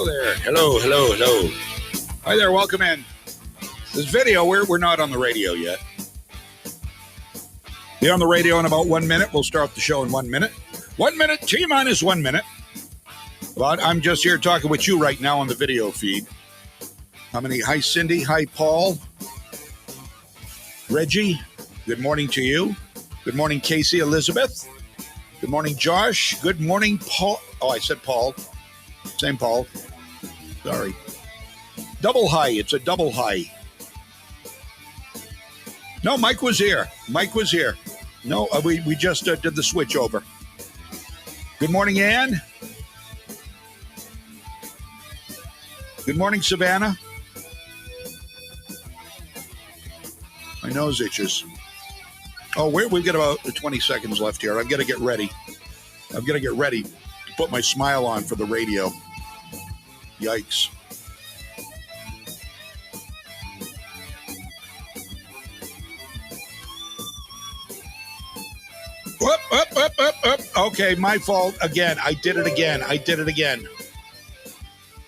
Hello there. Hello. Hi there, welcome in. This video, we're not on the radio yet. Be on the radio in about 1 minute. We'll start the show in 1 minute. 1 minute, T-minus 1 minute. But I'm just here talking with you right now on the video feed. Hi, Cindy. Hi, Paul. Reggie, good morning to you. Good morning, Casey Elizabeth. Good morning, Josh. Good morning, Paul. Oh, I said Paul. Same Paul. Sorry. Double hi. It's a double hi. No, Mike was here. No, we just did the switch over. Good morning, Ann. Good morning, Savannah. My nose itches. Oh, we've got about 20 seconds left here. I've got to get ready. To put my smile on for the radio. Yikes. Up. Okay, my fault again. I did it again.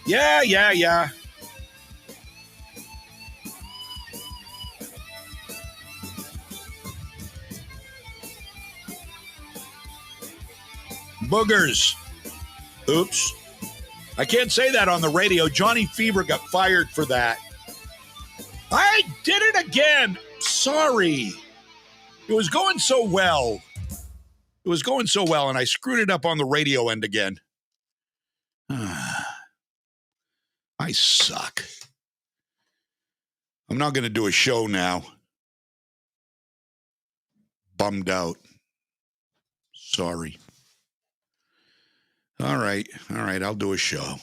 Yeah. Boogers. Oops. I can't say that on the radio. Johnny Fever got fired for that. I did it again. Sorry. It was going so well, and I screwed it up on the radio end again. I suck. I'm not going to do a show now. Bummed out. Sorry. All right. I'll do a show.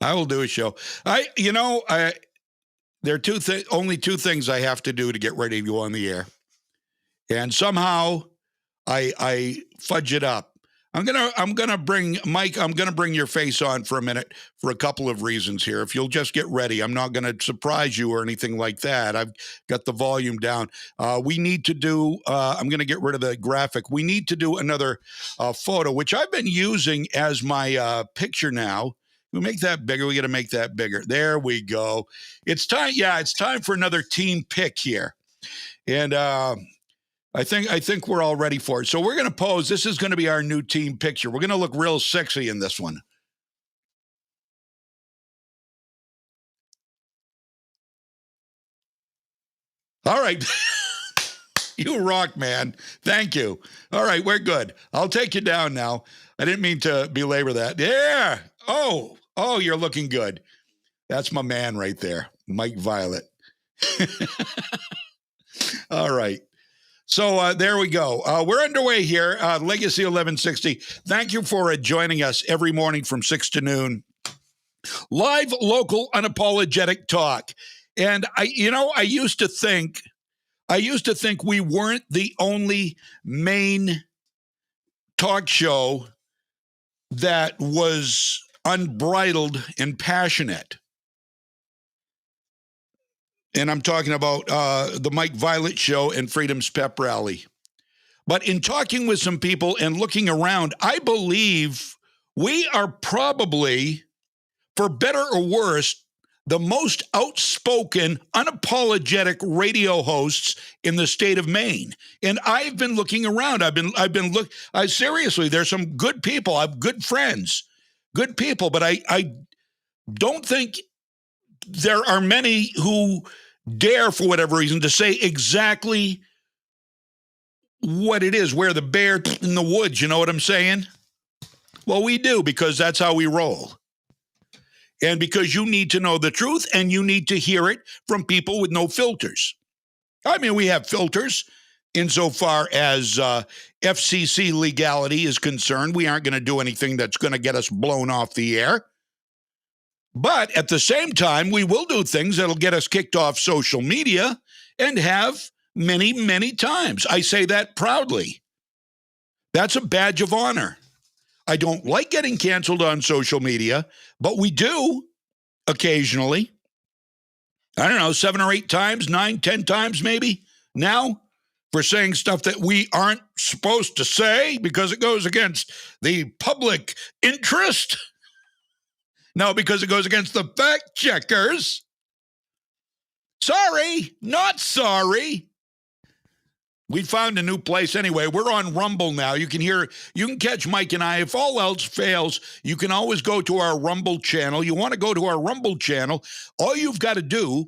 I will do a show. There are only two things I have to do to get ready to go on the air. And somehow I fudge it up. I'm gonna bring Mike. I'm gonna bring your face on for a minute for a couple of reasons here. If you'll just get ready, I'm not gonna surprise you or anything like that. I've got the volume down. We need to do. I'm gonna get rid of the graphic. We need to do another photo, which I've been using as my picture now. We make that bigger. We got to make that bigger. There we go. It's time. Yeah, it's time for another team pick here, and I think we're all ready for it. So we're going to pose. This is going to be our new team picture. We're going to look real sexy in this one. All right. You rock, man. Thank you. All right, we're good. I'll take you down now. I didn't mean to belabor that. Yeah. Oh, you're looking good. That's my man right there, Mike Violette. All right. So there we go. We're underway here. Legacy 1160. Thank you for joining us every morning from 6 to noon. Live, local, unapologetic talk. And I used to think we weren't the only Maine talk show that was unbridled and passionate. And I'm talking about the Mike Violette Show and Freedom's Pep Rally. But in talking with some people and looking around, I believe we are probably, for better or worse, the most outspoken, unapologetic radio hosts in the state of Maine. And I've been looking around. Seriously, there's some good people. I have good friends, good people, but I don't think there are many who dare, for whatever reason, to say exactly what it is, where the bear in the woods, you know what I'm saying? Well, we do, because that's how we roll. And because you need to know the truth, and you need to hear it from people with no filters. I mean, we have filters insofar as FCC legality is concerned. We aren't going to do anything that's going to get us blown off the air. But at the same time, we will do things that'll get us kicked off social media, and have many, many times. I say that proudly. That's a badge of honor. I don't like getting canceled on social media, but we do occasionally. I don't know, 7 or 8 times, 9, 10 times maybe now, for saying stuff that we aren't supposed to say because it goes against the public interest. No, because it goes against the fact checkers. Sorry, not sorry. We found a new place anyway. We're on Rumble now. You can catch Mike and I. If all else fails, you can always go to our Rumble channel. You want to go to our Rumble channel, all you've got to do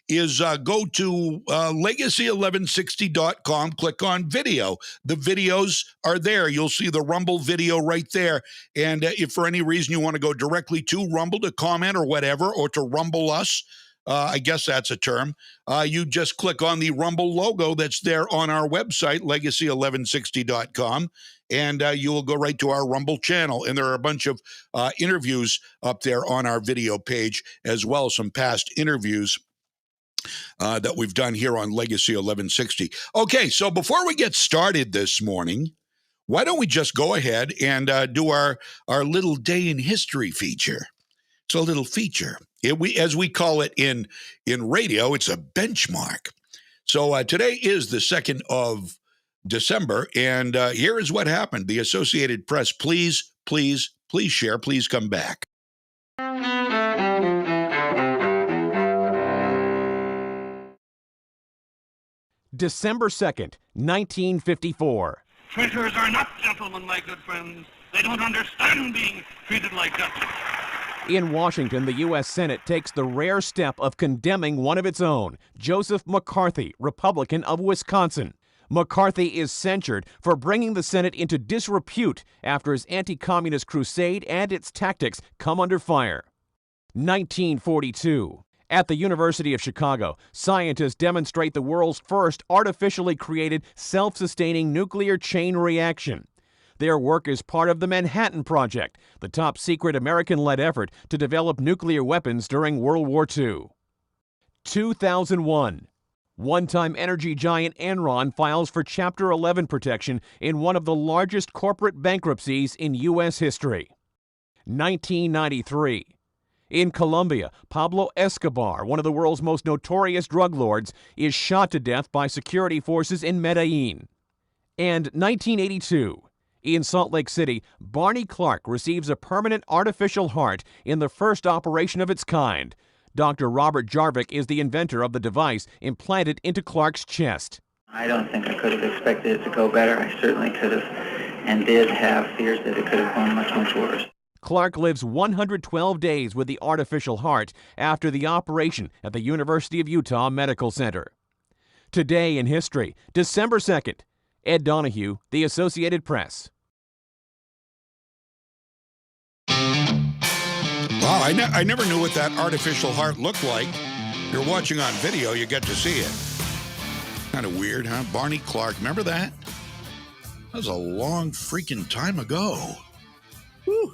is go to legacy1160.com, click on video. The videos are there. You'll see the Rumble video right there. And if for any reason you want to go directly to Rumble to comment or whatever, or to Rumble us, I guess that's a term. You just click on the Rumble logo that's there on our website, legacy1160.com, and you will go right to our Rumble channel. And there are a bunch of interviews up there on our video page, as well as some past interviews that we've done here on Legacy 1160. Okay, so before we get started this morning, why don't we just go ahead and do our little day in history feature? It's a little feature. As we call it in radio, it's a benchmark. So today is the 2nd of December, and here is what happened. The Associated Press, please share. Please come back. December 2nd, 1954. Traitors are not gentlemen, my good friends. They don't understand being treated like gentlemen. In Washington, the U.S. Senate takes the rare step of condemning one of its own, Joseph McCarthy, Republican of Wisconsin. McCarthy is censured for bringing the Senate into disrepute after his anti-communist crusade and its tactics come under fire. 1942. At the University of Chicago, scientists demonstrate the world's first artificially created self-sustaining nuclear chain reaction. Their work is part of the Manhattan Project, the top-secret American-led effort to develop nuclear weapons during World War II. 2001. One-time energy giant Enron files for Chapter 11 protection in one of the largest corporate bankruptcies in U.S. history. 1993. In Colombia, Pablo Escobar, one of the world's most notorious drug lords, is shot to death by security forces in Medellin. And 1982. In Salt Lake City, Barney Clark receives a permanent artificial heart in the first operation of its kind. Dr. Robert Jarvik is the inventor of the device implanted into Clark's chest. I don't think I could have expected it to go better. I certainly could have and did have fears that it could have gone much, much worse. Clark lives 112 days with the artificial heart after the operation at the University of Utah Medical Center. Today in history, December 2nd. Ed Donahue, The Associated Press. Wow, I never knew what that artificial heart looked like. You're watching on video, you get to see it. Kind of weird, huh? Barney Clark, remember that? That was a long freaking time ago. Whew.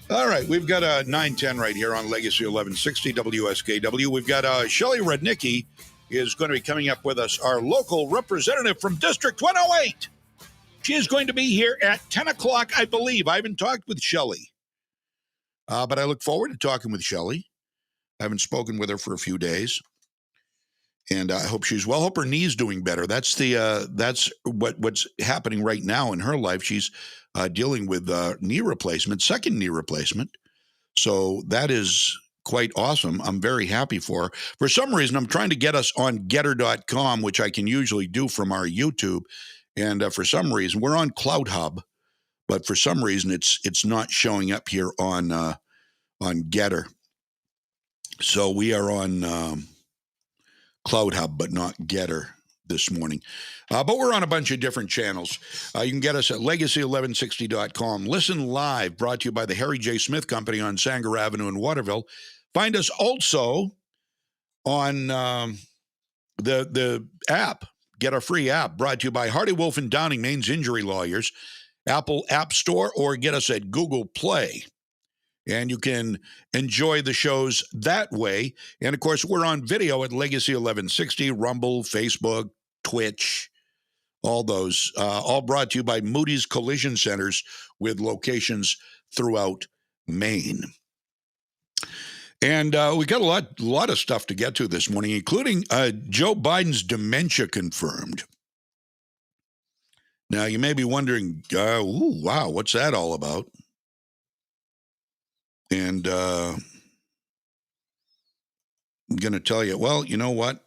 All right, we've got a 910 right here on Legacy 1160 WSKW. We've got Shelley Rednicki is going to be coming up with us, our local representative from District 108. She is going to be here at 10 o'clock, I believe. I haven't talked with Shelley, but I look forward to talking with Shelley. I haven't spoken with her for a few days, and I hope she's well. Hope her knee's doing better. That's what's happening right now in her life. She's dealing with knee replacement, second knee replacement. So that is quite awesome. I'm very happy for her. For some reason, I'm trying to get us on getter.com, which I can usually do from our YouTube. And for some reason, we're on Cloud Hub, but for some reason, it's not showing up here on Getter. So we are on Cloud Hub, but not Getter this morning. But we're on a bunch of different channels. You can get us at legacy1160.com. Listen live, brought to you by the Harry J. Smith Company on Sanger Avenue in Waterville. Find us also on the app. Get our free app, brought to you by Hardy Wolf and Downing, Maine's injury lawyers, Apple App Store, or get us at Google Play. And you can enjoy the shows that way. And, of course, we're on video at Legacy 1160, Rumble, Facebook, Twitch, all those, all brought to you by Moody's Collision Centers with locations throughout Maine. And we got a lot of stuff to get to this morning, including Joe Biden's dementia confirmed. Now, you may be wondering, wow, what's that all about? And I'm going to tell you, well, you know what?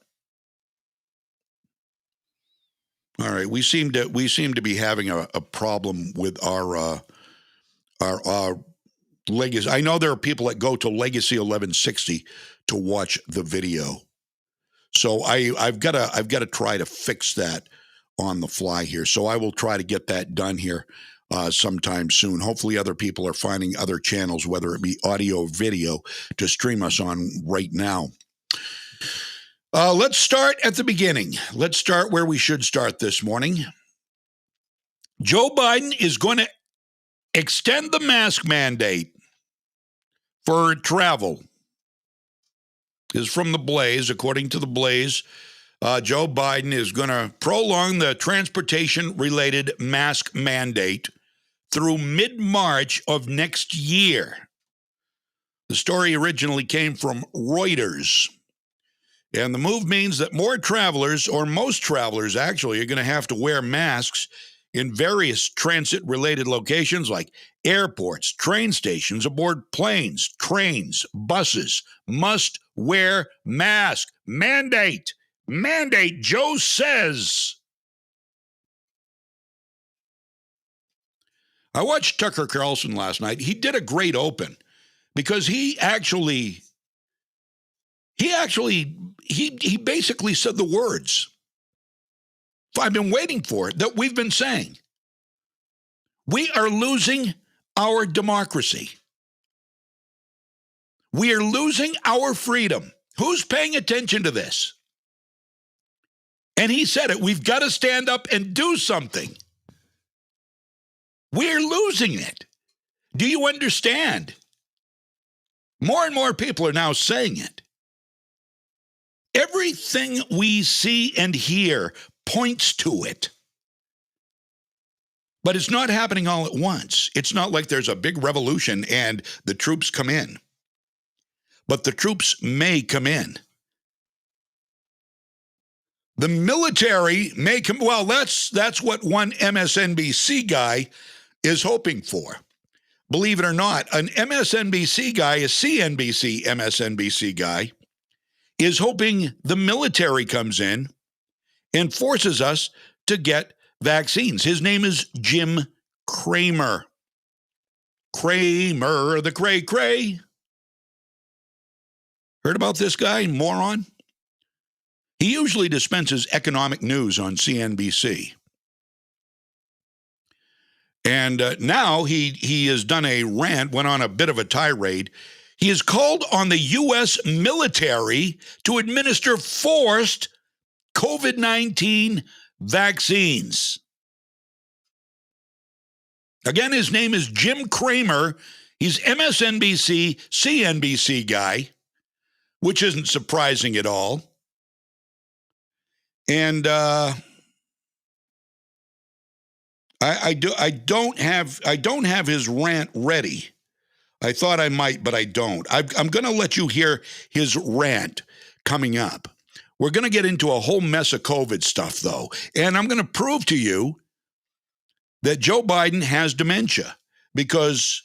All right, we seem to be having a problem with our legacy. I know there are people that go to Legacy 1160 to watch the video, so I've got to try to fix that on the fly here. So I will try to get that done here sometime soon. Hopefully, other people are finding other channels, whether it be audio or video, to stream us on right now. Let's start at the beginning. Let's start where we should start this morning. Joe Biden is going to extend the mask mandate for travel. This is from the Blaze. According to the Blaze, Joe Biden is going to prolong the transportation-related mask mandate through mid-March of next year. The story originally came from Reuters. And the move means that more travelers, or most travelers actually, are going to have to wear masks in various transit-related locations like airports, train stations, aboard planes, trains, buses. Must wear mask. Mandate. Mandate, Joe says. I watched Tucker Carlson last night. He did a great open because he basically said the words I've been waiting for it, that we've been saying. We are losing our democracy. We are losing our freedom. Who's paying attention to this? And he said it. We've got to stand up and do something. We're losing it. Do you understand? More and more people are now saying it. Everything we see and hear points to it. But it's not happening all at once. It's not like there's a big revolution and the troops come in. But the troops may come in. The military may come. Well, that's what one MSNBC guy is hoping for. Believe it or not, an MSNBC guy, a CNBC MSNBC guy, is hoping the military comes in and forces us to get vaccines. His name is Jim Cramer. Cramer, the cray-cray. Heard about this guy, moron? He usually dispenses economic news on CNBC. And now he has done a rant, went on a bit of a tirade. He has called on the U.S. military to administer forced COVID-19 vaccines. Again, his name is Jim Cramer. He's MSNBC, CNBC guy, which isn't surprising at all. And I don't have his rant ready. I thought I might, but I don't. I'm going to let you hear his rant coming up. We're going to get into a whole mess of COVID stuff, though, and I'm going to prove to you that Joe Biden has dementia because,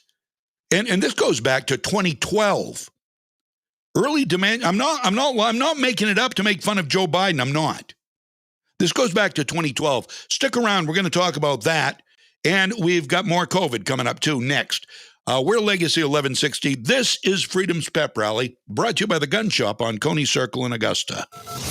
and this goes back to 2012. Early dementia. I'm not making it up to make fun of Joe Biden. I'm not. This goes back to 2012. Stick around. We're going to talk about that, and we've got more COVID coming up too next. We're Legacy 1160. This is Freedom's Pep Rally, brought to you by the Gun Shop on Coney Circle in Augusta.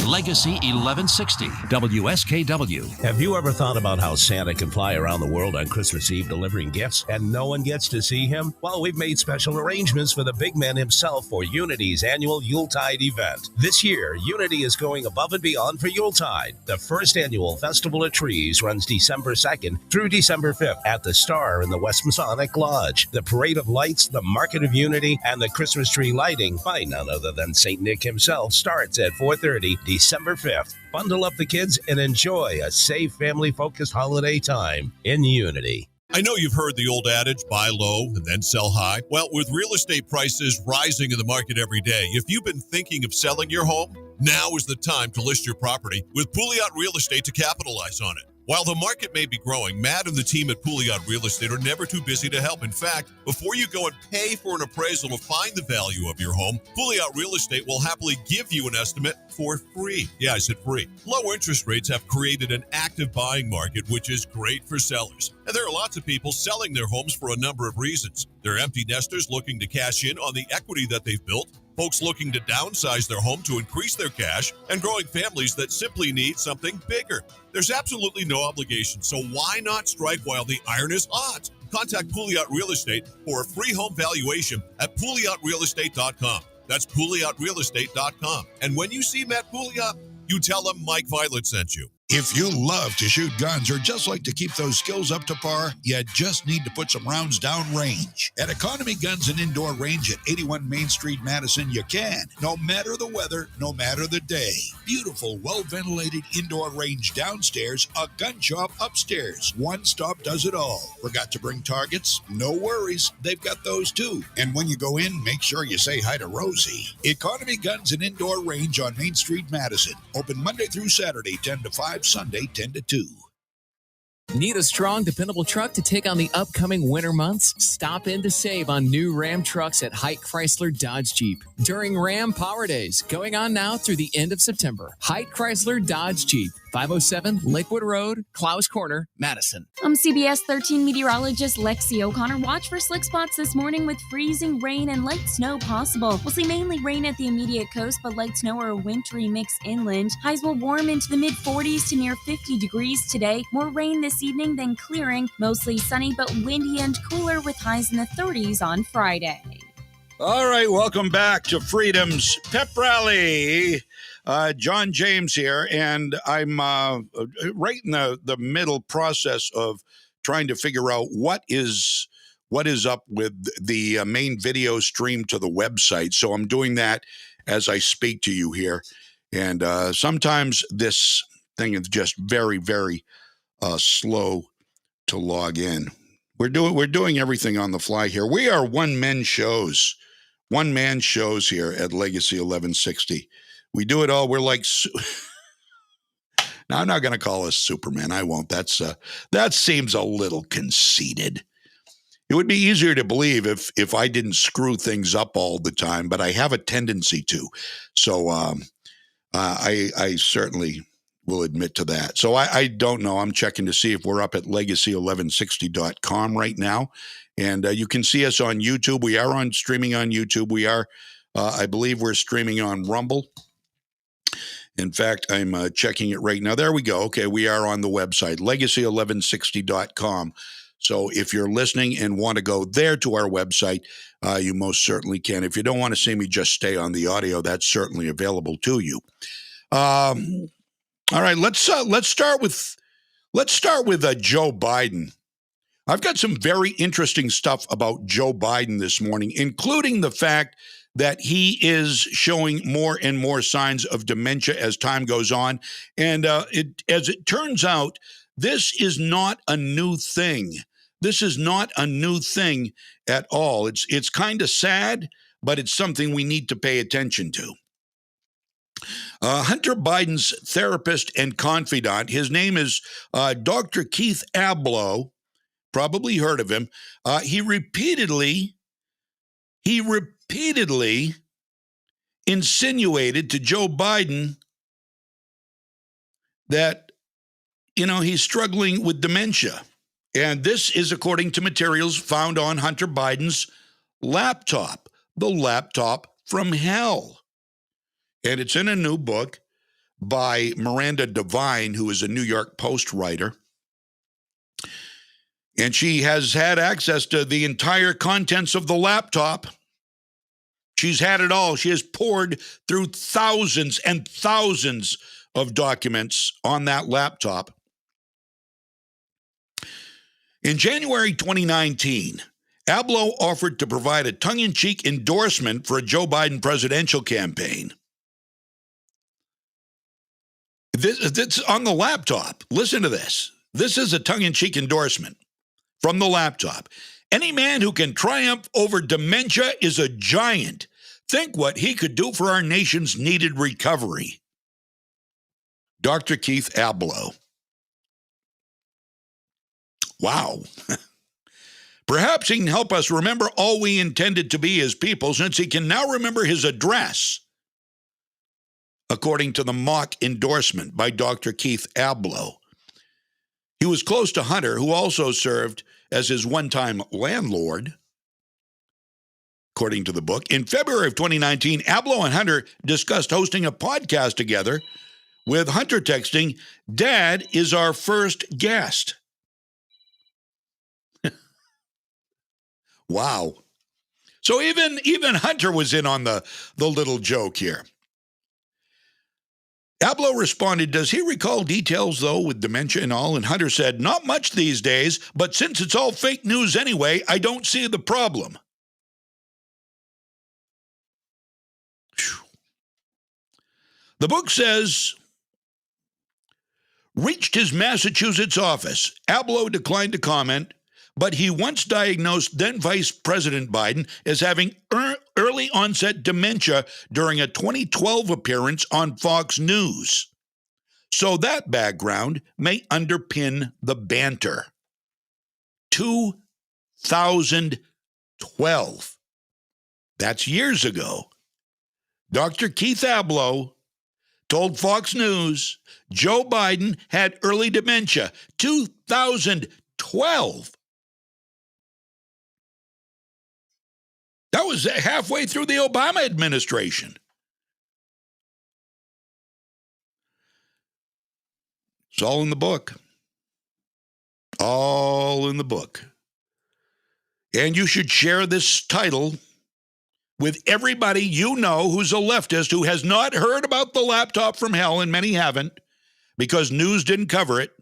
Legacy 1160, WSKW. Have you ever thought about how Santa can fly around the world on Christmas Eve delivering gifts and no one gets to see him? Well, we've made special arrangements for the big man himself for Unity's annual Yuletide event. This year, Unity is going above and beyond for Yuletide. The first annual Festival of Trees runs December 2nd through December 5th at the Star in the West Masonic Lodge. The Parade of Lights, the Market of Unity, and the Christmas tree lighting by none other than St. Nick himself starts at 4:30 December 5th. Bundle up the kids and enjoy a safe, family-focused holiday time in Unity. I know you've heard the old adage, buy low and then sell high. Well, with real estate prices rising in the market every day, if you've been thinking of selling your home, now is the time to list your property with Pouliot Real Estate to capitalize on it. While the market may be growing, Matt and the team at Pouliot Real Estate are never too busy to help. In fact, before you go and pay for an appraisal to find the value of your home, Pouliot Real Estate will happily give you an estimate for free. Yeah, I said free. Low interest rates have created an active buying market, which is great for sellers. And there are lots of people selling their homes for a number of reasons. They're empty nesters looking to cash in on the equity that they've built, folks looking to downsize their home to increase their cash, and growing families that simply need something bigger. There's absolutely no obligation, so why not strike while the iron is hot? Contact Pouliot Real Estate for a free home valuation at PouliotRealEstate.com. That's PouliotRealEstate.com. And when you see Matt Pouliot, you tell him Mike Violette sent you. If you love to shoot guns or just like to keep those skills up to par, you just need to put some rounds down range. At Economy Guns and Indoor Range at 81 Main Street, Madison, you can. No matter the weather, no matter the day. Beautiful, well-ventilated indoor range downstairs, a gun shop upstairs. One stop does it all. Forgot to bring targets? No worries. They've got those too. And when you go in, make sure you say hi to Rosie. Economy Guns and Indoor Range on Main Street, Madison. Open Monday through Saturday, 10 to 5. Sunday 10 to 2. Need a strong, dependable truck to take on the upcoming winter months? Stop in to save on new Ram trucks at Haight Chrysler Dodge Jeep during Ram Power Days, going on now through the end of September. Haight Chrysler Dodge Jeep, 507 Lakewood Road, Klaus Corner, Madison. I'm CBS 13 meteorologist Lexi O'Connor. Watch for slick spots this morning with freezing rain and light snow possible. We'll see mainly rain at the immediate coast, but light snow or a wintry mix inland. Highs will warm into the mid-40s to near 50 degrees today. More rain this evening, then clearing. Mostly sunny but windy and cooler with highs in the 30s on Friday. All right, welcome back to Freedom's Pep Rally. John James here, and I'm right in the middle process of trying to figure out what is up with the main video stream to the website. So I'm doing that as I speak to you here, and sometimes this thing is just very, very slow to log in. We're doing everything on the fly here. We are one-man shows here at Legacy 1160. We do it all. We're like, now I'm not going to call us Superman. I won't. That seems a little conceited. It would be easier to believe if I didn't screw things up all the time, but I have a tendency to. So I certainly will admit to that. So I don't know. I'm checking to see if we're up at legacy1160.com right now. And you can see us on YouTube. We are streaming on YouTube. We are, I believe we're streaming on Rumble. In fact, I'm checking it right now. There we go. Okay, we are on the website, legacy1160.com. So if you're listening and want to go there to our website, you most certainly can. If you don't want to see me just stay on the audio, that's certainly available to you. All right, let's start with Joe Biden. I've got some very interesting stuff about Joe Biden this morning, including the fact that he is showing more and more signs of dementia as time goes on. And as it turns out, this is not a new thing. This is not a new thing at all. It's kind of sad, but it's something we need to pay attention to. Hunter Biden's therapist and confidant, his name is Dr. Keith Ablow, probably heard of him. He repeatedly insinuated to Joe Biden that, he's struggling with dementia. And this is according to materials found on Hunter Biden's laptop, the laptop from hell. And it's in a new book by Miranda Devine, who is a New York Post writer. And she has had access to the entire contents of the laptop. She's had it all. She has poured through thousands and thousands of documents on that laptop. In January 2019, Ablow offered to provide a tongue-in-cheek endorsement for a Joe Biden presidential campaign. This on the laptop. Listen to this. This is a tongue-in-cheek endorsement from the laptop. Any man who can triumph over dementia is a giant. Think what he could do for our nation's needed recovery. Dr. Keith Ablow. Wow. Perhaps he can help us remember all we intended to be his people, since he can now remember his address, according to the mock endorsement by Dr. Keith Abloh. He was close to Hunter, who also served as his one-time landlord, according to the book. In February of 2019, Abloh and Hunter discussed hosting a podcast together, with Hunter texting, "Dad is our first guest." Wow. So even Hunter was in on the little joke here. Abloh responded, "Does he recall details, though, with dementia and all?" And Hunter said, "Not much these days, but since it's all fake news anyway, I don't see the problem." Whew. The book says, reached his Massachusetts office. Abloh declined to comment, but he once diagnosed then Vice President Biden as having early onset dementia during a 2012 appearance on Fox News. So that background may underpin the banter. 2012. That's years ago. Dr. Keith Abloh told Fox News Joe Biden had early dementia. 2012. That was halfway through the Obama administration. It's all in the book. All in the book. And you should share this title with everybody you know who's a leftist who has not heard about the laptop from hell, and many haven't, because news didn't cover it.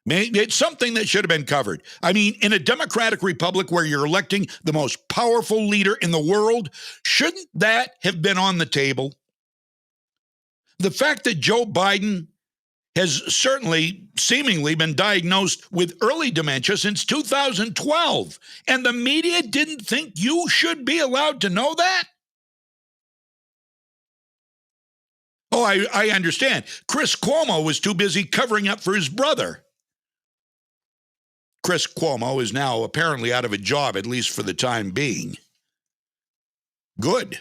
It's something that should have been covered. I mean, in a democratic republic where you're electing the most powerful leader in the world, shouldn't that have been on the table? The fact that Joe Biden has certainly seemingly been diagnosed with early dementia since 2012, and the media didn't think you should be allowed to know that? Oh, I understand. Chris Cuomo was too busy covering up for his brother. Chris Cuomo is now apparently out of a job, at least for the time being. Good.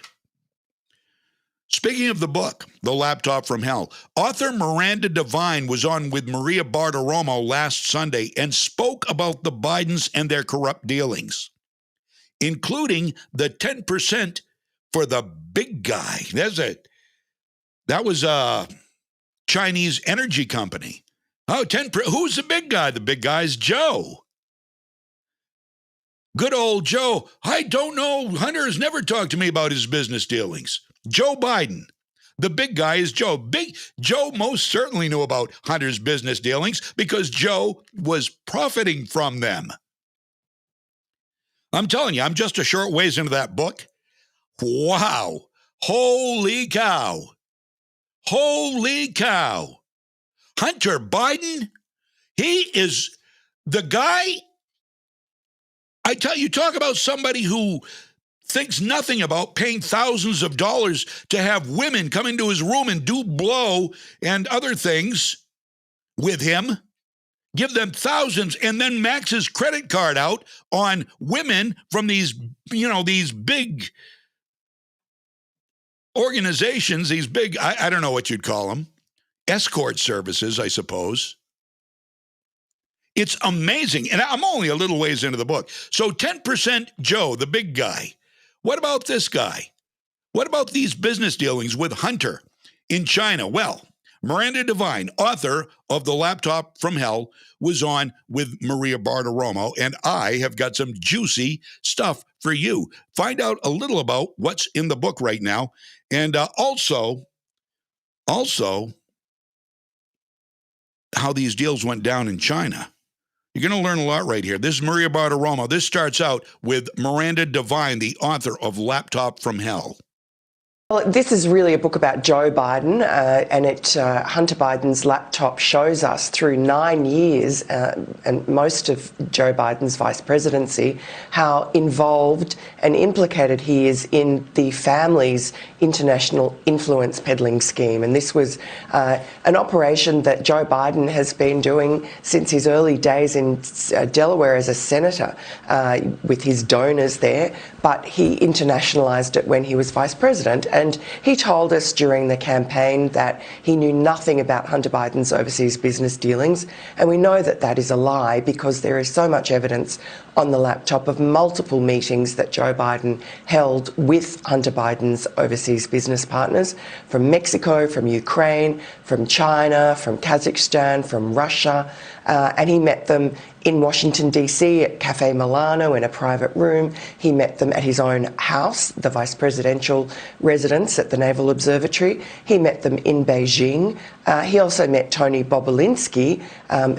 Speaking of the book, The Laptop from Hell, author Miranda Devine was on with Maria Bartiromo last Sunday and spoke about the Bidens and their corrupt dealings, including the 10% for the big guy. That was a Chinese energy company. Oh, 10%. Who's the big guy? The big guy's Joe. Good old Joe. I don't know. Hunter has never talked to me about his business dealings. Joe Biden. The big guy is Joe. Big Joe most certainly knew about Hunter's business dealings because Joe was profiting from them. I'm telling you, I'm just a short ways into that book. Wow. Holy cow. Holy cow. Hunter Biden, he is the guy. I tell you, talk about somebody who thinks nothing about paying thousands of dollars to have women come into his room and do blow and other things with him, give them thousands, and then max his credit card out on women from these big organizations, these big, I don't know what you'd call them, escort services, I suppose. It's amazing. And I'm only a little ways into the book. So 10% Joe, the big guy. What about this guy? What about these business dealings with Hunter in China? Well, Miranda Devine, author of The Laptop from Hell, was on with Maria Bartiromo, and I have got some juicy stuff for you. Find out a little about what's in the book right now, and also how these deals went down in China. You're going to learn a lot right here. This is Maria Bartiromo. This starts out with Miranda Devine, the author of Laptop from Hell. Well, this is really a book about Joe Biden, and Hunter Biden's laptop shows us through 9 years and most of Joe Biden's vice presidency how involved and implicated he is in the family's international influence peddling scheme. And this was an operation that Joe Biden has been doing since his early days in Delaware as a senator with his donors there, but he internationalized it when he was vice president. And he told us during the campaign that he knew nothing about Hunter Biden's overseas business dealings. And we know that that is a lie because there is so much evidence on the laptop of multiple meetings that Joe Biden held with Hunter Biden's overseas business partners from Mexico, from Ukraine, from China, from Kazakhstan, from Russia. And he met them in Washington, D.C. at Cafe Milano in a private room. He met them at his own house, the vice presidential residence at the Naval Observatory. He met them in Beijing. He also met Tony Bobulinski,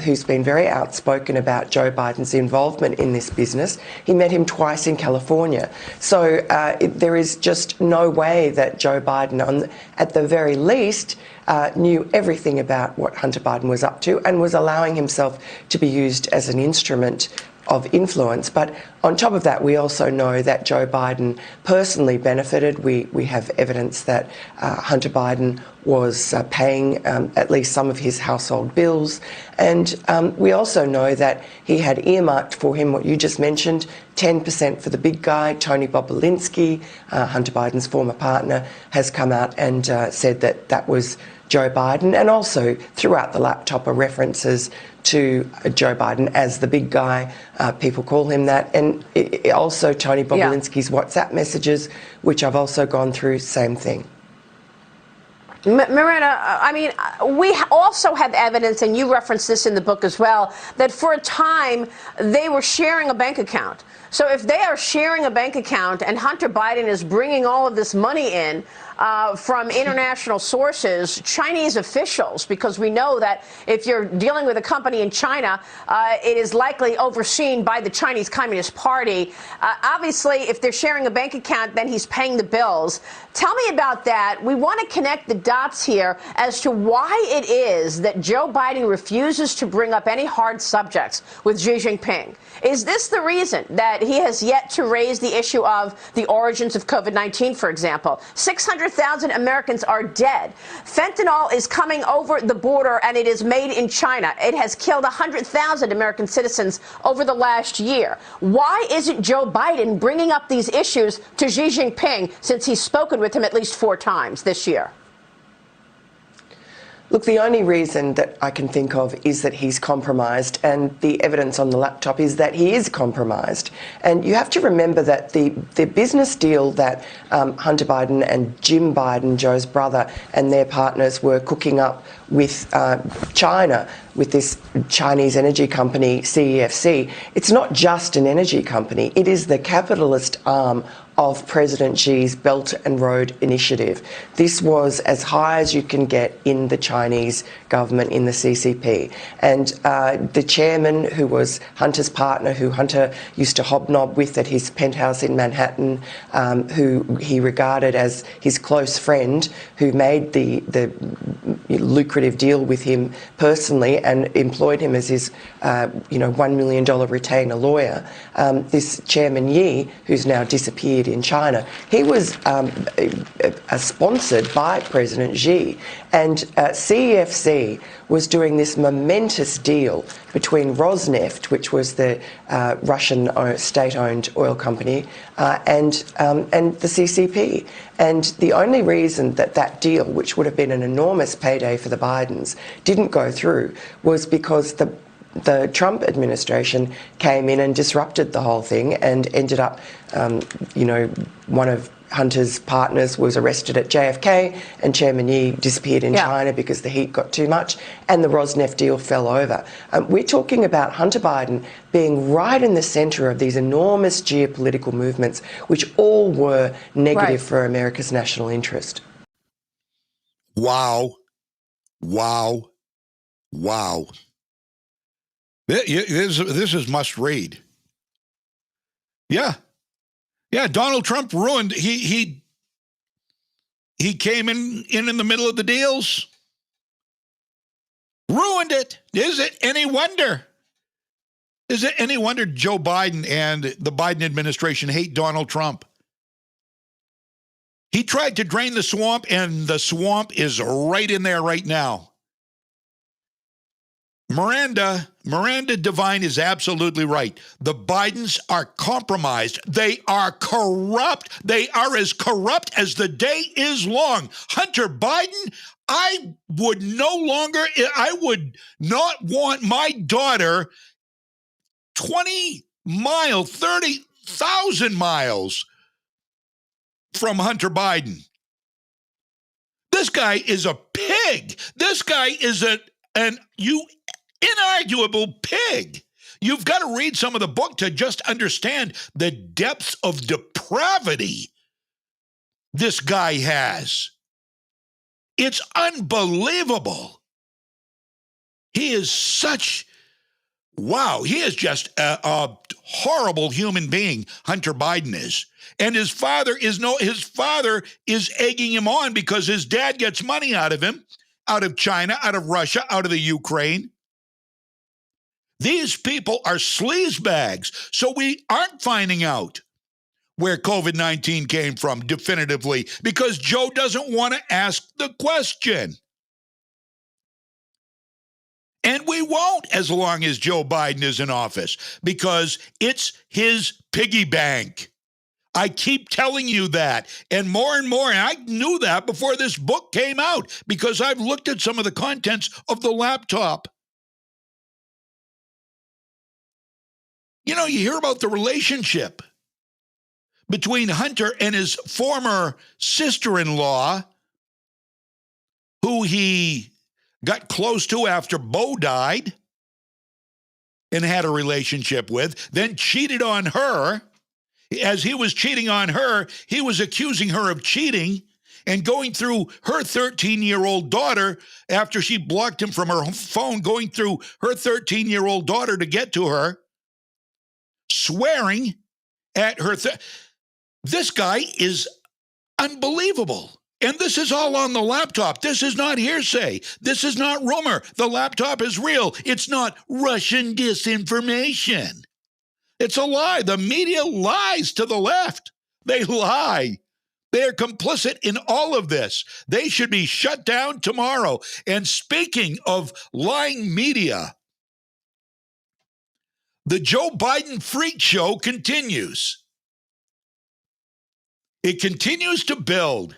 who's been very outspoken about Joe Biden's involvement in this business. He met him twice in California. So there is just no way that Joe Biden, at the very least, knew everything about what Hunter Biden was up to and was allowing himself to be used as an instrument of influence. But on top of that, we also know that Joe Biden personally benefited. We have evidence that Hunter Biden was paying at least some of his household bills. And we also know that he had earmarked for him what you just mentioned, 10% for the big guy. Tony Bobulinski, Hunter Biden's former partner, has come out and said that that was Joe Biden. And also throughout the laptop are references to Joe Biden as the big guy. People call him that. And also Tony Bobulinski's WhatsApp messages, which I've also gone through, same thing. Miranda, I mean, we also have evidence, and you referenced this in the book as well, that for a time they were sharing a bank account. So if they are sharing a bank account and Hunter Biden is bringing all of this money in from international sources, Chinese officials, because we know that if you're dealing with a company in China, it is likely overseen by the Chinese Communist Party. Obviously, if they're sharing a bank account, then he's paying the bills. Tell me about that. We want to connect the dots here as to why it is that Joe Biden refuses to bring up any hard subjects with Xi Jinping. Is this the reason that he has yet to raise the issue of the origins of COVID-19, for example? 600,000 Americans are dead. Fentanyl is coming over the border, and it is made in China. It has killed 100,000 American citizens over the last year. Why isn't Joe Biden bringing up these issues to Xi Jinping, since he's spoken with him at least 4 times this year? Look, the only reason that I can think of is that he's compromised, and the evidence on the laptop is that he is compromised. And you have to remember that the business deal that Hunter Biden and Jim Biden, Joe's brother, and their partners were cooking up with China, with this Chinese energy company, CEFC, it's not just an energy company. It is the capitalist arm of President Xi's Belt and Road Initiative. This was as high as you can get in the Chinese government, in the CCP. And the chairman, who was Hunter's partner, who Hunter used to hobnob with at his penthouse in Manhattan, who he regarded as his close friend, who made the lucrative deal with him personally and employed him as his $1 million retainer lawyer. This Chairman Yi, who's now disappeared in China, he was sponsored by President Xi, and CEFC was doing this momentous deal between Rosneft, which was the Russian state-owned oil company, and the CCP. And the only reason that that deal, which would have been an enormous payday for the Bidens, didn't go through was because the Trump administration came in and disrupted the whole thing and ended up, one of Hunter's partners was arrested at JFK, and Chairman Yi disappeared in China because the heat got too much, and the Rosneft deal fell over. We're talking about Hunter Biden being right in the centre of these enormous geopolitical movements, which all were negative for America's national interest. Wow. Wow. Wow. This is must read. Yeah. Yeah, Donald Trump ruined, he he came in the middle of the deals. Ruined it. Is it any wonder? Is it any wonder Joe Biden and the Biden administration hate Donald Trump? He tried to drain the swamp, and the swamp is right in there right now. Miranda Devine is absolutely right. The Bidens are compromised. They are corrupt. They are as corrupt as the day is long. Hunter Biden, I would not want my daughter 20 miles, 30,000 miles from Hunter Biden. This guy is a pig. This guy is an inarguable pig. You've got to read some of the book to just understand the depths of depravity this guy has. It's unbelievable. He is such, wow, he is just a horrible human being, Hunter Biden is. And his father is egging him on because his dad gets money out of him, out of China, out of Russia, out of the Ukraine. These people are sleazebags. So we aren't finding out where COVID-19 came from definitively because Joe doesn't want to ask the question. And we won't as long as Joe Biden is in office because it's his piggy bank. I keep telling you that, and more, and I knew that before this book came out because I've looked at some of the contents of the laptop. You know, you hear about the relationship between Hunter and his former sister-in-law, who he got close to after Bo died and had a relationship with, then cheated on her. As he was cheating on her, he was accusing her of cheating and going through her 13-year-old daughter after she blocked him from her phone, going through her 13-year-old daughter to get to her, swearing at her. This guy is unbelievable. And this is all on the laptop. This is not hearsay. This is not rumor. The laptop is real. It's not Russian disinformation. It's a lie. The media lies to the left. They lie. They are complicit in all of this. They should be shut down tomorrow. And speaking of lying media, the Joe Biden freak show continues. It continues to build.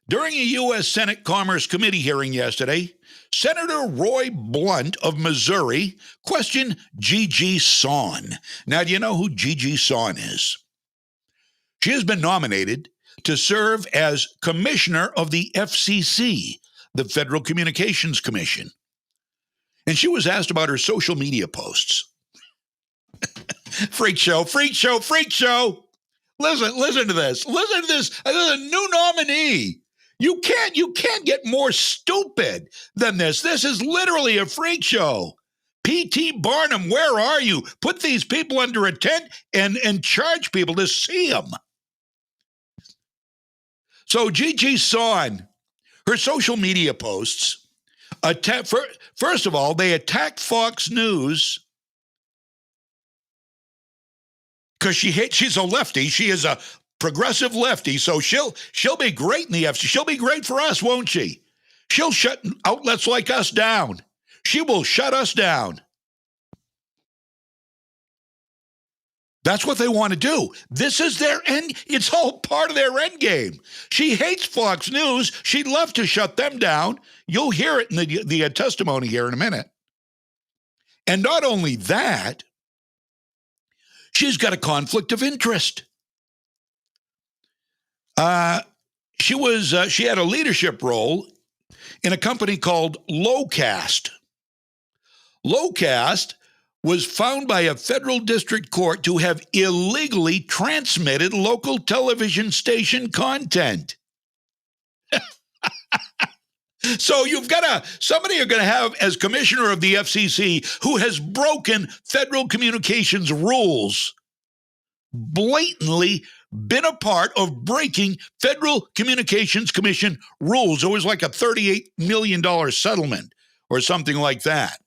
During a U.S. Senate Commerce Committee hearing yesterday, Senator Roy Blunt of Missouri questioned Gigi Sohn. Now, do you know who Gigi Sohn is? She has been nominated to serve as commissioner of the FCC, the Federal Communications Commission. And she was asked about her social media posts. Freak show, freak show, freak show. Listen to this. Listen to this. This is a new nominee. You can't get more stupid than this. This is literally a freak show. P.T. Barnum, where are you? Put these people under a tent and charge people to see them. So Gigi Sohn, her social media posts, first of all, they attacked Fox News because she's a lefty. She is a progressive lefty, so she'll be great in the FCC. She'll be great for us, won't she? She'll shut outlets like us down. She will shut us down. That's what they want to do. This is their end. It's all part of their end game. She hates Fox News. She'd love to shut them down. You'll hear it in the testimony here in a minute. And not only that, she's got a conflict of interest. She had a leadership role in a company called Lowcast. Lowcast was found by a federal district court to have illegally transmitted local television station content. So you've got somebody you're going to have as commissioner of the FCC who has broken federal communications rules, blatantly been a part of breaking Federal Communications Commission rules. It was like a $38 million settlement or something like that.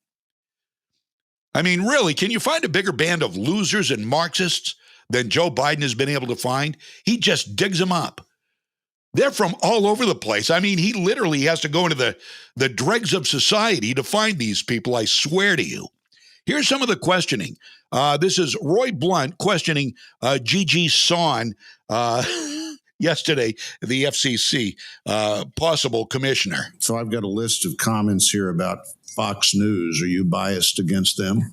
I mean, really, can you find a bigger band of losers and Marxists than Joe Biden has been able to find? He just digs them up. They're from all over the place. I mean, he literally has to go into the dregs of society to find these people, I swear to you. Here's some of the questioning. This is Roy Blunt questioning Gigi Son yesterday, the FCC possible commissioner. So I've got a list of comments here about Fox News. Are you biased against them?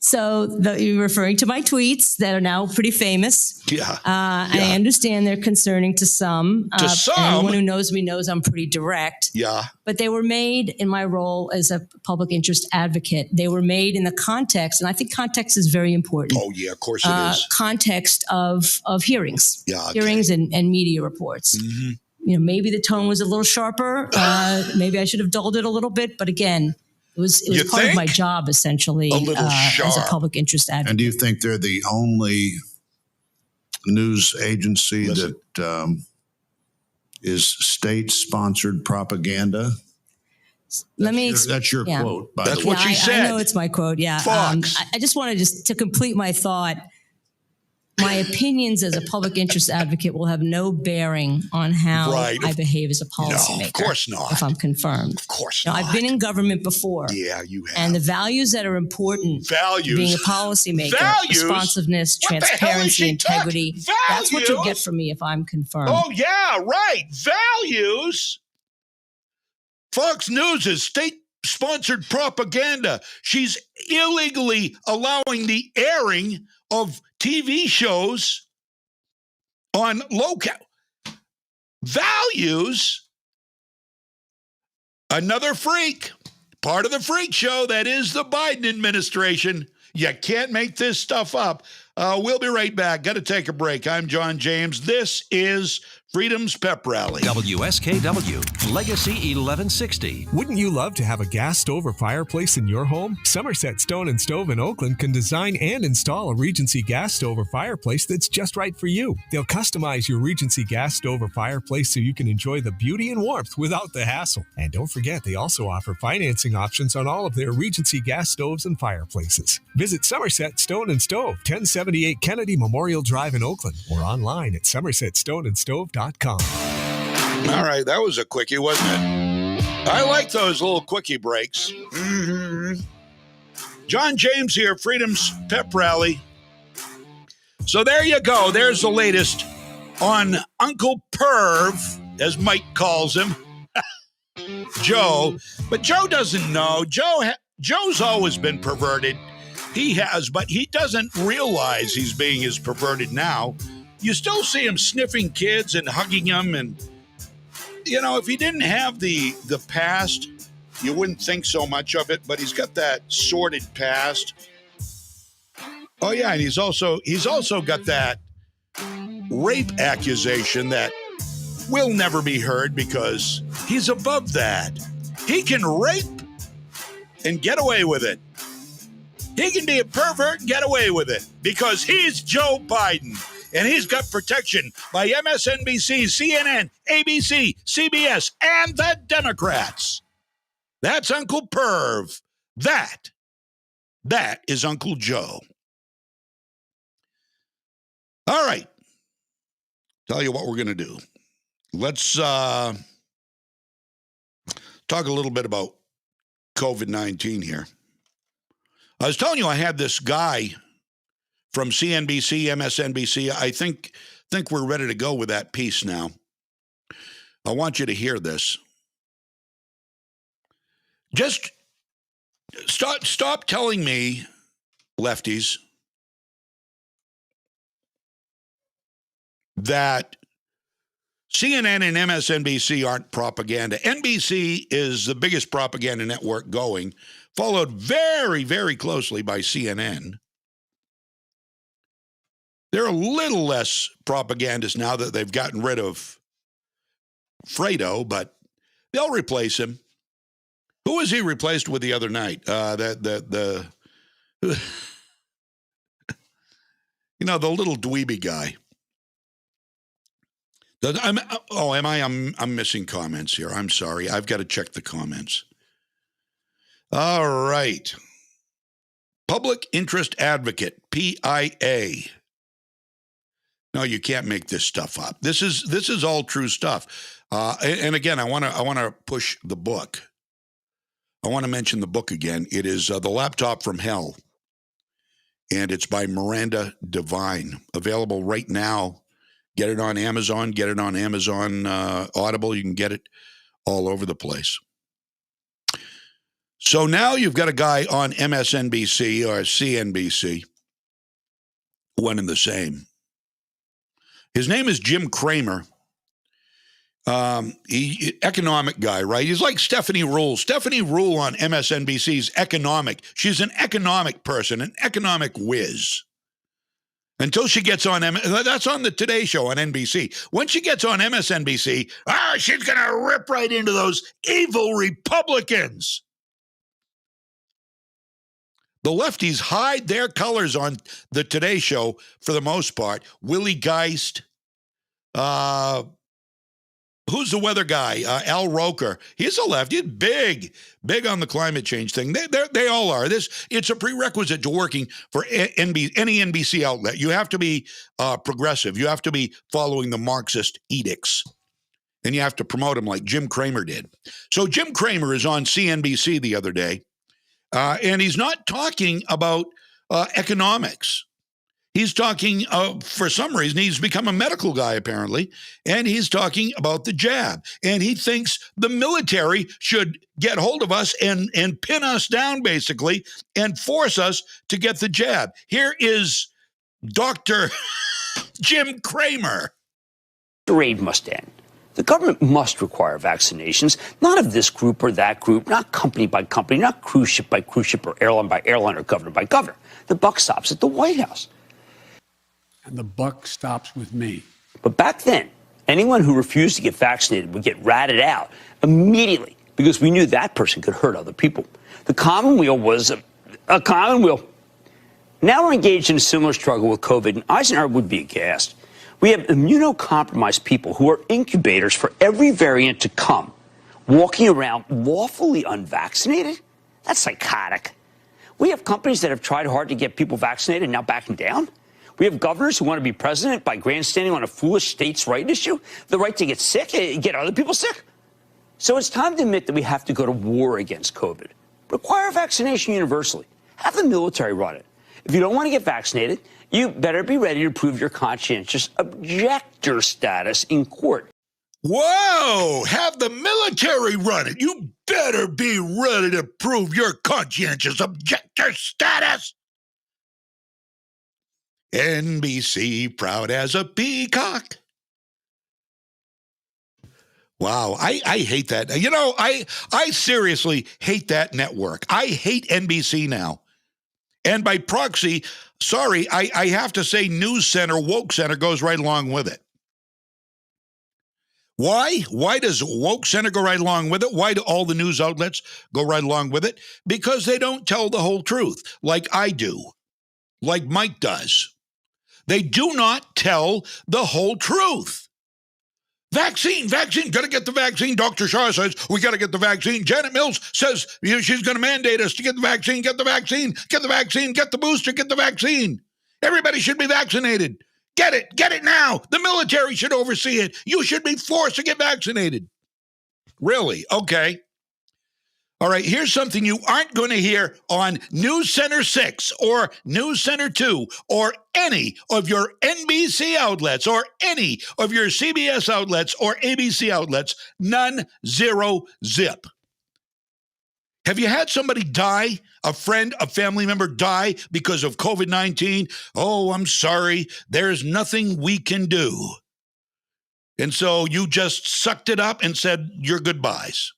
So you're referring to my tweets that are now pretty famous. Yeah. I understand they're concerning to some. To some? Anyone who knows me knows I'm pretty direct. Yeah. But they were made in my role as a public interest advocate. They were made in the context, and I think context is very important. Oh, yeah, of course it is. Context of hearings. Yeah, okay. Hearings and media reports. Mm-hmm. You know, maybe the tone was a little sharper. Maybe I should have dulled it a little bit. But again, it was part of my job, essentially, as a public interest advocate. And do you think they're the only news agency that is state-sponsored propaganda? That's your quote, by the way. That's what she said. I know it's my quote, yeah. Fox. I just wanted to complete my thought. My opinions as a public interest advocate will have no bearing on how I behave as a policymaker. No, of course not. If I'm confirmed. Of course not. not. I've been in government before. Yeah, you have. And the values that are important being a policymaker, responsiveness, transparency, integrity, that's what you'll get from me if I'm confirmed. Oh, yeah, right. Values. Fox News is state-sponsored propaganda. She's illegally allowing the airing of TV shows on local values. Another freak, part of the freak show that is the Biden administration. You can't make this stuff up. We'll be right back. Got to take a break. I'm John James. This is Freedom's Pep Rally. WSKW, Legacy 1160. Wouldn't you love to have a gas stove or fireplace in your home? Somerset Stone & Stove in Oakland can design and install a Regency gas stove or fireplace that's just right for you. They'll customize your Regency gas stove or fireplace so you can enjoy the beauty and warmth without the hassle. And don't forget, they also offer financing options on all of their Regency gas stoves and fireplaces. Visit Somerset Stone & Stove, 1078 Kennedy Memorial Drive in Oakland, or online at somersetstoneandstove.com. All right, that was a quickie, wasn't it? I like those little quickie breaks. Mm-hmm. John James here, Freedom's Pep Rally. So there you go. There's the latest on Uncle Perv, as Mike calls him, Joe. But Joe doesn't know. Joe's always been perverted. He has, but he doesn't realize he's being as perverted now. You still see him sniffing kids and hugging them. And, you know, if he didn't have the past, you wouldn't think so much of it. But he's got that sordid past. Oh, yeah. And he's also got that rape accusation that will never be heard because he's above that. He can rape and get away with it. He can be a pervert and get away with it because he's Joe Biden. And he's got protection by MSNBC, CNN, ABC, CBS, and the Democrats. That's Uncle Perv. That is Uncle Joe. All right. Tell you what we're going to do. Let's talk a little bit about COVID-19 here. I was telling you I had this guy from CNBC, MSNBC. I think we're ready to go with that piece now. I want you to hear this. Just stop telling me, lefties, that CNN and MSNBC aren't propaganda. NBC is the biggest propaganda network going, followed very, very closely by CNN. They're a little less propagandist now that they've gotten rid of Fredo, but they'll replace him. Who was he replaced with the other night? You know, the little dweeby guy. I'm missing comments here. I'm sorry. I've got to check the comments. All right. Public Interest Advocate, PIA. No, you can't make this stuff up. This is all true stuff. And again, I want to push the book. I want to mention the book again. It is The Laptop from Hell, and it's by Miranda Devine. Available right now. Get it on Amazon. Get it on Amazon Audible. You can get it all over the place. So now you've got a guy on MSNBC or CNBC, one and the same. His name is Jim Cramer. Economic guy, right? He's like Stephanie Rule. Stephanie Rule on MSNBC's economic. She's an economic person, an economic whiz. Until she gets on, that's on the Today Show on NBC. When she gets on MSNBC, she's going to rip right into those evil Republicans. The lefties hide their colors on the Today Show for the most part. Willie Geist, who's the weather guy? Al Roker. He's a lefty. He's big on the climate change thing. They all are. It's a prerequisite to working for any NBC outlet. You have to be progressive. You have to be following the Marxist edicts. And you have to promote them like Jim Cramer did. So Jim Cramer is on CNBC the other day, and he's not talking about economics. He's talking, for some reason, he's become a medical guy, apparently, and he's talking about the jab. And he thinks the military should get hold of us and pin us down, basically, and force us to get the jab. Here is Dr. Jim Cramer. Raid must end. The government must require vaccinations, not of this group or that group, not company by company, not cruise ship by cruise ship or airline by airline or governor by governor. The buck stops at the White House. And the buck stops with me. But back then, anyone who refused to get vaccinated would get ratted out immediately because we knew that person could hurt other people. The Commonweal was a Commonweal. Now we're engaged in a similar struggle with COVID, and Eisenhower would be aghast. We have immunocompromised people who are incubators for every variant to come, walking around lawfully unvaccinated? That's psychotic. We have companies that have tried hard to get people vaccinated and now backing down. We have governors who want to be president by grandstanding on a foolish states' right issue, the right to get sick, get other people sick. So it's time to admit that we have to go to war against COVID. Require vaccination universally. Have the military run it. If you don't want to get vaccinated, you better be ready to prove your conscientious objector status in court. Whoa! Have the military run it. You better be ready to prove your conscientious objector status. NBC, proud as a peacock. Wow, I hate that. You know, I seriously hate that network. I hate NBC now. And by proxy, sorry, I have to say News Center, Woke Center goes right along with it. Why? Why does Woke Center go right along with it? Why do all the news outlets go right along with it? Because they don't tell the whole truth, like I do, like Mike does. They do not tell the whole truth. Vaccine, got to get the vaccine. Dr. Shaw says we got to get the vaccine. Janet Mills says she's going to mandate us to get the vaccine, get the vaccine, get the vaccine, get the booster, get the vaccine. Everybody should be vaccinated. Get it now. The military should oversee it. You should be forced to get vaccinated. Really? Okay. All right, here's something you aren't going to hear on News Center 6 or News Center 2 or any of your NBC outlets or any of your CBS outlets or ABC outlets. None, zero, zip. Have you had somebody die, a friend, a family member die because of COVID-19? Oh, I'm sorry, there's nothing we can do. And so you just sucked it up and said your goodbyes.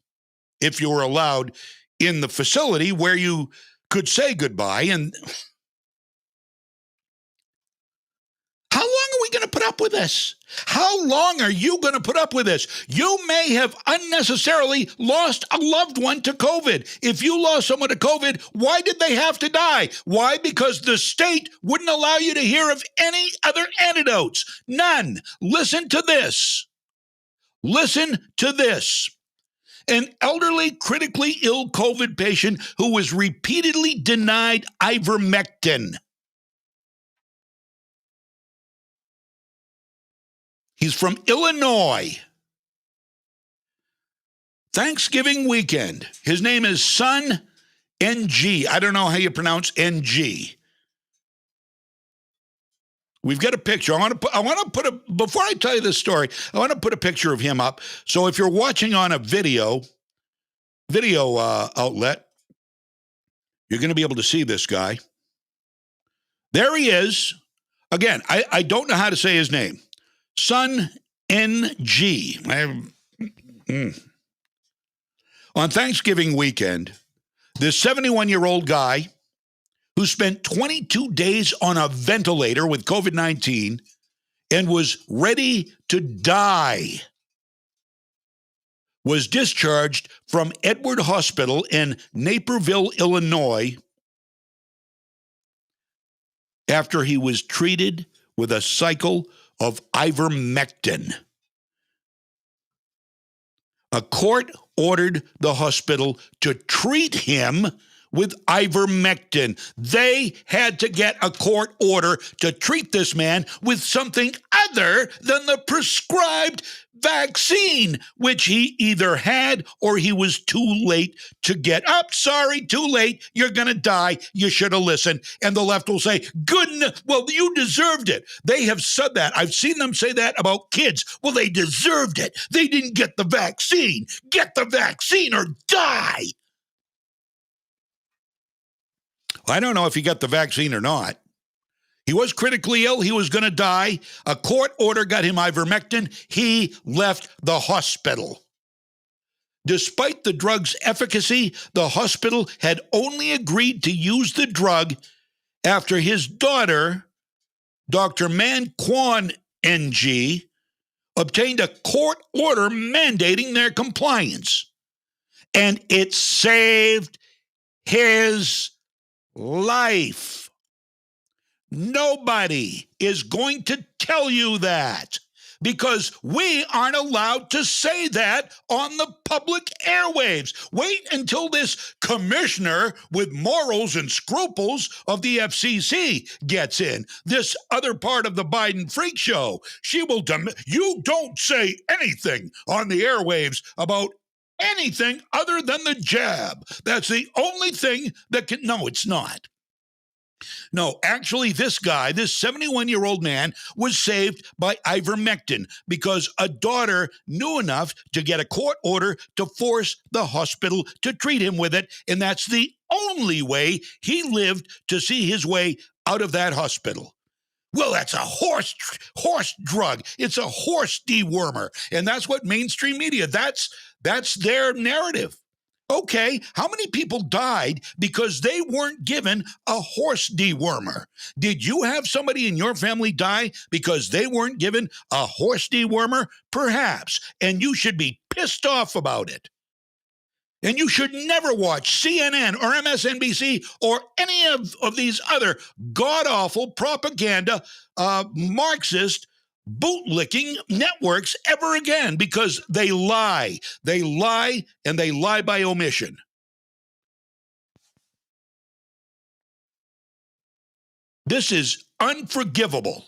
If you were allowed in the facility where you could say goodbye. And How long are we going to put up with this? How long are you going to put up with this? You may have unnecessarily lost a loved one to COVID. If you lost someone to COVID, why did they have to die? Why? Because the state wouldn't allow you to hear of any other antidotes. None. Listen to this. Listen to this. An elderly, critically ill COVID patient who was repeatedly denied ivermectin. He's from Illinois. Thanksgiving weekend. His name is Sun NG. I don't know how you pronounce NG. We've got a picture. I want to put before I tell you this story, I want to put a picture of him up. So if you're watching on a video outlet, you're going to be able to see this guy. There he is. Again, I don't know how to say his name. Sun NG. On Thanksgiving weekend, this 71-year-old guy who spent 22 days on a ventilator with COVID-19 and was ready to die was discharged from Edward Hospital in Naperville, Illinois, after he was treated with a cycle of ivermectin. A court ordered the hospital to treat him with ivermectin. They had to get a court order to treat this man with something other than the prescribed vaccine, which he either had or he was too late to get. Sorry, too late. You're going to die. You should have listened. And the left will say, goodness, well, you deserved it. They have said that. I've seen them say that about kids. Well, they deserved it. They didn't get the vaccine. Get the vaccine or die. I don't know if he got the vaccine or not. He was critically ill. He was going to die. A court order got him ivermectin. He left the hospital. Despite the drug's efficacy, the hospital had only agreed to use the drug after his daughter, Dr. Man Kwan NG, obtained a court order mandating their compliance. And it saved his life. Nobody is going to tell you that because we aren't allowed to say that on the public airwaves. Wait until this commissioner with morals and scruples of the FCC gets in. This other part of the Biden freak show. She will you don't say anything on the airwaves about anything other than the jab. That's the only thing that can. No, it's not. No, actually, this guy, this 71-year-old man, was saved by ivermectin because a daughter knew enough to get a court order to force the hospital to treat him with it, and that's the only way he lived to see his way out of that hospital. Well, that's a horse drug. It's a horse dewormer, and that's what mainstream media, that's their narrative. Okay, how many people died because they weren't given a horse dewormer? Did you have somebody in your family die because they weren't given a horse dewormer? Perhaps, and you should be pissed off about it. And you should never watch CNN or MSNBC or any of these other god-awful propaganda, Marxist, bootlicking networks ever again because they lie. They lie, and they lie by omission. This is unforgivable.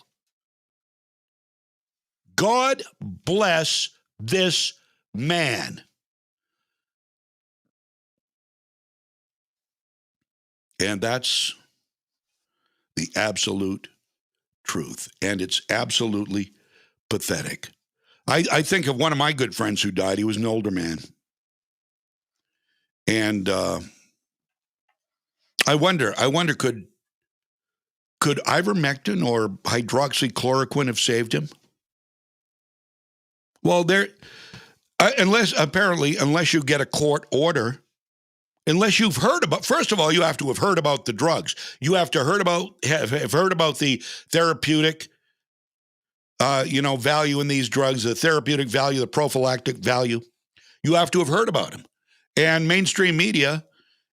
God bless this man. And that's the absolute truth. And it's absolutely pathetic. I think of one of my good friends who died. He was an older man. And I wonder, could ivermectin or hydroxychloroquine have saved him? Well, unless you get a court order, unless you've heard about, first of all, you have to have heard about the drugs. You have to have heard about the therapeutic value in these drugs, the therapeutic value, the prophylactic value. You have to have heard about them. And mainstream media,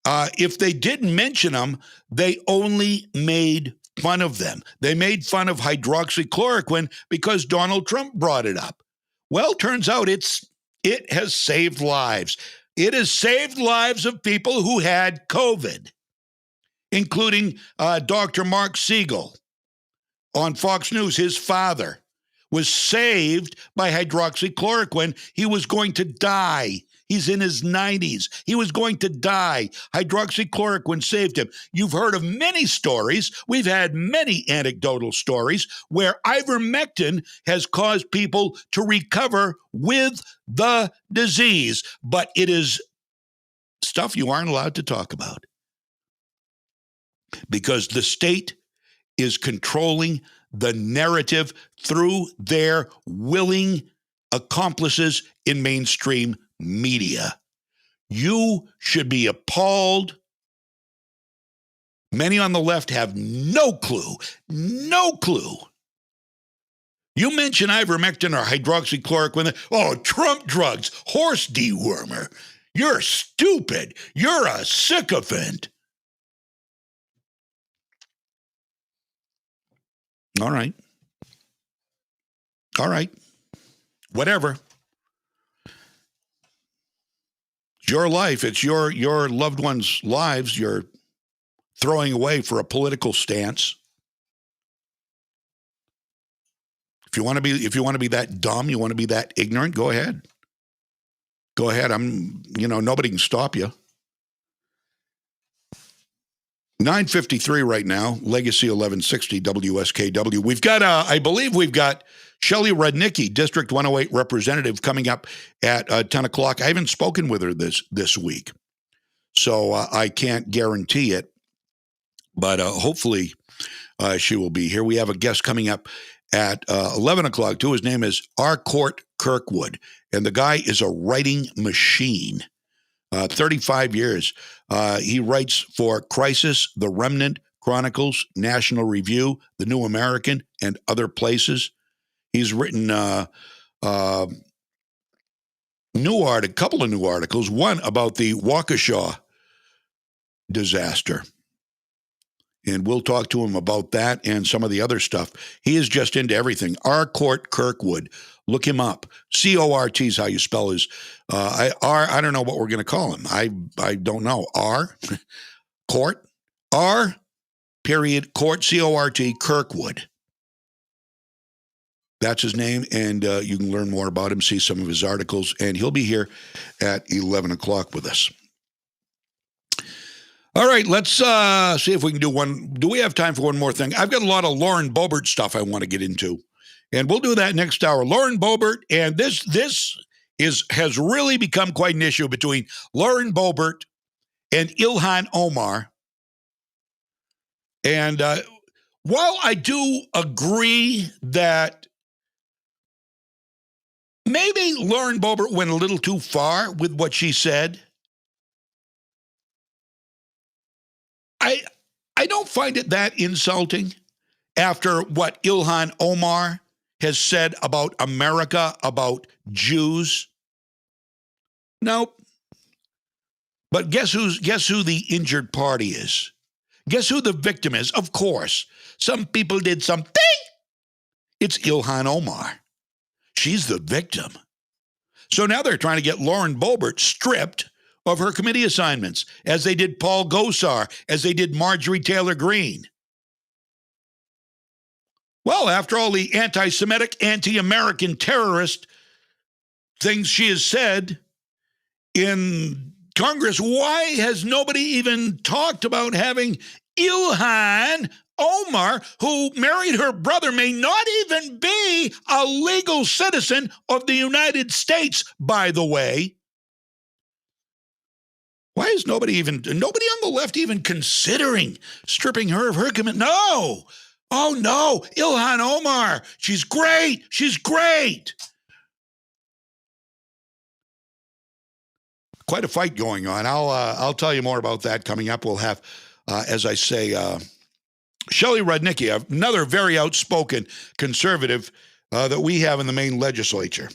if they didn't mention them, they only made fun of them. They made fun of hydroxychloroquine because Donald Trump brought it up. Well, turns out it has saved lives. It has saved lives of people who had COVID, including Dr. Mark Siegel on Fox News. His father was saved by hydroxychloroquine. He was going to die. He's in his 90s. He was going to die. Hydroxychloroquine saved him. You've heard of many stories. We've had many anecdotal stories where ivermectin has caused people to recover with the disease. But it is stuff you aren't allowed to talk about because the state is controlling the narrative through their willing accomplices in mainstream media. You should be appalled. Many on the left have no clue. You mention ivermectin or hydroxychloroquine. Oh, Trump drugs, horse dewormer. You're stupid. You're a sycophant. All right. Whatever. It's your life. It's your loved ones' lives you're throwing away for a political stance. If you want to be that dumb, you want to be that ignorant, go ahead. Go ahead. Nobody can stop you. 9:53 right now, Legacy 1160 WSKW. We've got, I believe we've got Shelley Rudnicki, District 108 representative, coming up at 10 o'clock. I haven't spoken with her this week, so I can't guarantee it, but hopefully she will be here. We have a guest coming up at 11 o'clock, too. His name is R. Court Kirkwood, and the guy is a writing machine. 35 years. He writes for Crisis, The Remnant, Chronicles, National Review, The New American, and other places. He's written a couple of new articles, one about the Waukesha disaster. And we'll talk to him about that and some of the other stuff. He is just into everything. R. Court Kirkwood. Look him up. C-O-R-T is how you spell his. I don't know what we're going to call him. I don't know. R. Court. R. Period. Court. C-O-R-T. Kirkwood. That's his name, and you can learn more about him, see some of his articles, and he'll be here at 11 o'clock with us. All right, let's see if we can do one. Do we have time for one more thing? I've got a lot of Lauren Boebert stuff I want to get into, and we'll do that next hour. Lauren Boebert, and this has really become quite an issue between Lauren Boebert and Ilhan Omar. And while I do agree that maybe Lauren Boebert went a little too far with what she said, I don't find it that insulting after what Ilhan Omar has said about America, about Jews. Nope. But guess who the injured party is? Guess who the victim is? Of course. Some people did something. It's Ilhan Omar. She's the victim. So now they're trying to get Lauren Boebert stripped of her committee assignments, as they did Paul Gosar, as they did Marjorie Taylor Greene. Well, after all the anti-Semitic, anti-American terrorist things she has said in Congress, why has nobody even talked about having Ilhan Omar, who married her brother, may not even be a legal citizen of the United States, by the way? Why is nobody on the left even considering stripping her of her commitment? No. Oh, no. Ilhan Omar. She's great. She's great. Quite a fight going on. I'll tell you more about that coming up. We'll have, as I say, Shelley Rudnicki, another very outspoken conservative, that we have in the Maine legislature.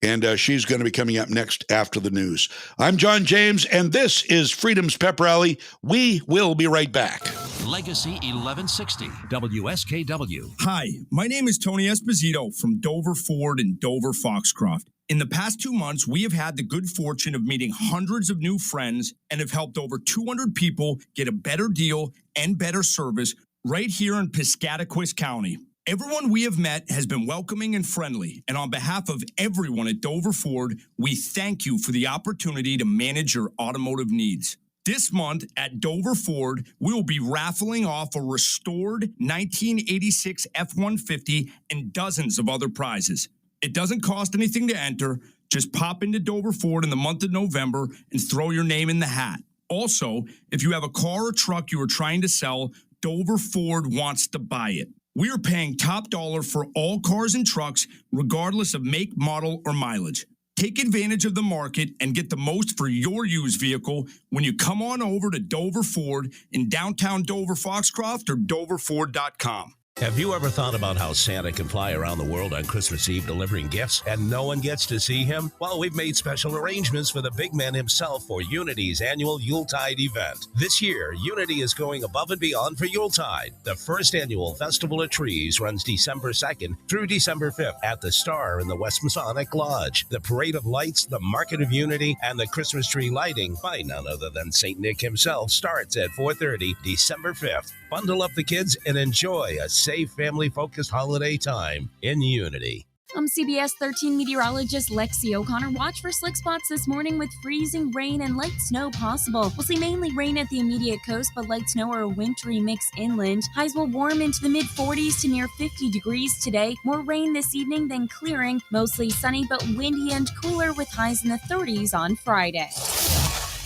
And she's going to be coming up next after the news. I'm John James, and this is Freedom's Pep Rally. We will be right back. Legacy 1160, WSKW. Hi, my name is Tony Esposito from Dover Ford in Dover Foxcroft. In the past 2 months, we have had the good fortune of meeting hundreds of new friends and have helped over 200 people get a better deal and better service right here in Piscataquis County. Everyone we have met has been welcoming and friendly, and on behalf of everyone at Dover Ford, we thank you for the opportunity to manage your automotive needs. This month at Dover Ford, we will be raffling off a restored 1986 F-150 and dozens of other prizes. It doesn't cost anything to enter. Just pop into Dover Ford in the month of November and throw your name in the hat. Also, if you have a car or truck you are trying to sell, Dover Ford wants to buy it. We are paying top dollar for all cars and trucks, regardless of make, model, or mileage. Take advantage of the market and get the most for your used vehicle when you come on over to Dover Ford in downtown Dover Foxcroft or doverford.com. Have you ever thought about how Santa can fly around the world on Christmas Eve delivering gifts and no one gets to see him? Well, we've made special arrangements for the big man himself for Unity's annual Yuletide event. This year, Unity is going above and beyond for Yuletide. The first annual Festival of Trees runs December 2nd through December 5th at the Star in the West Masonic Lodge. The Parade of Lights, the Market of Unity, and the Christmas tree lighting by none other than St. Nick himself starts at 4:30 December 5th. Bundle up the kids and enjoy a safe, family-focused holiday time in Unity. I'm CBS 13 meteorologist Lexi O'Connor. Watch for slick spots this morning with freezing rain and light snow possible. We'll see mainly rain at the immediate coast, but light snow or a wintry mix inland. Highs will warm into the mid-40s to near 50 degrees today. More rain this evening, then clearing. Mostly sunny but windy and cooler with highs in the 30s on Friday.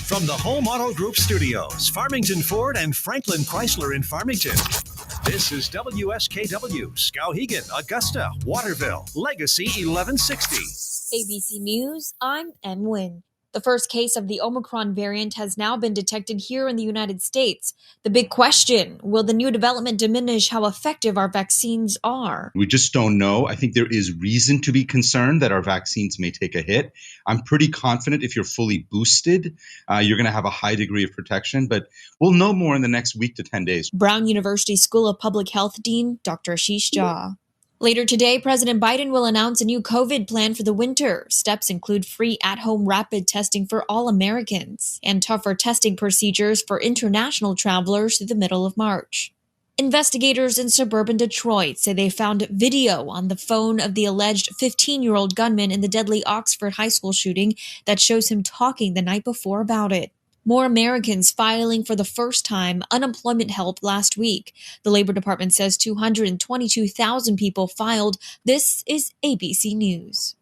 From the Home Auto Group Studios, Farmington Ford and Franklin Chrysler in Farmington. This is WSKW, Skowhegan, Augusta, Waterville, Legacy 1160. ABC News, I'm Em Nguyen. The first case of the Omicron variant has now been detected here in the United States. The big question, will the new development diminish how effective our vaccines are? We just don't know. I think there is reason to be concerned that our vaccines may take a hit. I'm pretty confident if you're fully boosted, you're going to have a high degree of protection, but we'll know more in the next week to 10 days. Brown University School of Public Health Dean Dr. Ashish Jha. Later today, President Biden will announce a new COVID plan for the winter. Steps include free at-home rapid testing for all Americans and tougher testing procedures for international travelers through the middle of March. Investigators in suburban Detroit say they found video on the phone of the alleged 15-year-old gunman in the deadly Oxford high school shooting that shows him talking the night before about it. More Americans filing for the first time unemployment help last week. The Labor Department says 222,000 people filed. This is ABC News.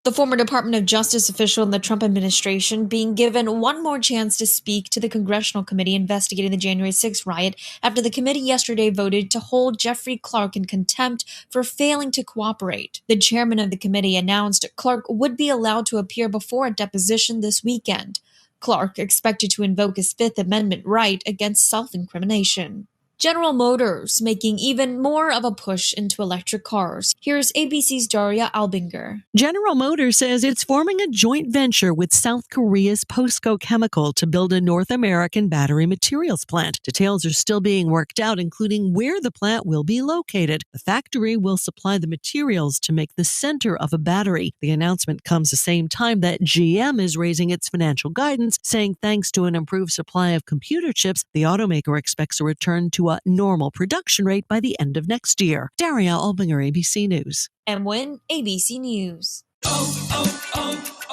The former Department of Justice official in the Trump administration being given one more chance to speak to the congressional committee investigating the January 6th riot after the committee yesterday voted to hold Jeffrey Clark in contempt for failing to cooperate. The chairman of the committee announced Clark would be allowed to appear before a deposition this weekend. Clark expected to invoke his Fifth Amendment right against self-incrimination. General Motors making even more of a push into electric cars. Here's ABC's Daria Albinger. General Motors says it's forming a joint venture with South Korea's POSCO Chemical to build a North American battery materials plant. Details are still being worked out, including where the plant will be located. The factory will supply the materials to make the center of a battery. The announcement comes the same time that GM is raising its financial guidance, saying thanks to an improved supply of computer chips, the automaker expects a return to a normal production rate by the end of next year. Daria Albinger, ABC News. And when ABC News.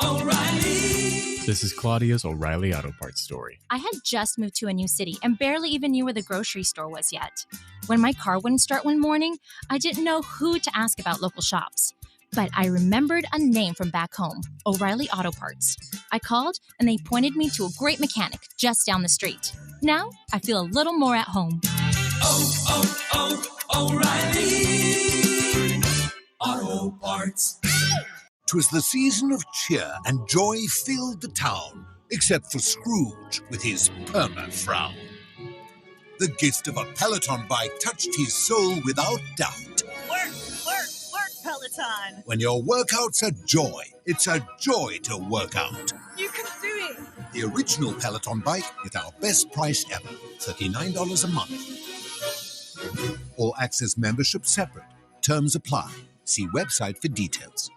O'Reilly. This is Claudia's O'Reilly Auto Parts story. I had just moved to a new city and barely even knew where the grocery store was yet. When my car wouldn't start one morning, I didn't know who to ask about local shops. But I remembered a name from back home, O'Reilly Auto Parts. I called, and they pointed me to a great mechanic just down the street. Now, I feel a little more at home. O'Reilly Auto Parts. 'Twas the season of cheer, and joy filled the town, except for Scrooge with his perma-frown. The gift of a Peloton bike touched his soul without doubt. Work, work, Peloton. When your workout's a joy, it's a joy to work out. You can do it. The original Peloton bike is our best price ever, $39 a month. All access membership separate. Terms apply. See website for details.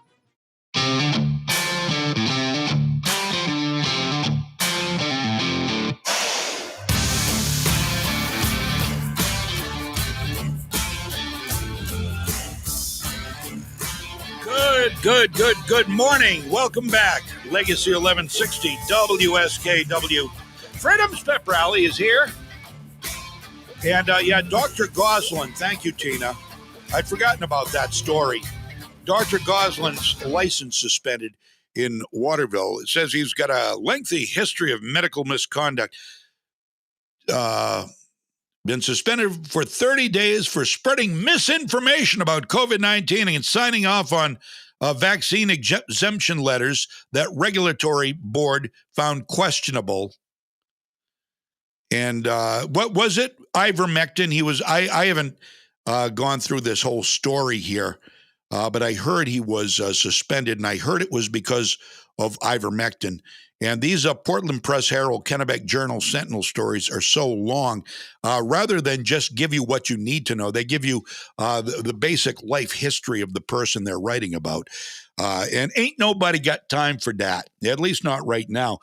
Good morning. Welcome back. Legacy 1160 WSKW. Freedom's Pep Rally is here. And Dr. Goslin, thank you, Tina. I'd forgotten about that story. Dr. Goslin's license suspended in Waterville. It says he's got a lengthy history of medical misconduct. Been suspended for 30 days for spreading misinformation about COVID-19 and signing off on vaccine exemption letters that regulatory board found questionable. And what was it? Ivermectin. I haven't gone through this whole story here, but I heard he was suspended, and I heard it was because of ivermectin. And these Portland Press Herald, Kennebec Journal, Sentinel stories are so long. Rather than just give you what you need to know, they give you the basic life history of the person they're writing about. And ain't nobody got time for that, at least not right now.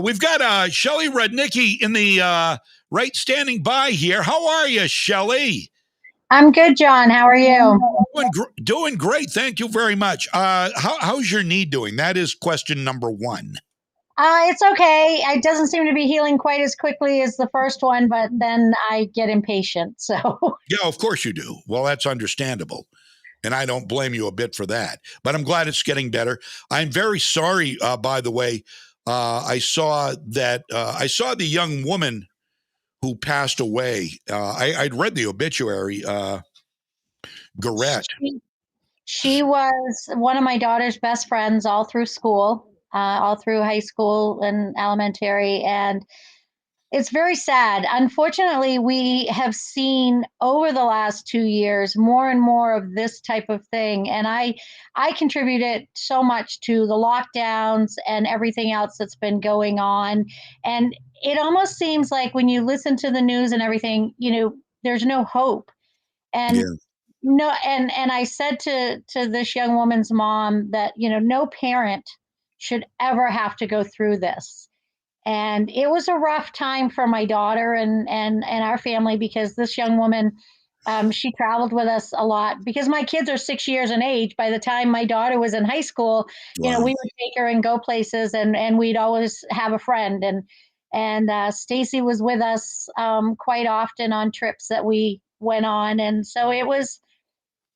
We've got Shelley Rudnicki in the right standing by here. How are you, Shelley? I'm good, John. How are you? Doing great. Thank you very much. How's your knee doing? That is question number one. It's okay. It doesn't seem to be healing quite as quickly as the first one, but then I get impatient. So yeah, of course you do. Well, that's understandable. And I don't blame you a bit for that. But I'm glad it's getting better. I'm very sorry, by the way. I saw the young woman who passed away. I'd read the obituary, Garrett. She was one of my daughter's best friends all through school, all through high school and elementary. And it's very sad. Unfortunately, we have seen over the last 2 years more and more of this type of thing. And I contributed so much to the lockdowns and everything else that's been going on. And it almost seems like when you listen to the news and everything, there's no hope. And and I said to this young woman's mom that, no parent should ever have to go through this. And it was a rough time for my daughter and our family, because this young woman, she traveled with us a lot because my kids are 6 years in age. By the time my daughter was in high school, we would take her and go places, and we'd always have a friend. And Stacy was with us quite often on trips that we went on. And so it was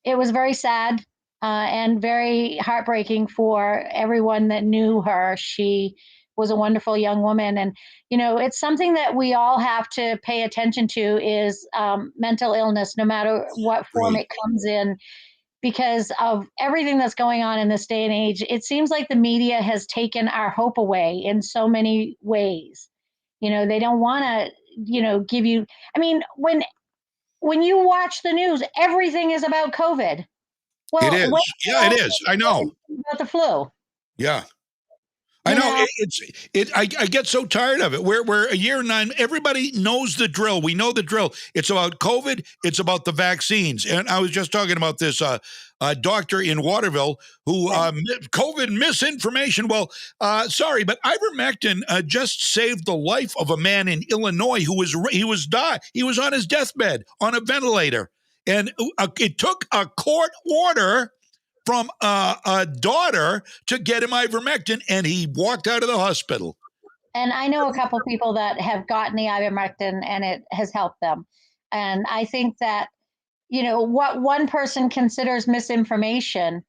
very sad and very heartbreaking for everyone that knew her. She was a wonderful young woman. And, it's something that we all have to pay attention to is mental illness, no matter what form it comes in, because of everything that's going on in this day and age. It seems like the media has taken our hope away in so many ways. They don't want to, give you, when you watch the news, everything is about COVID. Well, it is. Yeah, it is. I know. About the flu. Yeah. I know I get so tired of it. We're a year and 9. Everybody knows the drill. We know the drill. It's about COVID. It's about the vaccines. And I was just talking about this doctor in Waterville who COVID misinformation. Well, sorry, but ivermectin just saved the life of a man in Illinois who was on his deathbed on a ventilator, and it took a court order from a daughter to get him ivermectin, and he walked out of the hospital. And I know a couple people that have gotten the ivermectin, and it has helped them. And I think that, what one person considers misinformation,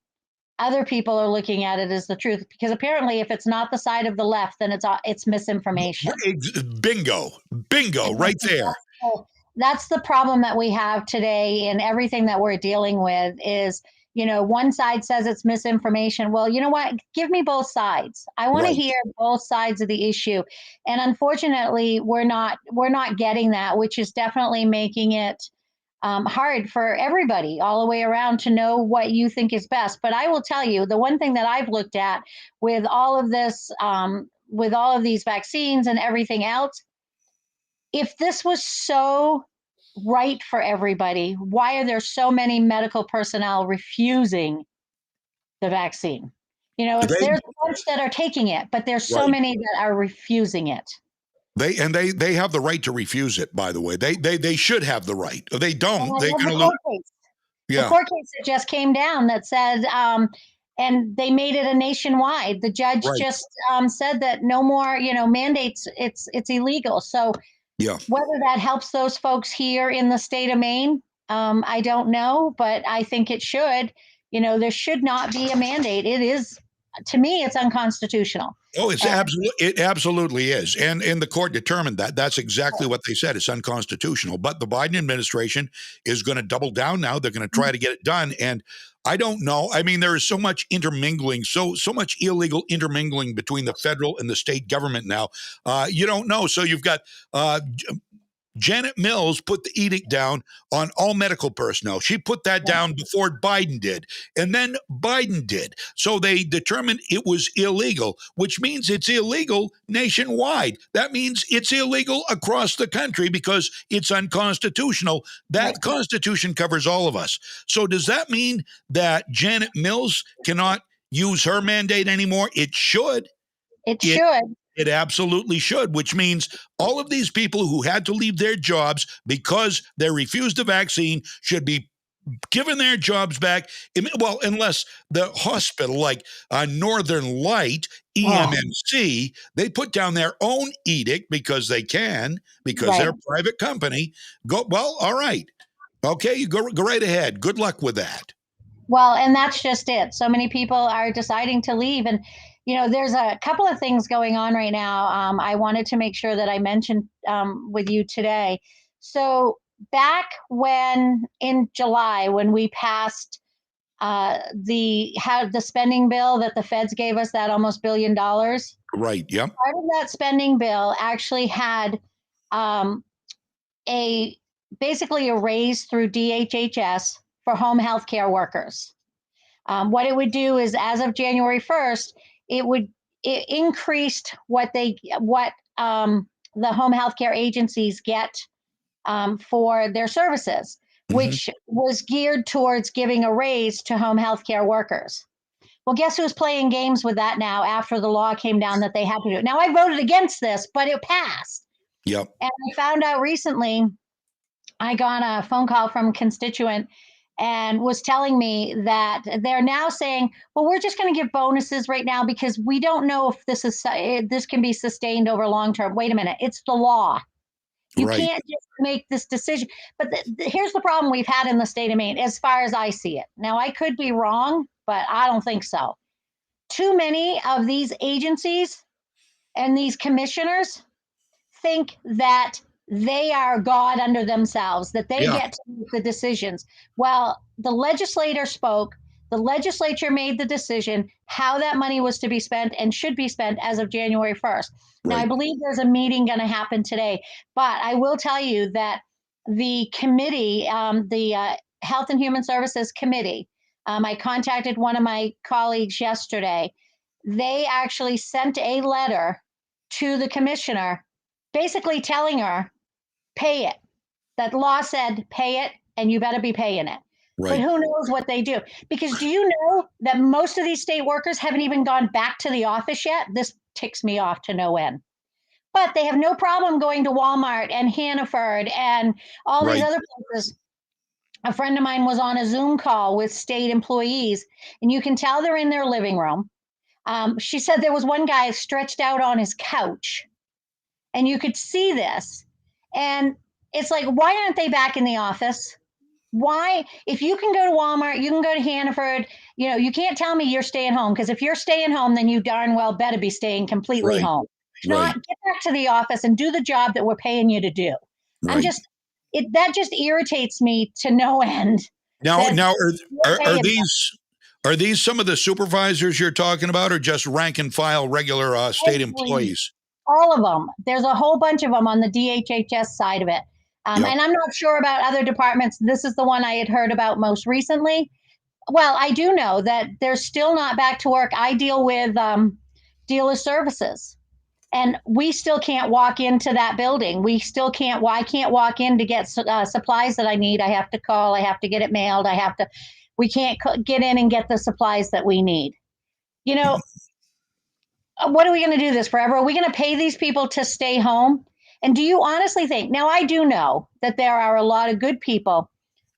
other people are looking at it as the truth. Because apparently, if it's not the side of the left, then it's misinformation. Bingo, right there. That's the problem that we have today, and everything that we're dealing with is, one side says it's misinformation. Well, you know what? Give me both sides. I want to hear both sides of the issue. And unfortunately, we're not getting that, which is definitely making it hard for everybody all the way around to know what you think is best. But I will tell you, the one thing that I've looked at with all of this, with all of these vaccines and everything else, if this was so right for everybody, why are there so many medical personnel refusing the vaccine? You know, there's a bunch that are taking it, but there's so many that are refusing it. They have the right to refuse it, by the way. They should have the right. If they don't, they're going to lose. The court case that just came down that said, and they made it a nationwide. The judge just said that no more, mandates. It's illegal. So whether that helps those folks here in the state of Maine, I don't know, but I think it should. There should not be a mandate. It is, to me, it's unconstitutional. Oh, it absolutely is. And the court determined that. That's exactly what they said. It's unconstitutional. But the Biden administration is going to double down now. They're going to try to get it done. And I don't know. I mean, there is so much intermingling, so much illegal intermingling between the federal and the state government now. You don't know. So you've got Janet Mills put the edict down on all medical personnel. She put that down before Biden did, and then Biden did. So they determined it was illegal, which means it's illegal nationwide. That means it's illegal across the country because it's unconstitutional. That Constitution covers all of us. So does that mean that Janet Mills cannot use her mandate anymore? It should. It should. It absolutely should, which means all of these people who had to leave their jobs because they refused the vaccine should be given their jobs back. Well, unless the hospital like Northern Light, EMMC, they put down their own edict because they can, because they're a private company. Well, all right. Okay, you go right ahead. Good luck with that. Well, and that's just it. So many people are deciding to leave. And there's a couple of things going on right now. I wanted to make sure that I mentioned with you today. So back in July, when we passed the spending bill that the feds gave us, that almost $1 billion. Right. Yep. Part of that spending bill actually had basically a raise through DHHS for home health care workers. What it would do is, as of January 1st, it increased what the home health care agencies get for their services, which was geared towards giving a raise to home health care workers. Well, guess who's playing games with that now after the law came down that they had to do it? Now, I voted against this, but it passed. Yep. And I found out recently, I got a phone call from a constituent and was telling me that they're now saying, well, we're just going to give bonuses right now because we don't know if this can be sustained over long term. Wait a minute, it's the law. You can't just make this decision. But here's the problem we've had in the state of Maine, as far as I see it. Now, I could be wrong, but I don't think so. Too many of these agencies and these commissioners think that they are God unto themselves, that they get to make the decisions. Well, the legislator spoke. The legislature made the decision how that money was to be spent and should be spent as of January 1st. Now, I believe there's a meeting going to happen today, but I will tell you that the committee, the Health and Human Services Committee, I contacted one of my colleagues yesterday. They actually sent a letter to the commissioner basically telling her, pay it. That law said pay it, and you better be paying it. But who knows what they do? Because do you know that most of these state workers haven't even gone back to the office yet? This ticks me off to no end. But they have no problem going to Walmart and Hannaford and all these other places. A friend of mine was on a Zoom call with state employees, and you can tell they're in their living room. She said there was one guy stretched out on his couch, and you could see this. And it's like, why aren't they back in the office? Why? If you can go to Walmart, you can go to Hannaford, you can't tell me you're staying home, because if you're staying home, then you darn well better be staying completely home. Not get back to the office and do the job that we're paying you to do. That just irritates me to no end. Now, are these some of the supervisors you're talking about, or just rank and file regular state employees? All of them. There's a whole bunch of them on the DHHS side of it. And I'm not sure about other departments. This is the one I had heard about most recently. Well, I do know that they're still not back to work. I deal with dealer services, and we still can't walk into that building. We still can't. Well, I can't walk in to get supplies that I need. I have to call. I have to get it mailed. We can't get in and get the supplies that we need. You know, what are we going to do this forever? Are we going to pay these people to stay home? And do you honestly think, now I do know that there are a lot of good people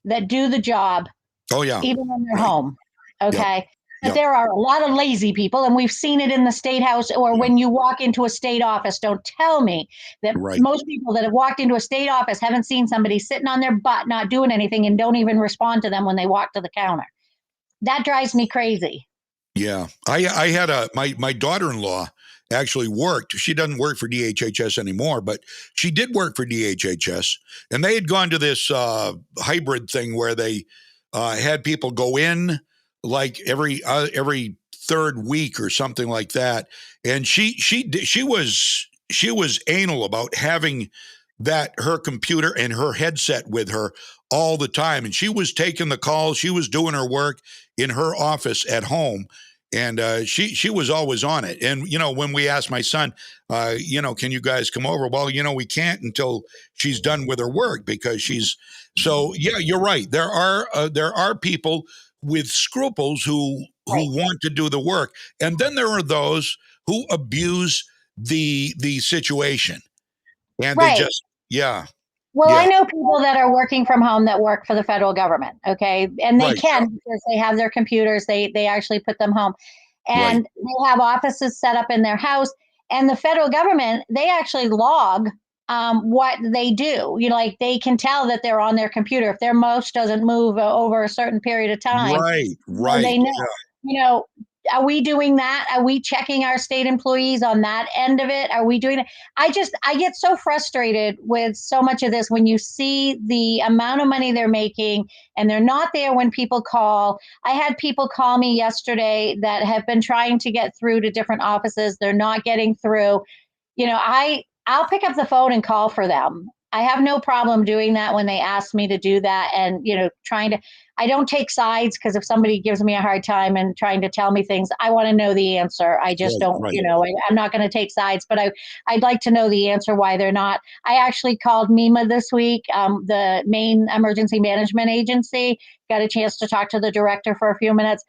that do the job. Oh, yeah. Even when they're home. Okay. Yep. But there are a lot of lazy people, and we've seen it in the state house or when you walk into a state office. Don't tell me that most people that have walked into a state office haven't seen somebody sitting on their butt, not doing anything, and don't even respond to them when they walk to the counter. That drives me crazy. Yeah. I had my daughter-in-law actually worked. She doesn't work for DHHS anymore, but she did work for DHHS. And they had gone to this hybrid thing where they had people go in like every third week or something like that. And she was anal about having her computer and her headset with her all the time. And she was taking the calls. She was doing her work in her office at home. And she was always on it. And, when we asked my son, can you guys come over? Well, we can't until she's done with her work because so, yeah, you're right. There are people with scruples who want to do the work. And then there are those who abuse the situation. And they just, yeah. Well, I know people that are working from home that work for the federal government, okay? And they can because they have their computers. They actually put them home. And they have offices set up in their house. And the federal government, they actually log what they do. Like they can tell that they're on their computer. If their mouse doesn't move over a certain period of time, they know. Are we doing that? Are we checking our state employees on that end of it? Are we doing it? I get so frustrated with so much of this when you see the amount of money they're making and they're not there when people call. I had people call me yesterday that have been trying to get through to different offices. They're not getting through. I'll pick up the phone and call for them. I have no problem doing that when they ask me to do that. And, I don't take sides because if somebody gives me a hard time and trying to tell me things, I want to know the answer. I just don't, I'm not going to take sides, but I'd like to know the answer why they're not. I actually called MEMA this week, the Maine Emergency Management Agency, got a chance to talk to the director for a few minutes.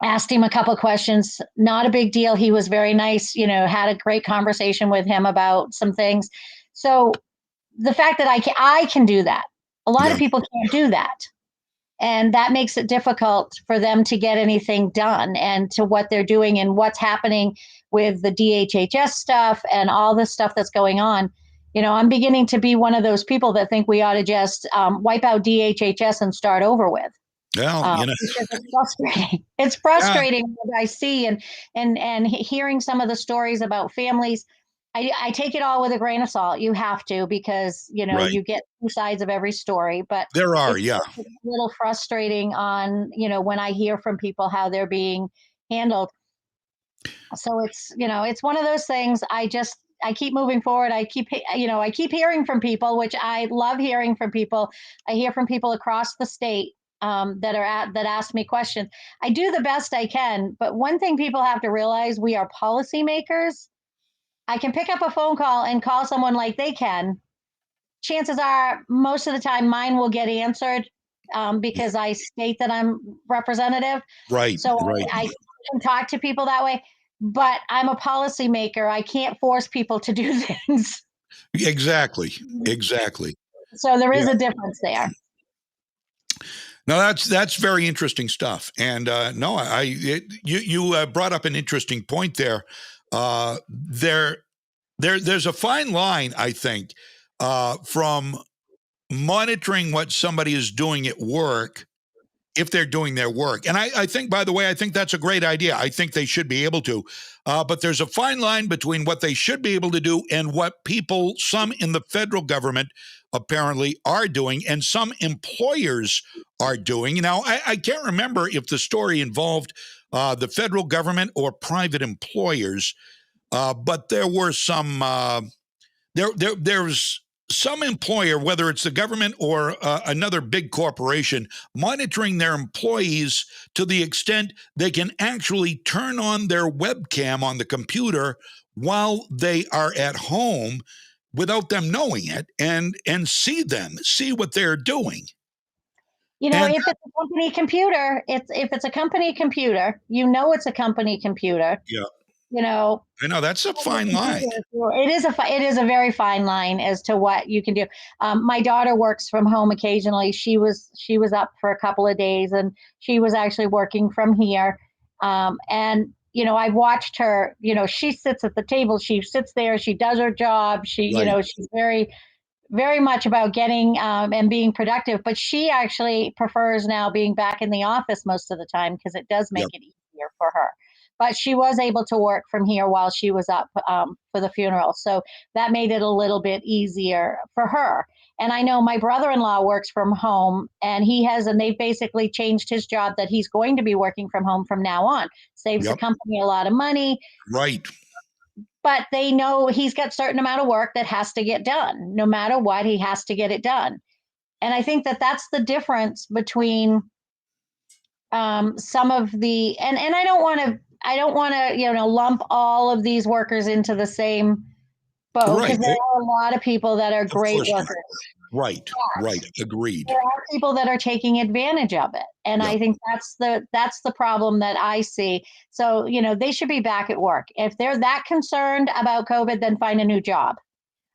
Asked him a couple of questions, not a big deal. He was very nice, had a great conversation with him about some things. So the fact that I can do that, a lot of people can't do that. And that makes it difficult for them to get anything done and to what they're doing and what's happening with the DHHS stuff and all the stuff that's going on. I'm beginning to be one of those people that think we ought to just wipe out DHHS and start over with. Well, it's frustrating. It's frustrating what I see and hearing some of the stories about families. I take it all with a grain of salt. You have to, because, you get two sides of every story, but there are, it's a little frustrating on, when I hear from people how they're being handled. So it's one of those things. I keep moving forward. I keep hearing from people, which I love hearing from people. I hear from people across the state that ask me questions. I do the best I can, but one thing people have to realize, we are policymakers. I can pick up a phone call and call someone like they can. Chances are, most of the time, mine will get answered because I state that I'm representative. Right. So I can talk to people that way. But I'm a policymaker. I can't force people to do things. Exactly. So there is a difference there. No, that's very interesting stuff. And you brought up an interesting point there. There's a fine line, I think, from monitoring what somebody is doing at work, if they're doing their work. And I think, by the way, I think that's a great idea. I think they should be able to. But there's a fine line between what they should be able to do and what some in the federal government apparently are doing, and some employers are doing. Now, I can't remember if the story involved the federal government or private employers, but there were some there's some employer, whether it's the government or another big corporation, monitoring their employees to the extent they can actually turn on their webcam on the computer while they are at home without them knowing it, and see what they're doing. If it's a company computer, if it's a company computer, it's a company computer. Yeah. I know that's a fine line. It is a very fine line as to what you can do. My daughter works from home occasionally. She was up for a couple of days, and she was actually working from here. And I've watched her. She sits at the table. She sits there. She does her job. She's very, very much about getting and being productive. But she actually prefers now being back in the office most of the time because it does make it easier for her. But she was able to work from here while she was up for the funeral. So that made it a little bit easier for her. And I know my brother-in-law works from home, and they've basically changed his job that he's going to be working from home from now on. Saves the company a lot of money. Right. But they know he's got a certain amount of work that has to get done. No matter what, he has to get it done. And I think that that's the difference between some of the, and I don't want to, lump all of these workers into the same boat, because there are a lot of people that are great workers. Right. Agreed. There are people that are taking advantage of it. And I think that's the problem that I see. So, they should be back at work. If they're that concerned about COVID, then find a new job.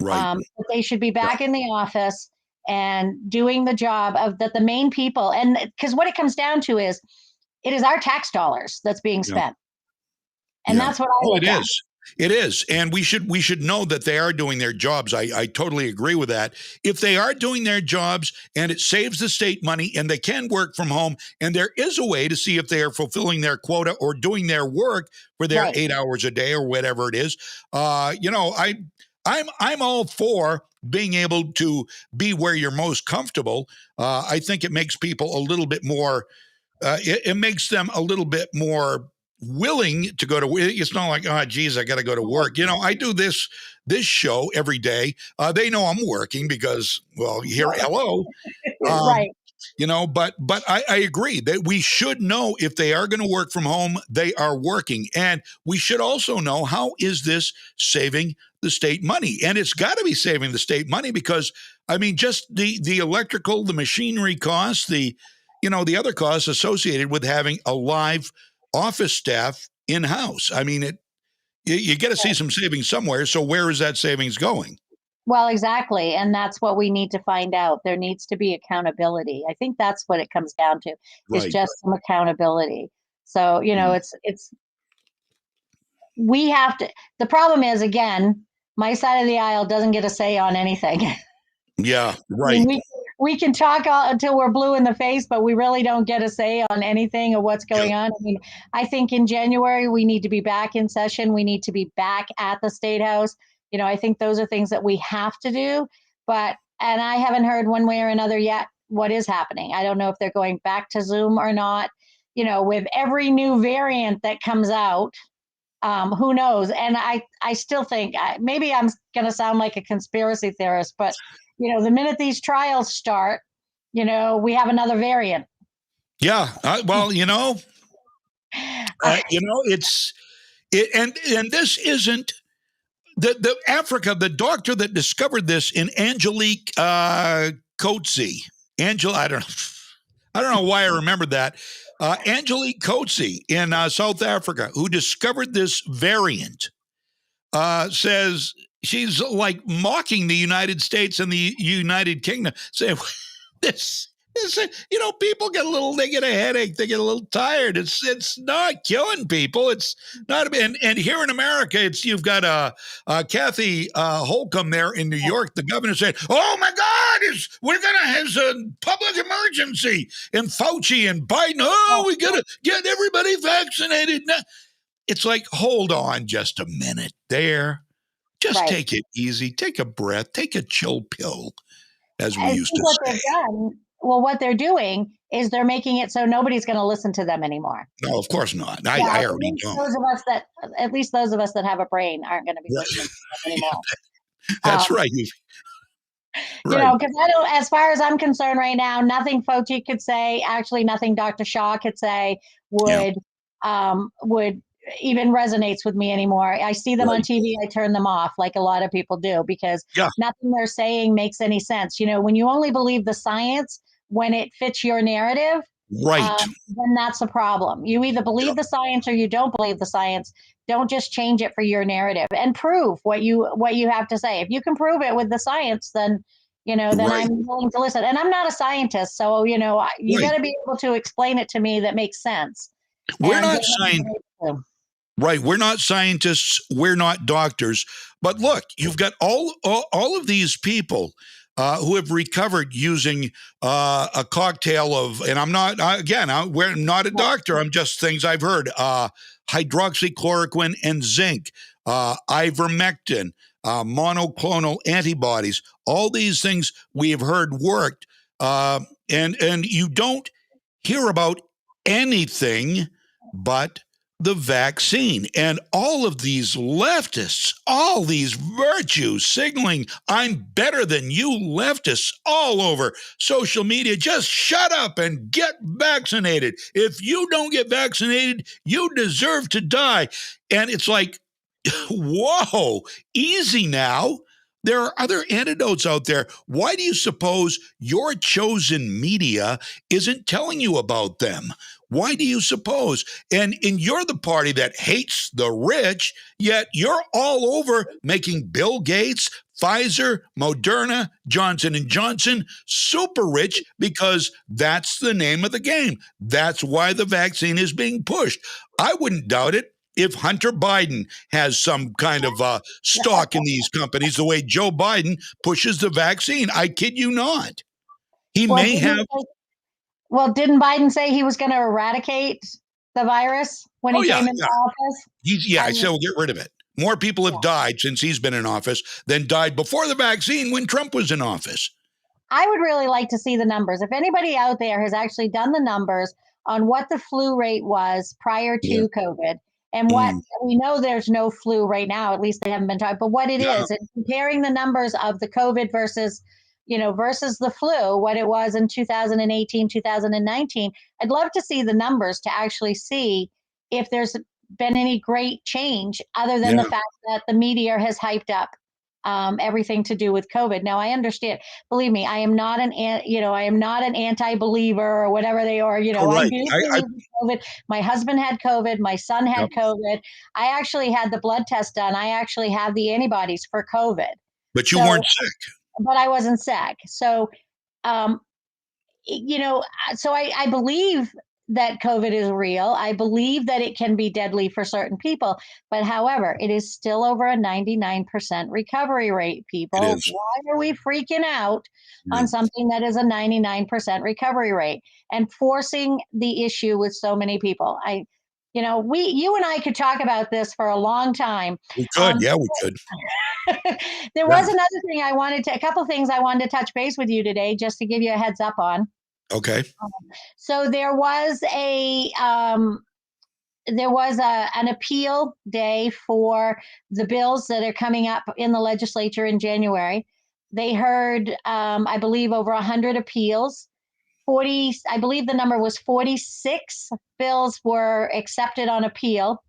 Right. But they should be back in the office and doing the job of that the Maine people, and because what it comes down to is it is our tax dollars that's being spent. And that's what I look at. It is. And we should know that they are doing their jobs. I totally agree with that. If they are doing their jobs and it saves the state money and they can work from home, and there is a way to see if they are fulfilling their quota or doing their work for their 8 hours a day or whatever it is, I'm all for being able to be where you're most comfortable. I think it makes people a little bit more, it makes them a little bit more willing to go to work. It's not like, oh, geez, I got to go to work. I do this show every day. They know I'm working because, well, hello. Right. But I agree that we should know if they are going to work from home, they are working. And we should also know, how is this saving the state money? And it's got to be saving the state money because, just the electrical, the machinery costs, the other costs associated with having a live office staff in-house. You got to see some savings somewhere. So where is that savings going? Well, exactly. And that's what we need to find out. There needs to be accountability. I think that's what it comes down to, is just some accountability. So, we have to, the problem is, again, my side of the aisle doesn't get a say on anything. Yeah, right. We can talk until we're blue in the face, but we really don't get a say on anything or what's going on. I think in January, we need to be back in session. We need to be back at the State House. I think those are things that we have to do. And I haven't heard one way or another yet what is happening. I don't know if they're going back to Zoom or not. With every new variant that comes out, who knows? And I still think, maybe I'm going to sound like a conspiracy theorist, but the minute these trials start, we have another variant. Yeah. And this isn't the Africa, the doctor that discovered this in Angelique Coetzee. I don't know why I remembered that. Angelique Coetzee in South Africa, who discovered this variant, says she's like mocking the United States and the United Kingdom, saying this, people they get a headache, they get a little tired. It's not killing people. It's not. And here in America, you've got Kathy Holcomb there in New York. The governor said, "Oh my God, we're gonna have a public emergency." And Fauci and Biden, we gotta get everybody vaccinated now. It's like, hold on just a minute there. Just take it easy. Take a breath. Take a chill pill, as we used to say. What they're doing is they're making it so nobody's going to listen to them anymore. No, of course not. I already know. At least those of us that have a brain aren't going to be listening to them anymore. That's right. You know, because I don't, as far as I'm concerned right now, nothing Fauci could say, actually nothing Dr. Shaw could say would even resonates with me anymore. I see them on TV, I turn them off like a lot of people do because nothing they're saying makes any sense. You know, when you only believe the science when it fits your narrative, then that's a problem. You either believe the science or you don't believe the science. Don't just change it for your narrative and prove what you have to say. If you can prove it with the science, then then I'm willing to listen. And I'm not a scientist, so you got to be able to explain it to me that makes sense. We're not scientists. Right. We're not scientists. We're not doctors. But look, you've got all of these people who have recovered using a cocktail of, and I'm not, we're not a doctor. I'm just things I've heard, hydroxychloroquine and zinc, ivermectin, monoclonal antibodies, all these things we have heard worked. And you don't hear about anything but the vaccine. And all of these leftists, all these virtues signaling, I'm better than you leftists all over social media. Just shut up and get vaccinated. If you don't get vaccinated, you deserve to die. And it's like, whoa, easy now. There are other antidotes out there. Why do you suppose your chosen media isn't telling you about them? Why do you suppose? And you're the party that hates the rich, yet you're all over making Bill Gates, Pfizer, Moderna, Johnson & Johnson super rich because that's the name of the game. That's why the vaccine is being pushed. I wouldn't doubt it if Hunter Biden has some kind of stock in these companies the way Joe Biden pushes the vaccine. I kid you not. He may have... Well, didn't Biden say he was going to eradicate the virus when he came into office? I said we'll get rid of it. More people have died since he's been in office than died before the vaccine when Trump was in office. I would really like to see the numbers. If anybody out there has actually done the numbers on what the flu rate was prior to COVID, and what we know there's no flu right now, at least they haven't been talking, but what it is, and comparing the numbers of the COVID versus the flu, what it was in 2018, 2019, I'd love to see the numbers to actually see if there's been any great change other than the fact that the media has hyped up everything to do with COVID. Now, I understand. Believe me, I am not an anti-believer or whatever they are. I do believe COVID. My husband had COVID. My son had COVID. I actually had the blood test done. I actually have the antibodies for COVID. But you weren't sick. But I wasn't sick. So, so I believe that COVID is real. I believe that it can be deadly for certain people. But however, it is still over a 99% recovery rate, people. Why are we freaking out on something that is a 99% recovery rate and forcing the issue with so many people? You and I could talk about this for a long time. We could. We could. There was another thing a couple things I wanted to touch base with you today, just to give you a heads up on. Okay. So there was an appeal day for the bills that are coming up in the legislature in January. They heard, I believe, over 100 appeals. 40, I believe the number was 46 bills were accepted on appeal.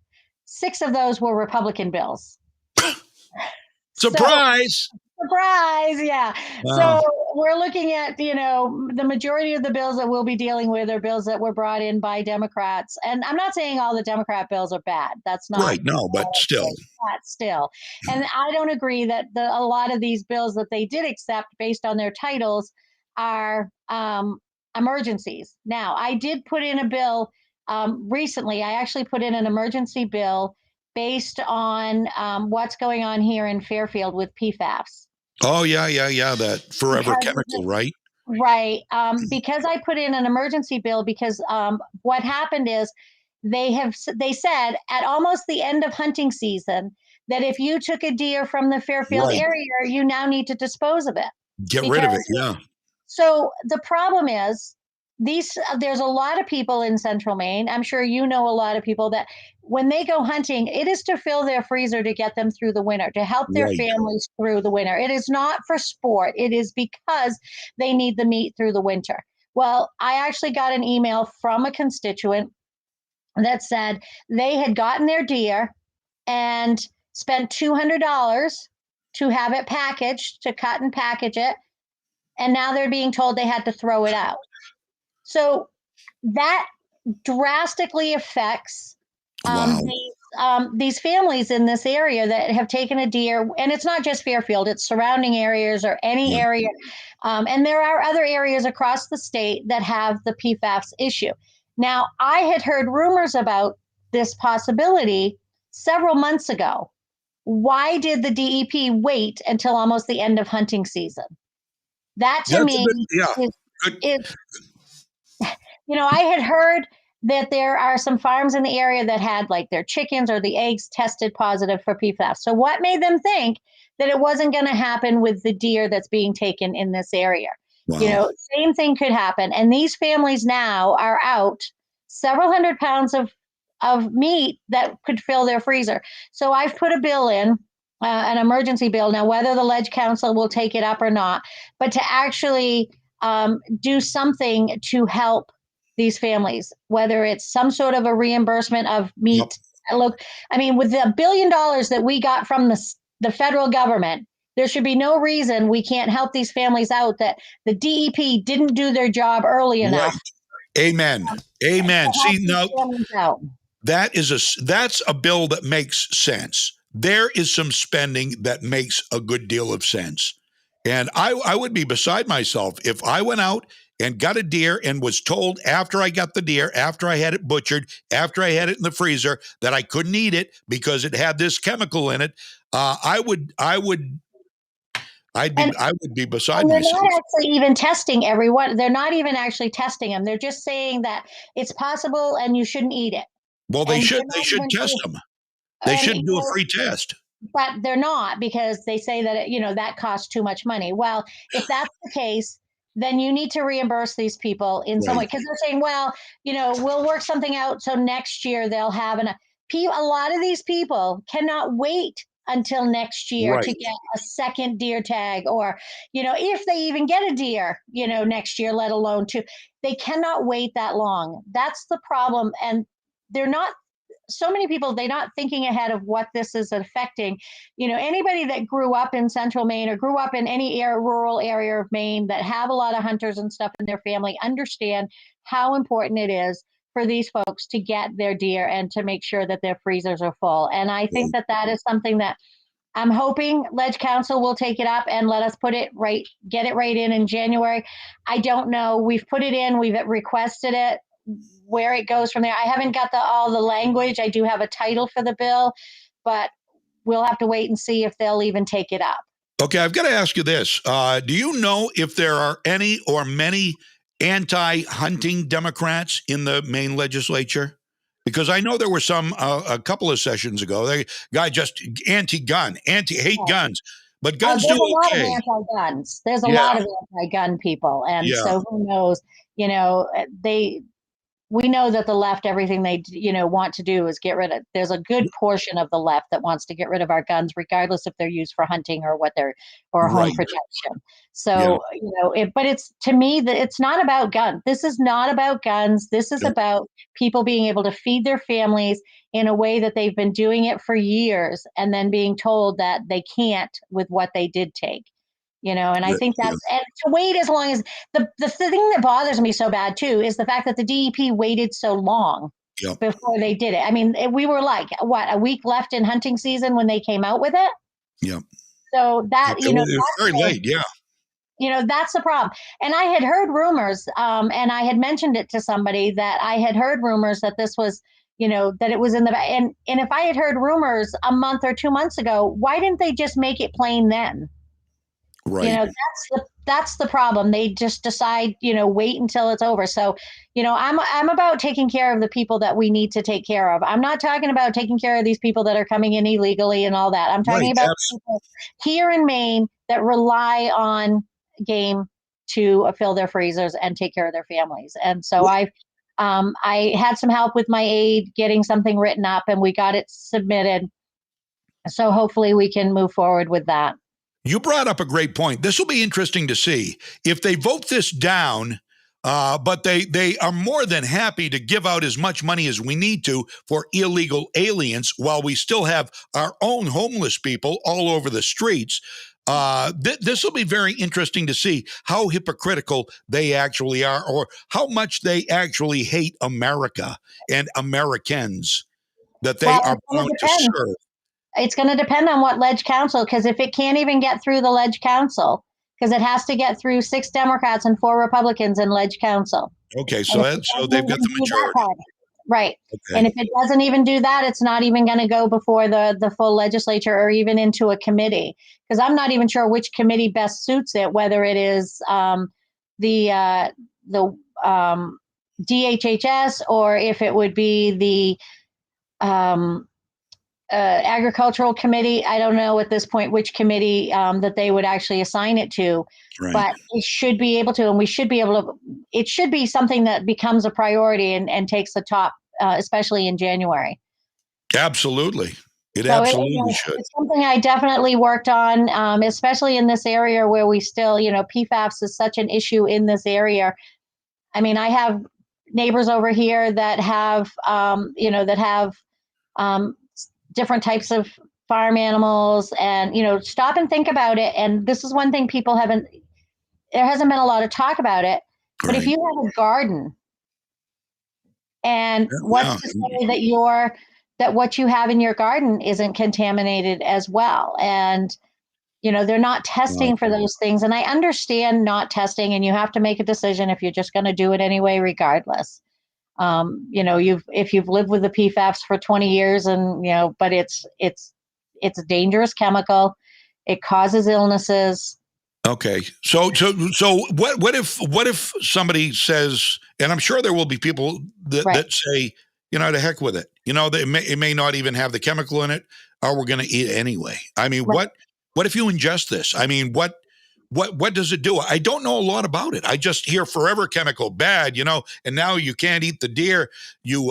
6 of those were Republican bills. Surprise! Surprise, yeah. Wow. So we're looking at, the majority of the bills that we'll be dealing with are bills that were brought in by Democrats. And I'm not saying all the Democrat bills are bad. That's not right. No, but still. And I don't agree that a lot of these bills that they did accept based on their titles are emergencies. Now, I did put in a bill recently. I actually put in an emergency bill based on what's going on here in Fairfield with PFAS. Oh, yeah. That forever chemical, right? Right. Because I put in an emergency bill because what happened is they said at almost the end of hunting season that if you took a deer from the Fairfield area, you now need to dispose of it. Get rid of it, yeah. So the problem is there's a lot of people in central Maine. I'm sure you know a lot of people that when they go hunting, it is to fill their freezer to get them through the winter, to help their families through the winter. It is not for sport. It is because they need the meat through the winter. Well, I actually got an email from a constituent that said they had gotten their deer and spent $200 to have it packaged, to cut and package it. And now they're being told they had to throw it out. So that drastically affects these families in this area that have taken a deer. And it's not just Fairfield, it's surrounding areas or any area. And there are other areas across the state that have the PFAS issue. Now, I had heard rumors about this possibility several months ago. Why did the DEP wait until almost the end of hunting season? That to me is, I had heard that there are some farms in the area that had like their chickens or the eggs tested positive for PFAS. So what made them think that it wasn't going to happen with the deer that's being taken in this area? Wow. Same thing could happen. And these families now are out several hundred pounds of meat that could fill their freezer. So I've put a bill in, an emergency bill. Now, whether the Ledge Council will take it up or not, but to actually do something to help these families, whether it's some sort of a reimbursement of meat. Yep. Look, I mean, with the $1 billion that we got from the federal government, there should be no reason we can't help these families out, that the DEP didn't do their job early enough. Right. Amen. Amen. See, now that's a bill that makes sense. There is some spending that makes a good deal of sense. And I would be beside myself if I went out and got a deer and was told after I got the deer, after I had it butchered, after I had it in the freezer, that I couldn't eat it because it had this chemical in it. I would be beside myself. They're not actually even testing everyone. They're not even actually testing them. They're just saying that it's possible and you shouldn't eat it. Well, they should test them. They should do a free test. But they're not, because they say that, that costs too much money. Well, if that's the case, then you need to reimburse these people in some way, because they're saying, well, we'll work something out so next year they'll have a lot of these people cannot wait until next year to get a second deer tag, or, if they even get a deer, next year, let alone two. They cannot wait that long. That's the problem. And so many people, they're not thinking ahead of what this is affecting. Anybody that grew up in central Maine or grew up in any rural area of Maine that have a lot of hunters and stuff in their family understand how important it is for these folks to get their deer and to make sure that their freezers are full. And I think that is something that I'm hoping Ledge Council will take it up and let us get it right in January. I don't know. We've put it in, we've requested it. Where it goes from there, I haven't got all the language. I do have a title for the bill, but we'll have to wait and see if they'll even take it up. Okay, I've got to ask you this. Do you know if there are any or many anti-hunting Democrats in the Maine legislature? Because I know there were some a couple of sessions ago. The guy just anti-gun, hate guns, but guns do okay. There's a lot of anti-guns. There's a lot of anti-gun people, and so who knows? We know that the left, everything they want to do is get rid of. There's a good portion of the left that wants to get rid of our guns, regardless if they're used for hunting or home protection. So but it's, to me, that it's not about guns. This is not about guns. This is about people being able to feed their families in a way that they've been doing it for years, and then being told that they can't with what they did take. And I think that's, and to wait as long as the thing that bothers me so bad too is the fact that the DEP waited so long before they did it. I mean, we were like, a week left in hunting season when they came out with it. Yeah. So that, it was very late. Yeah. That's the problem. And I had heard rumors, and I had mentioned it to somebody, that I had heard rumors that this was, that it was in the, and if I had heard rumors a month or 2 months ago, why didn't they just make it plain then? Right. That's the problem. They just decide, wait until it's over. So, I'm about taking care of the people that we need to take care of. I'm not talking about taking care of these people that are coming in illegally and all that. I'm talking about people here in Maine that rely on game to fill their freezers and take care of their families. And so I had some help with my aide getting something written up, and we got it submitted. So hopefully we can move forward with that. You brought up a great point. This will be interesting to see if they vote this down. But they are more than happy to give out as much money as we need to for illegal aliens while we still have our own homeless people all over the streets. This will be very interesting to see how hypocritical they actually are, or how much they actually hate America and Americans that they are bound to serve. It's going to depend on what Ledge Council, because if it can't even get through the Ledge Council, because it has to get through 6 Democrats and 4 Republicans in Ledge Council. Okay, so they've got the majority. Right. Okay. And if it doesn't even do that, it's not even going to go before the full legislature or even into a committee, because I'm not even sure which committee best suits it, whether it is the DHHS or if it would be the agricultural committee. I don't know at this point which committee that they would actually assign it to, but it should be able to, and we should be able to, it should be something that becomes a priority and takes the top, especially in January. Absolutely. It absolutely should. It's something I definitely worked on, especially in this area where we still, PFAS is such an issue in this area. I mean, I have neighbors over here that have, different types of farm animals, and stop and think about it. And this is one thing there hasn't been a lot of talk about it, but if you have a garden, and what's to say that what you have in your garden isn't contaminated as well? And they're not testing for those things, and I understand not testing, and you have to make a decision if you're just going to do it anyway regardless. If you've lived with the PFAS for 20 years, and but it's a dangerous chemical. It causes illnesses. Okay, so what if somebody says, and I'm sure there will be people that say, to heck with it. It may not even have the chemical in it, or we're going to eat it anyway. I mean, what if you ingest this? I mean, what does it do? I don't know a lot about it. I just hear forever chemical, bad, and now you can't eat the deer you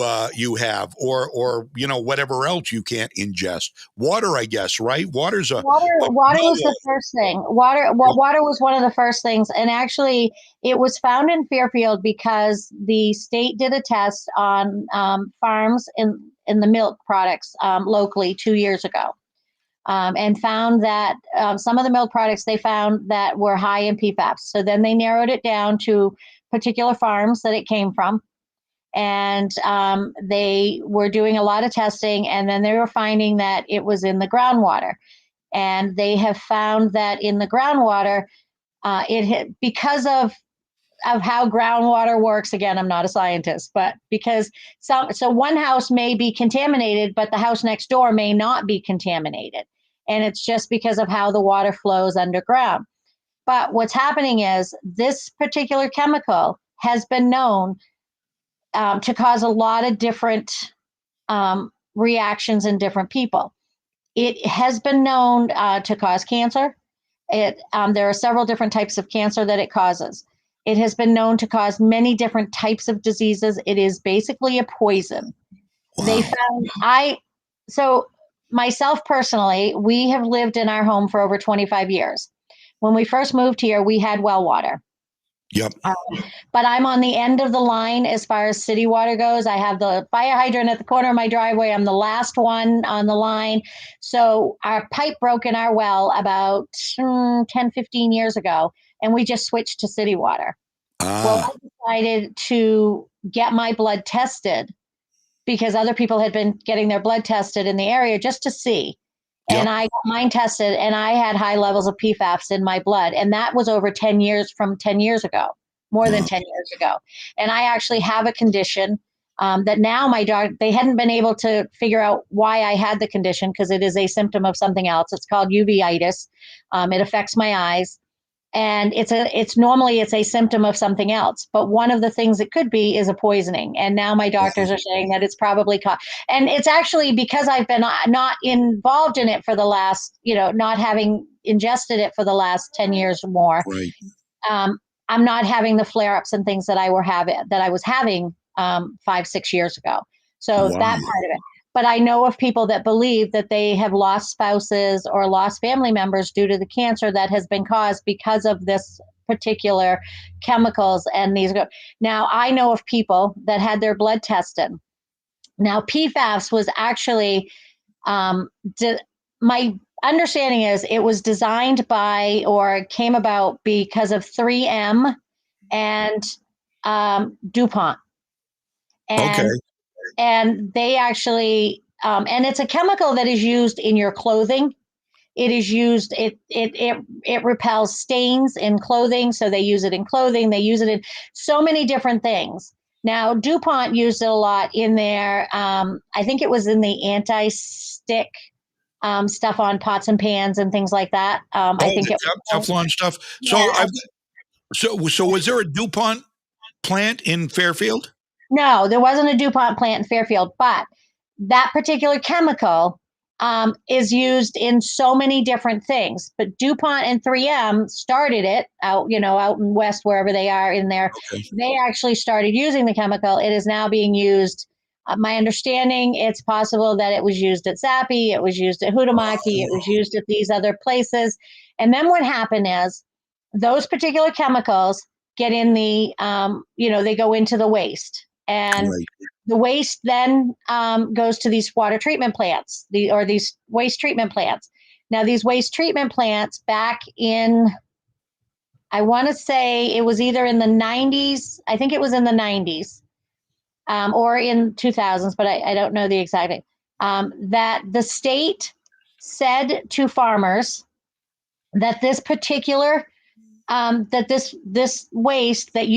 have, or whatever else you can't ingest. Water, I guess, right? Water was the first thing. Water was one of the first things, and actually it was found in Fairfield because the state did a test on farms in the milk products locally 2 years ago. And found that some of the milk products they found that were high in PFAS. So then they narrowed it down to particular farms that it came from. And they were doing a lot of testing, and then they were finding that it was in the groundwater. And they have found that in the groundwater, because of how groundwater works. Again, I'm not a scientist, but because so one house may be contaminated, but the house next door may not be contaminated. And it's just because of how the water flows underground. But what's happening is this particular chemical has been known to cause a lot of different reactions in different people. It has been known to cause cancer. There are several different types of cancer that it causes. It has been known to cause many different types of diseases. It is basically a poison. Wow. They found myself personally, we have lived in our home for over 25 years. When we first moved here, we had well water. Yep. But I'm on the end of the line as far as city water goes. I have the fire hydrant at the corner of my driveway. I'm the last one on the line. So our pipe broke in our well about 10, 15 years ago, and we just switched to city water. Well, I decided to get my blood tested because other people had been getting their blood tested in the area just to see. Yep. And I got mine tested, and I had high levels of PFAS in my blood. And that was over 10 years from 10 years ago, more than 10 years ago. And I actually have a condition that now they hadn't been able to figure out why I had the condition, because it is a symptom of something else. It's called uveitis. It affects my eyes. And it's normally a symptom of something else. But one of the things it could be is a poisoning. And now my doctors are saying that it's probably and it's actually because I've been not involved in it for the last, not having ingested it for the last 10 years or more. Right. I'm not having the flare-ups and things that I was having 5-6 years ago. So that part of it. But I know of people that believe that they have lost spouses or lost family members due to the cancer that has been caused because of this particular chemicals and these. Now, I know of people that had their blood tested. Now, PFAS was actually, my understanding is it was designed by or came about because of 3M and DuPont. And they actually, and it's a chemical that is used in your clothing. It is used, it repels stains in clothing. So they use it in clothing. They use it in so many different things. Now, DuPont used it a lot in their, I think it was in the anti-stick stuff on pots and pans and things like that. I think it Teflon stuff. Yeah. So was there a DuPont plant in Fairfield? No, there wasn't a DuPont plant in Fairfield, but that particular chemical is used in so many different things. But DuPont and 3M started it out in West, wherever they are in there. Okay. They actually started using the chemical. It is now being used. My understanding, it's possible that it was used at Zappi, it was used at Huhtamaki, it was used at these other places. And then what happened is those particular chemicals get in the, they go into the waste. And the waste then goes to these water treatment plants, these waste treatment plants. Now, these waste treatment plants back in, I want to say it was either in the 90s, I think it was in the 90s or in 2000s, but I don't know the exact date, that the state said to farmers that this particular, that this waste that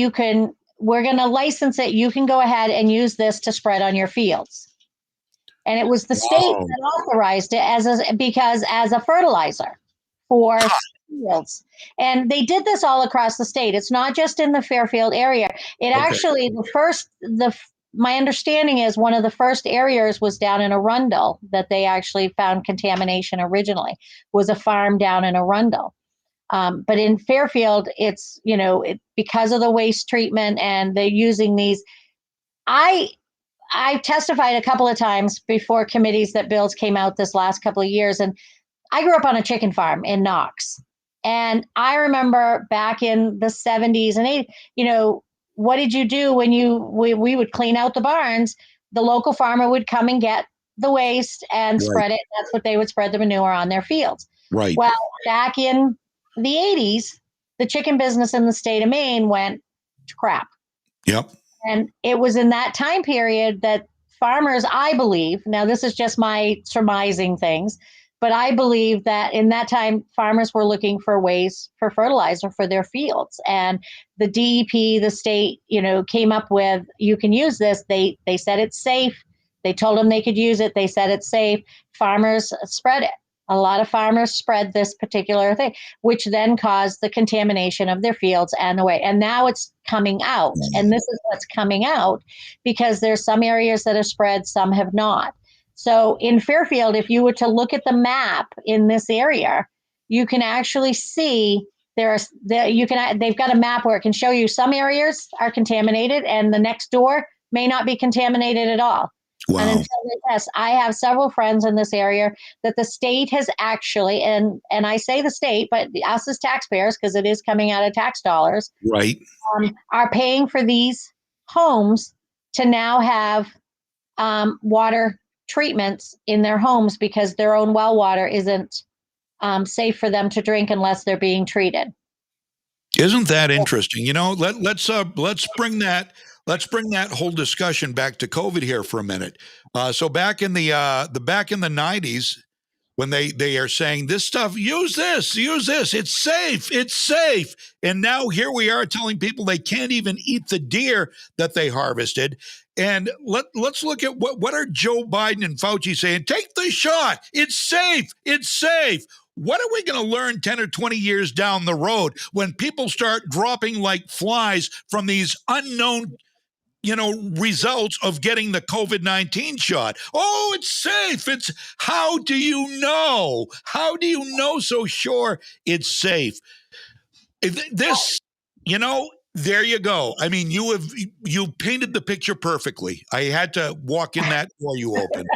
we're going to license it. You can go ahead and use this to spread on your fields. And it was the state that authorized it as a fertilizer for fields. And they did this all across the state. It's not just in the Fairfield area. It actually, my understanding is one of the first areas was down in Arundel that they actually found contamination originally, was a farm down in Arundel. But in Fairfield, it's, because of the waste treatment and they're using these. I testified a couple of times before committees that bills came out this last couple of years. And I grew up on a chicken farm in Knox. And I remember back in the 70s and 80s, what did you do when we would clean out the barns? The local farmer would come and get the waste and spread it. That's what they would spread the manure on their fields. Right. Well, back in the 80s, the chicken business in the state of Maine went to crap. Yep. And it was in that time period that farmers, I believe, now this is just my surmising things, but I believe that in that time, farmers were looking for ways for fertilizer for their fields. And the DEP, the state, came up with, you can use this. They said it's safe. They told them they could use it. They said it's safe. Farmers spread it. A lot of farmers spread this particular thing, which then caused the contamination of their fields and the way. And now it's coming out. And this is what's coming out because there's some areas that are spread, some have not. So in Fairfield, if you were to look at the map in this area, you can actually see they've got a map where it can show you some areas are contaminated and the next door may not be contaminated at all. Wow. And until they test, I have several friends in this area that the state has actually, and I say the state, but us as taxpayers, because it is coming out of tax dollars, right, are paying for these homes to now have water treatments in their homes because their own well water isn't safe for them to drink unless they're being treated. Isn't that interesting? Let's bring that whole discussion back to COVID here for a minute. So back in the 90s, when they are saying this stuff, use this, it's safe. And now here we are telling people they can't even eat the deer that they harvested. And let's look at what are Joe Biden and Fauci saying? Take the shot. It's safe. What are we going to learn 10 or 20 years down the road when people start dropping like flies from these unknown, results of getting the COVID-19 shot? Oh, it's safe. How do you know? How do you know so sure it's safe? You know, there you go. I mean, you painted the picture perfectly. I had to walk in that door you opened.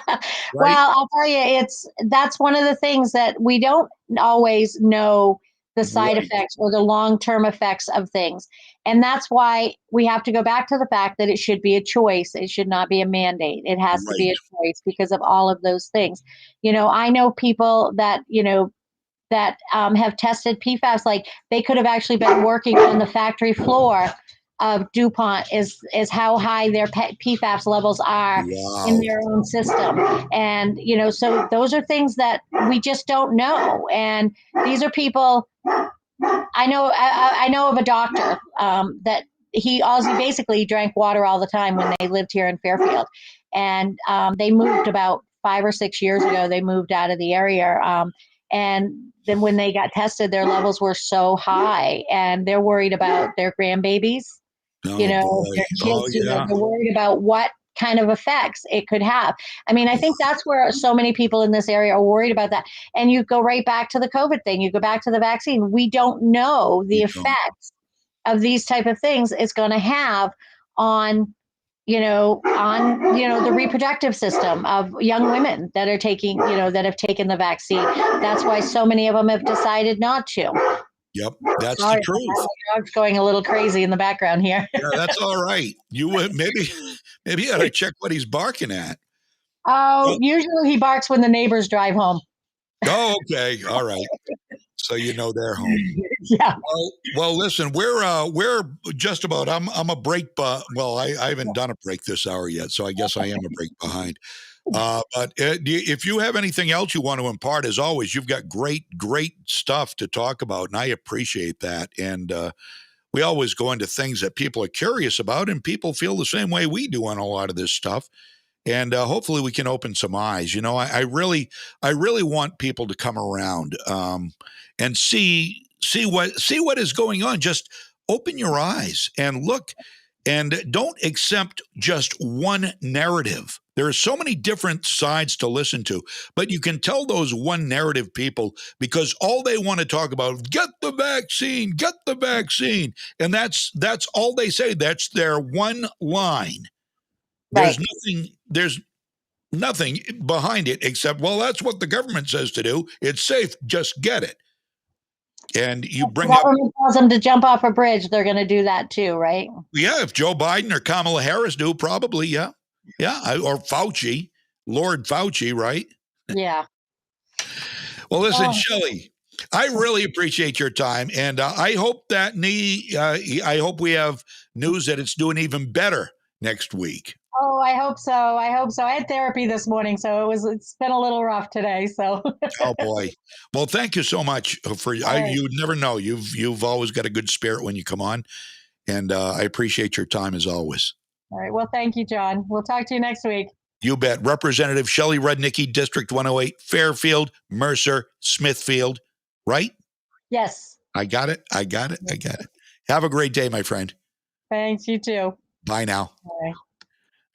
Right? Well, I'll tell you, that's one of the things that we don't always know the side effects or the long-term effects of things. And that's why we have to go back to the fact that it should be a choice. It should not be a mandate. It has to be a choice because of all of those things. I know people that, that have tested PFAS, like they could have actually been working on the factory floor of DuPont is how high their PFAS levels are in their own system. And, so those are things that we just don't know. And these are people, I know of a doctor that he basically drank water all the time when they lived here in Fairfield. And they moved about 5 or 6 years ago, they moved out of the area. And then when they got tested, their levels were so high and they're worried about their grandbabies, their kids, they're worried about what kind of effects it could have. I mean, I think that's where so many people in this area are worried about that. And you go right back to the COVID thing. You go back to the vaccine. We don't know the effects of these type of things it's going to have on the reproductive system of young women that are taking, that have taken the vaccine. That's why so many of them have decided not to. Yep, that's the truth. My dog's going a little crazy in the background here. Yeah, that's all right. You would maybe you ought to check what he's barking at. Oh, usually he barks when the neighbors drive home. Oh, okay, all right. So they're home. Yeah. Well, listen, we're just about. I'm a break. Well, I haven't done a break this hour yet, so I guess I am a break behind. But if you have anything else you want to impart, as always, you've got great stuff to talk about, and I appreciate that. And we always go into things that people are curious about, and people feel the same way we do on a lot of this stuff. And hopefully we can open some eyes. I really want people to come around and see what is going on. Just open your eyes and look, and don't accept just one narrative. There are so many different sides to listen to, but you can tell those one narrative people because all they want to talk about, get the vaccine, and that's all they say. That's their one line. There's nothing behind it except, well, that's what the government says to do. It's safe. Just get it. And you bring up. The government tells them to jump off a bridge. They're going to do that too, right? Yeah. If Joe Biden or Kamala Harris do, probably. Yeah. Yeah. Or Fauci, Lord Fauci, right? Yeah. Well, listen, Shelley, I really appreciate your time. And I hope that I hope we have news that it's doing even better next week. Oh, I hope so. I had therapy this morning, so it's been a little rough today. So. Oh boy. Well, thank you so much for. You never know. You've always got a good spirit when you come on, and I appreciate your time as always. All right. Well, thank you, John. We'll talk to you next week. You bet. Representative Shelley Rudnicki, District 108, Fairfield, Mercer, Smithfield. Right? Yes. I got it. Have a great day, my friend. Thanks. You too. Bye now. Bye.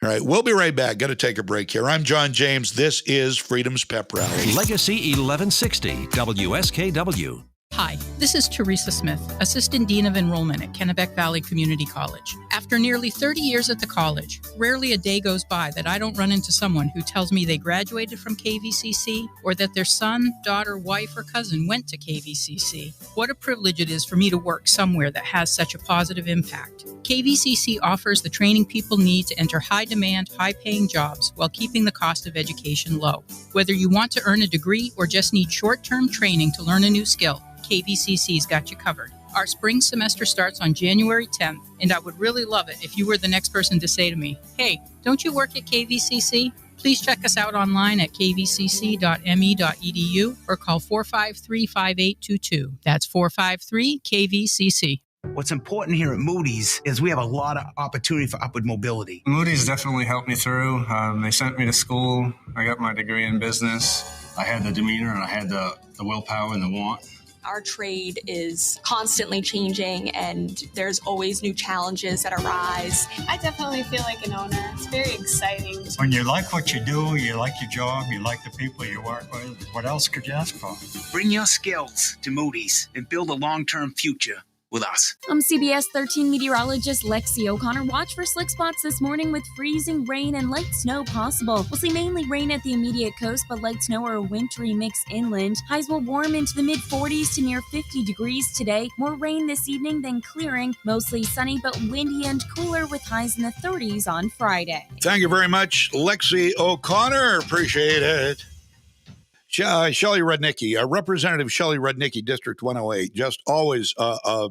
All right, we'll be right back. Got to take a break here. I'm John James. This is Freedom's Pep Rally. Legacy 1160 WSKW. Hi, this is Teresa Smith, Assistant Dean of Enrollment at Kennebec Valley Community College. After nearly 30 years at the college, rarely a day goes by that I don't run into someone who tells me they graduated from KVCC or that their son, daughter, wife, or cousin went to KVCC. What a privilege it is for me to work somewhere that has such a positive impact. KVCC offers the training people need to enter high-demand, high-paying jobs while keeping the cost of education low. Whether you want to earn a degree or just need short-term training to learn a new skill, KVCC's got you covered. Our spring semester starts on January 10th, and I would really love it if you were the next person to say to me, hey, don't you work at KVCC? Please check us out online at kvcc.me.edu or call 453-5822. That's 453-KVCC. What's important here at Moody's is we have a lot of opportunity for upward mobility. Moody's definitely helped me through. They sent me to school. I got my degree in business. I had the demeanor and I had the willpower and the want. Our trade is constantly changing and there's always new challenges that arise. I definitely feel like an owner. It's very exciting. When you like what you do, you like your job, you like the people you work with, what else could you ask for? Bring your skills to Moody's and build a long-term future with us. I'm CBS 13 meteorologist Lexi O'Connor. Watch for slick spots this morning with freezing rain and light snow possible. We'll see mainly rain at the immediate coast, but light snow or a wintry mix inland. Highs will warm into the mid-40s to near 50 degrees today. More rain this evening, then clearing. Mostly sunny, but windy and cooler with highs in the 30s on Friday. Thank you very much, Lexi O'Connor. Appreciate it. Shelley Rudnicki, Representative Shelley Rudnicki, District 108, just always a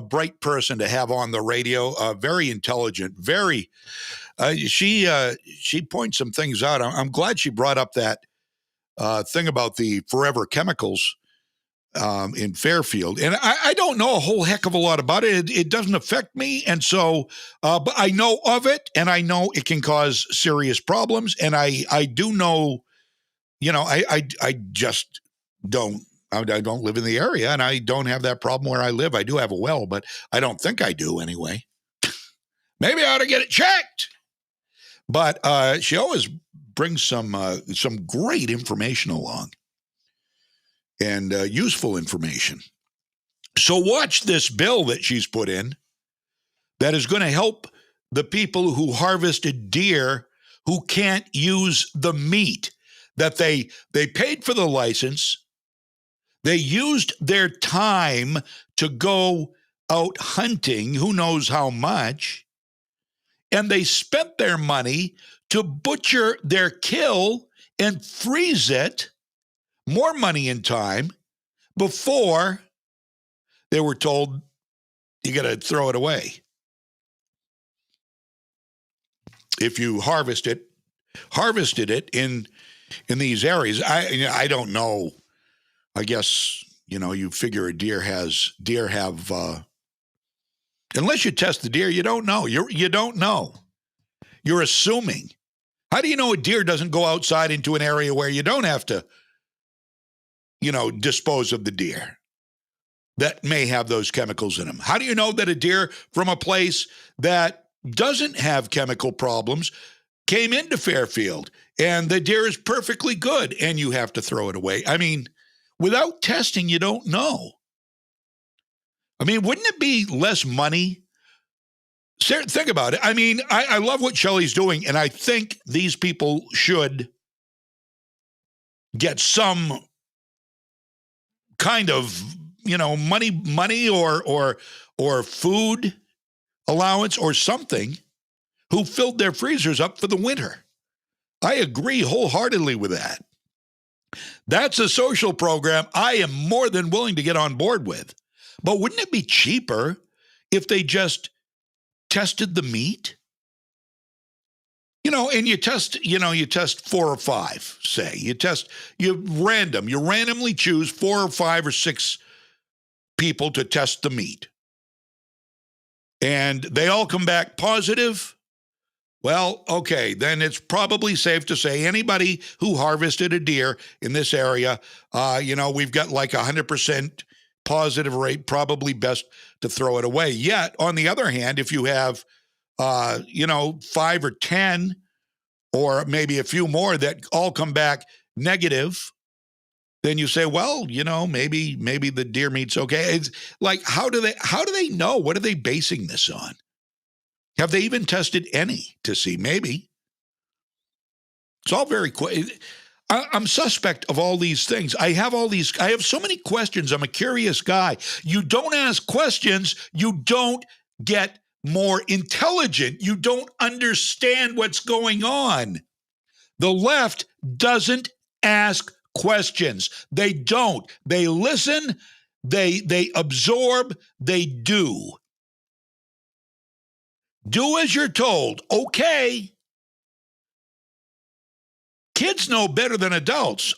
bright person to have on the radio. Very intelligent. Very. She points some things out. I'm glad she brought up that thing about the forever chemicals in Fairfield, and I don't know a whole heck of a lot about it. It doesn't affect me, and so, but I know of it, and I know it can cause serious problems, and I do know. I just don't. I don't live in the area, and I don't have that problem where I live. I do have a well, but I don't think I do anyway. Maybe I ought to get it checked. But she always brings some great information along, and useful information. So watch this bill that she's put in that is going to help the people who harvested deer who can't use the meat. That they paid for the license, they used their time to go out hunting, who knows how much, and they spent their money to butcher their kill and freeze it, more money and time, before they were told you got to throw it away. If you harvested it in these areas, I don't know. I guess, you figure a deer have, unless you test the deer, you don't know. You don't know. You're assuming. How do you know a deer doesn't go outside into an area where you don't have to, dispose of the deer that may have those chemicals in them? How do you know that a deer from a place that doesn't have chemical problems came into Fairfield and the deer is perfectly good and you have to throw it away? I mean, without testing, you don't know. I mean, wouldn't it be less money? Sarah, think about it. I mean, I love what Shelley's doing, and I think these people should get some kind of, money or food allowance or something, who filled their freezers up for the winter. I agree wholeheartedly with that. That's a social program I am more than willing to get on board with. But wouldn't it be cheaper if they just tested the meat? And you test 4 or 5, say. You randomly choose 4 or 5 or 6 people to test the meat. And they all come back positive. Well, okay, then it's probably safe to say anybody who harvested a deer in this area, we've got like 100% positive rate, probably best to throw it away. Yet, on the other hand, if you have, 5 or 10 or maybe a few more that all come back negative, then you say, well, maybe the deer meat's okay. It's like, how do they know? What are they basing this on? Have they even tested any to see? Maybe. It's all very quick. I'm suspect of all these things. I have so many questions. I'm a curious guy. You don't ask questions, you don't get more intelligent. You don't understand what's going on. The left doesn't ask questions. They don't. They listen, they absorb, they do. Do as you're told. Okay. Kids know better than adults.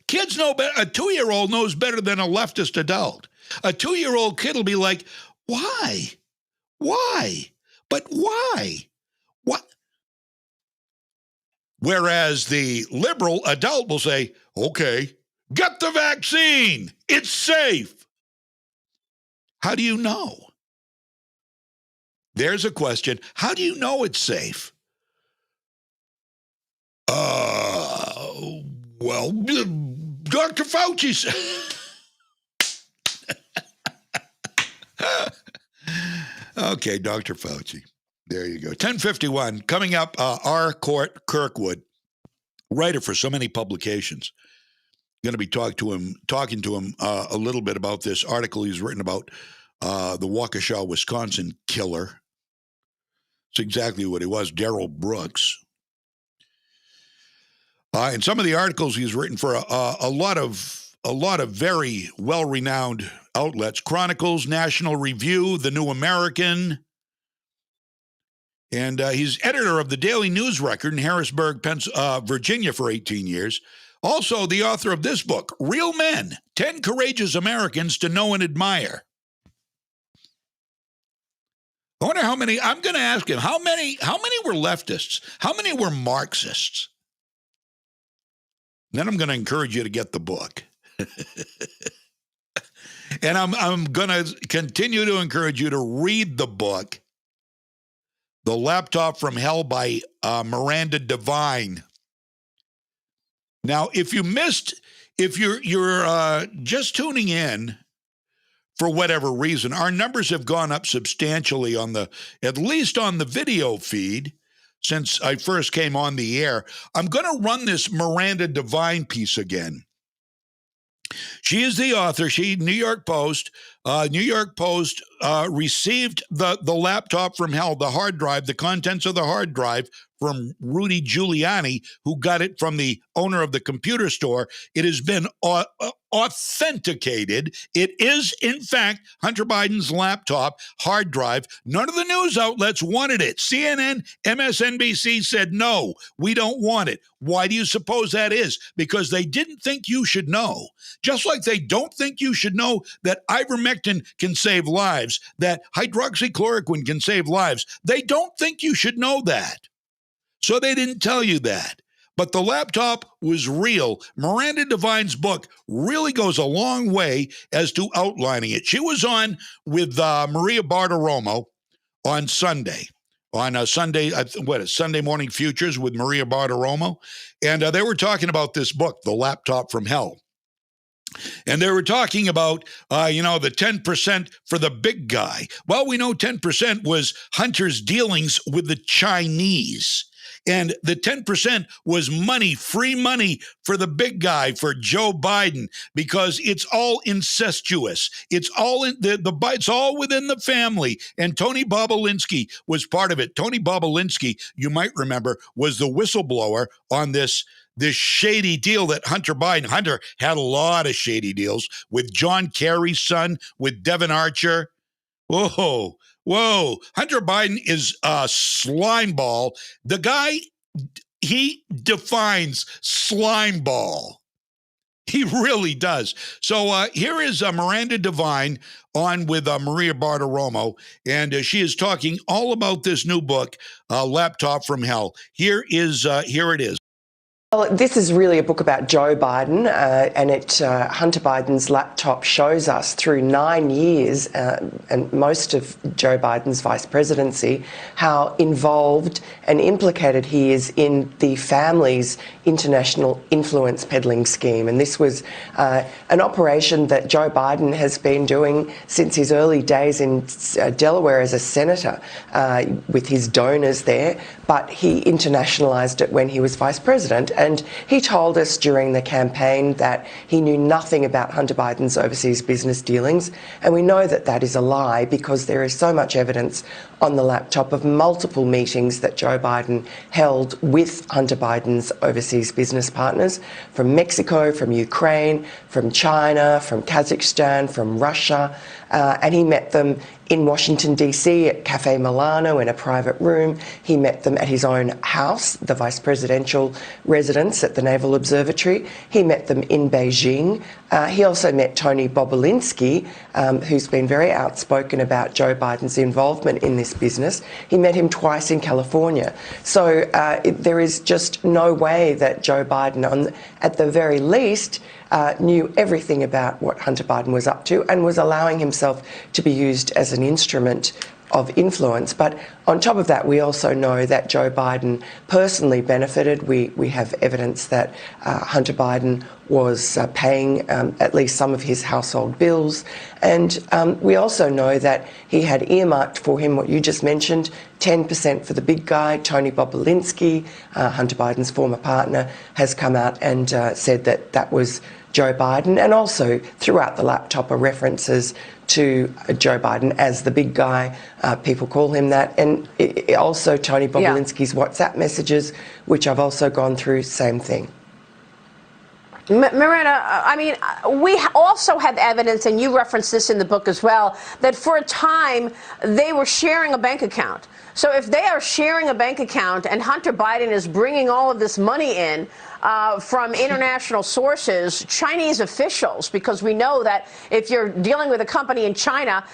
Kids know better. A 2-year-old knows better than a leftist adult. A 2-year-old kid will be like, why? Why? But why? What? Whereas the liberal adult will say, okay, get the vaccine. It's safe. How do you know? There's a question. How do you know it's safe? Well, Dr. Fauci said. Okay, Dr. Fauci. There you go. 1051. Coming up, R. Court Kirkwood, writer for so many publications. Going to be talking to him a little bit about this article he's written about the Waukesha, Wisconsin killer. It's exactly what he was, Darrell Brooks. And some of the articles he's written for a lot of very well-renowned outlets: Chronicles, National Review, The New American, and he's editor of the Daily News Record in Harrisburg, Virginia, for 18 years. Also, the author of this book, Real Men: 10 Courageous Americans to Know and Admire. I wonder how many. I'm going to ask him how many were leftists, how many were Marxists. Then I'm going to encourage you to get the book. And I'm going to continue to encourage you to read the book, The Laptop from Hell by Miranda Devine. Now, if you're just tuning in for whatever reason, our numbers have gone up substantially at least on the video feed since I first came on the air. I'm going to run this Miranda Devine piece again. She is the author. New York Post received the laptop from hell, the hard drive, the contents of the hard drive from Rudy Giuliani, who got it from the owner of the computer store. It has been authenticated. It is, in fact, Hunter Biden's laptop hard drive. None of the news outlets wanted it. CNN, MSNBC said, no, we don't want it. Why do you suppose that is? Because they didn't think you should know. Just like they don't think you should know that ivermectin can save lives, that hydroxychloroquine can save lives. They don't think you should know that. So they didn't tell you that. But the laptop was real. Miranda Devine's book really goes a long way as to outlining it. She was on with Maria Bartiromo on Sunday. Sunday Morning Futures with Maria Bartiromo. And they were talking about this book, The Laptop from Hell. And they were talking about, the 10% for the big guy. Well, we know 10% was Hunter's dealings with the Chinese. And the 10% was money, free money for the big guy, for Joe Biden, because it's all incestuous. It's all it's all within the family. And Tony Bobolinsky was part of it. Tony Bobolinsky, you might remember, was the whistleblower on this shady deal that Hunter had a lot of shady deals with John Kerry's son, with Devin Archer. Whoa. Hunter Biden is a slime ball. The guy, he defines slime ball. He really does. So here is Miranda Devine on with Maria Bartiromo, and she is talking all about this new book, Laptop from Hell. Here it is. Well, this is really a book about Joe Biden, and Hunter Biden's laptop shows us through 9 years and most of Joe Biden's vice presidency how involved and implicated he is in the family's international influence peddling scheme. And this was an operation that Joe Biden has been doing since his early days in Delaware as a senator with his donors there, but he internationalized it when he was vice president. And he told us during the campaign that he knew nothing about Hunter Biden's overseas business dealings. And we know that that is a lie because there is so much evidence on the laptop of multiple meetings that Joe Biden held with Hunter Biden's overseas business partners from Mexico, from Ukraine, from China, from Kazakhstan, from Russia. And he met them in Washington, D.C. at Cafe Milano in a private room. He met them at his own house, the vice presidential residence at the Naval Observatory. He met them in Beijing. He also met Tony Bobolinsky, who's been very outspoken about Joe Biden's involvement in this business. He met him twice in California. So there is just no way that Joe Biden, at the very least, knew everything about what Hunter Biden was up to and was allowing himself to be used as an instrument of influence. But on top of that, we also know that Joe Biden personally benefited. We have evidence that Hunter Biden was paying at least some of his household bills. And we also know that he had earmarked for him what you just mentioned, 10% for the big guy. Tony Bobolinsky, Hunter Biden's former partner, has come out and said that that was Joe Biden. And also throughout the laptop are references to Joe Biden as the big guy. People call him that. And also Tony Bobolinsky's WhatsApp messages, which I've also gone through, same thing. Miranda, I mean, we also have evidence, and you referenced this in the book as well, that for a time they were sharing a bank account. So if they are sharing a bank account and Hunter Biden is bringing all of this money in from international sources, Chinese officials, because we know that if you're dealing with a company in China,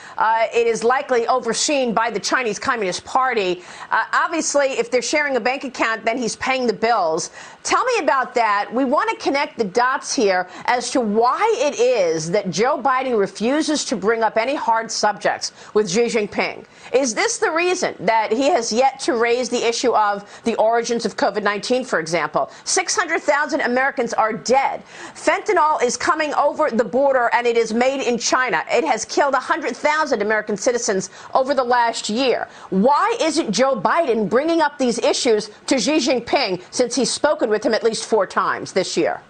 it is likely overseen by the Chinese Communist Party. Obviously, if they're sharing a bank account, then he's paying the bills. Tell me about that. We want to connect the dots here as to why it is that Joe Biden refuses to bring up any hard subjects with Xi Jinping. Is this the reason that he has yet to raise the issue of the origins of COVID-19, for example? 600,000 Americans are dead. Fentanyl is coming over the border, and it is made in China. It has killed 100,000 American citizens over the last year. Why isn't Joe Biden bringing up these issues to Xi Jinping, since he's spoken with him at least 4 times this year?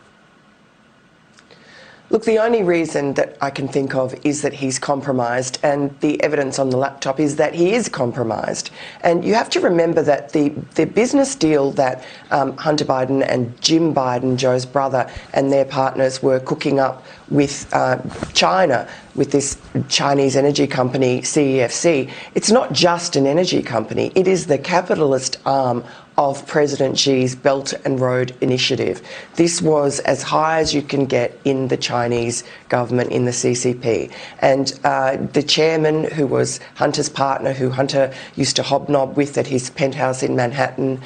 Look, the only reason that I can think of is that he's compromised, and the evidence on the laptop is that he is compromised. And you have to remember that the business deal that Hunter Biden and Jim Biden, Joe's brother, and their partners were cooking up with China, with this Chinese energy company, CEFC, it's not just an energy company. It is the capitalist arm of President Xi's Belt and Road Initiative. This was as high as you can get in the Chinese government, in the CCP. And the chairman, who was Hunter's partner, who Hunter used to hobnob with at his penthouse in Manhattan,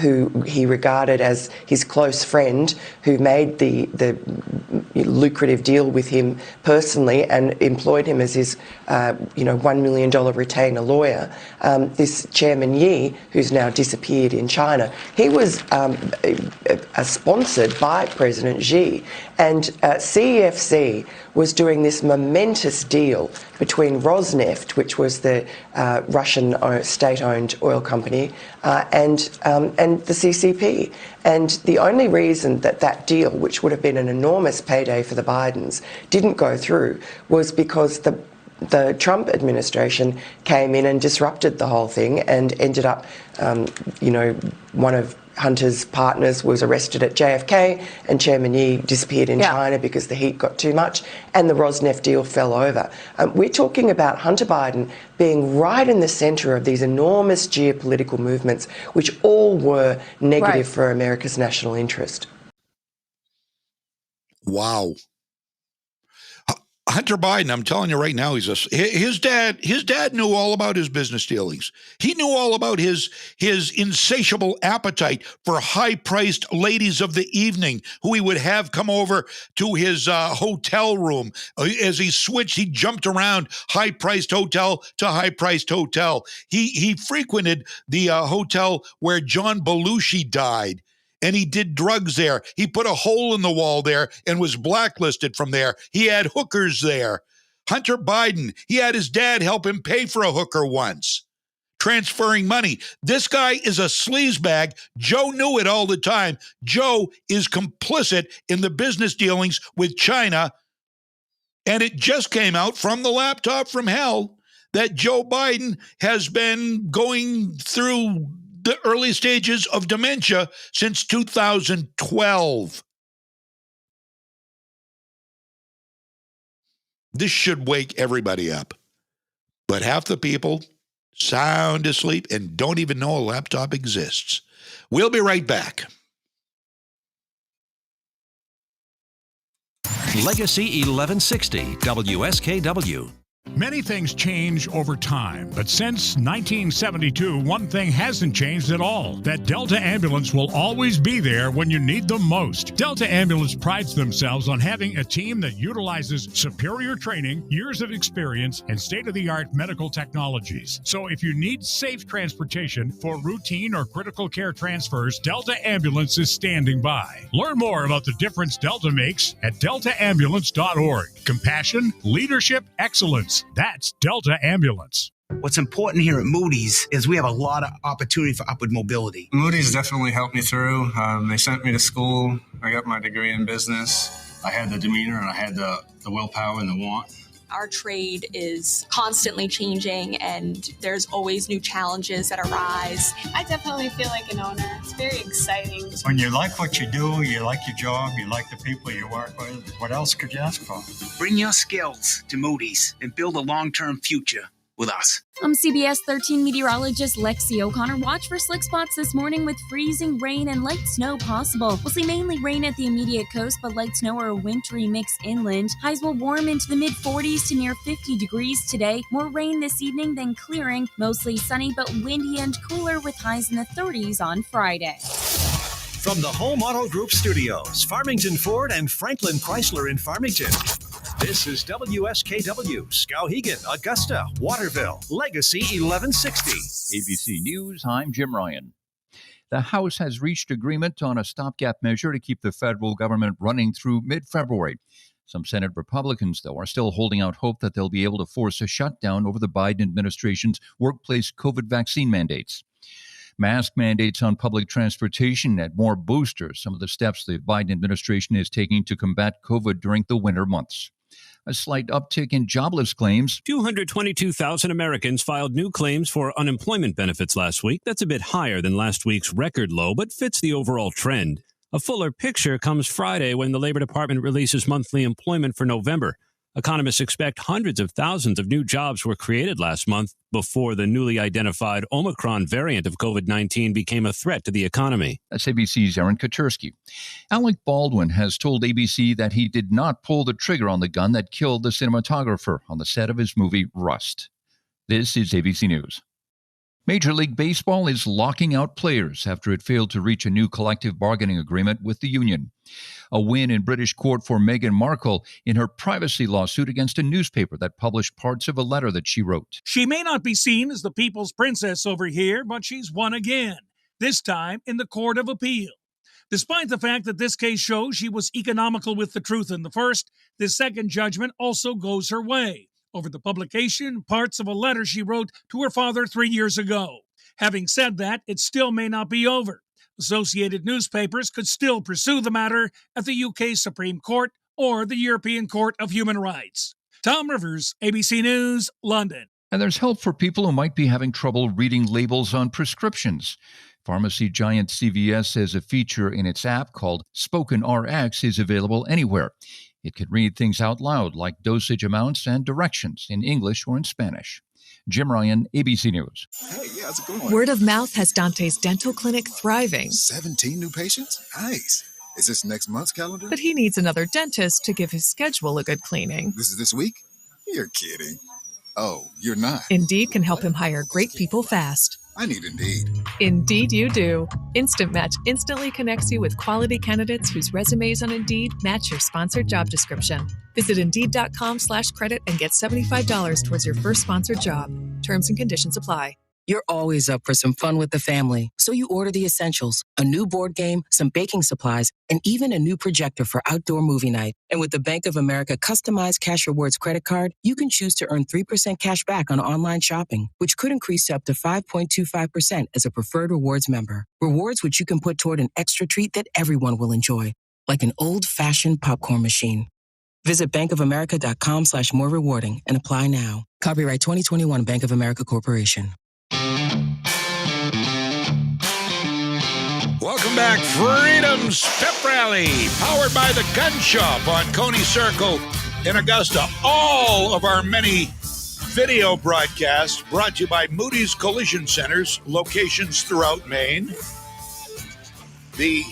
who he regarded as his close friend, who made the lucrative deal with him personally and employed him as his $1 million retainer lawyer. This Chairman Yi, who's now disappeared in China, he was sponsored by President Xi, and CEFC was doing this momentous deal between Rosneft, which was the Russian state-owned oil company, and the CCP. And the only reason that that deal, which would have been an enormous payday for the Bidens, didn't go through was because the Trump administration came in and disrupted the whole thing and ended up, one of Hunter's partners was arrested at JFK and Chairman Yi disappeared in China because the heat got too much and the Rosneft deal fell over. We're talking about Hunter Biden being right in the centre of these enormous geopolitical movements, which all were negative for America's national interest. Wow. Hunter Biden, I'm telling you right now, his dad knew all about his business dealings. He knew all about his insatiable appetite for high-priced ladies of the evening who he would have come over to his hotel room. As he switched, he jumped around high-priced hotel to high-priced hotel. He frequented the hotel where John Belushi died. And he did drugs there. He put a hole in the wall there and was blacklisted from there. He had hookers there. Hunter Biden, he had his dad help him pay for a hooker once, transferring money. This guy is a sleazebag. Joe knew it all the time. Joe is complicit in the business dealings with China. And it just came out from the laptop from hell that Joe Biden has been going through the early stages of dementia since 2012. This should wake everybody up. But half the people sound asleep and don't even know a laptop exists. We'll be right back. Legacy 1160 WSKW. Many things change over time, but since 1972, one thing hasn't changed at all. That Delta Ambulance will always be there when you need them most. Delta Ambulance prides themselves on having a team that utilizes superior training, years of experience, and state-of-the-art medical technologies. So if you need safe transportation for routine or critical care transfers, Delta Ambulance is standing by. Learn more about the difference Delta makes at deltaambulance.org. Compassion, leadership, excellence. That's Delta Ambulance. What's important here at Moody's is we have a lot of opportunity for upward mobility. Moody's definitely helped me through. They sent me to school. I got my degree in business. I had the demeanor and I had the willpower and the want. Our trade is constantly changing and there's always new challenges that arise. I definitely feel like an owner. It's very exciting. When you like what you do, you like your job, you like the people you work with, what else could you ask for? Bring your skills to Moody's and build a long-term future with us. I'm CBS 13 meteorologist Lexi O'Connor. Watch for slick spots this morning with freezing rain and light snow possible. We'll see mainly rain at the immediate coast, but light snow or a wintry mix inland. Highs will warm into the mid-40s to near 50 degrees today. More rain this evening, then clearing. Mostly sunny, but windy and cooler with highs in the 30s on Friday. From the Home Auto Group Studios, Farmington Ford and Franklin Chrysler in Farmington. This is WSKW, Skowhegan, Augusta, Waterville, Legacy 1160. ABC News, I'm Jim Ryan. The House has reached agreement on a stopgap measure to keep the federal government running through mid-February. Some Senate Republicans, though, are still holding out hope that they'll be able to force a shutdown over the Biden administration's workplace COVID vaccine mandates. Mask mandates on public transportation and more boosters, some of the steps the Biden administration is taking to combat COVID during the winter months. A slight uptick in jobless claims. 222,000 Americans filed new claims for unemployment benefits last week. That's a bit higher than last week's record low, but fits the overall trend. A fuller picture comes Friday when the Labor Department releases monthly employment for November. Economists expect hundreds of thousands of new jobs were created last month before the newly identified Omicron variant of COVID-19 became a threat to the economy. That's ABC's Aaron Katersky. Alec Baldwin has told ABC that he did not pull the trigger on the gun that killed the cinematographer on the set of his movie Rust. This is ABC News. Major League Baseball is locking out players after it failed to reach a new collective bargaining agreement with the union. A win in British court for Meghan Markle in her privacy lawsuit against a newspaper that published parts of a letter that she wrote. She may not be seen as the people's princess over here, but she's won again, this time in the Court of Appeal. Despite the fact that this case shows she was economical with the truth in the first, this second judgment also goes her way over the publication parts of a letter she wrote to her father 3 years ago. Having said that, it still may not be over. Associated newspapers could still pursue the matter at the UK Supreme Court or the European Court of Human Rights. Tom Rivers, ABC News, London. And there's help for people who might be having trouble reading labels on prescriptions. Pharmacy giant CVS says a feature in its app called Spoken RX is available anywhere. It can read things out loud like dosage amounts and directions in English or in Spanish. Jim Ryan, ABC News. Hey, how's it going? Word of mouth has Dante's dental clinic thriving. 17 new patients? Nice. Is this next month's calendar? But he needs another dentist to give his schedule a good cleaning. This is this week? You're kidding. Oh, you're not. Indeed can help him hire great people fast. I need Indeed. Indeed you do. Instant Match instantly connects you with quality candidates whose resumes on Indeed match your sponsored job description. Visit Indeed.com/credit and get $75 towards your first sponsored job. Terms and conditions apply. You're always up for some fun with the family, so you order the essentials, a new board game, some baking supplies, and even a new projector for outdoor movie night. And with the Bank of America customized Cash Rewards credit card, you can choose to earn 3% cash back on online shopping, which could increase to up to 5.25% as a preferred rewards member. Rewards which you can put toward an extra treat that everyone will enjoy, like an old-fashioned popcorn machine. Visit bankofamerica.com/more rewarding and apply now. Copyright 2021 Bank of America Corporation. Welcome back. Freedom's Pep Rally, powered by the Gun Shop on Coney Circle in Augusta. All of our many video broadcasts brought to you by Moody's Collision Centers, locations throughout Maine. The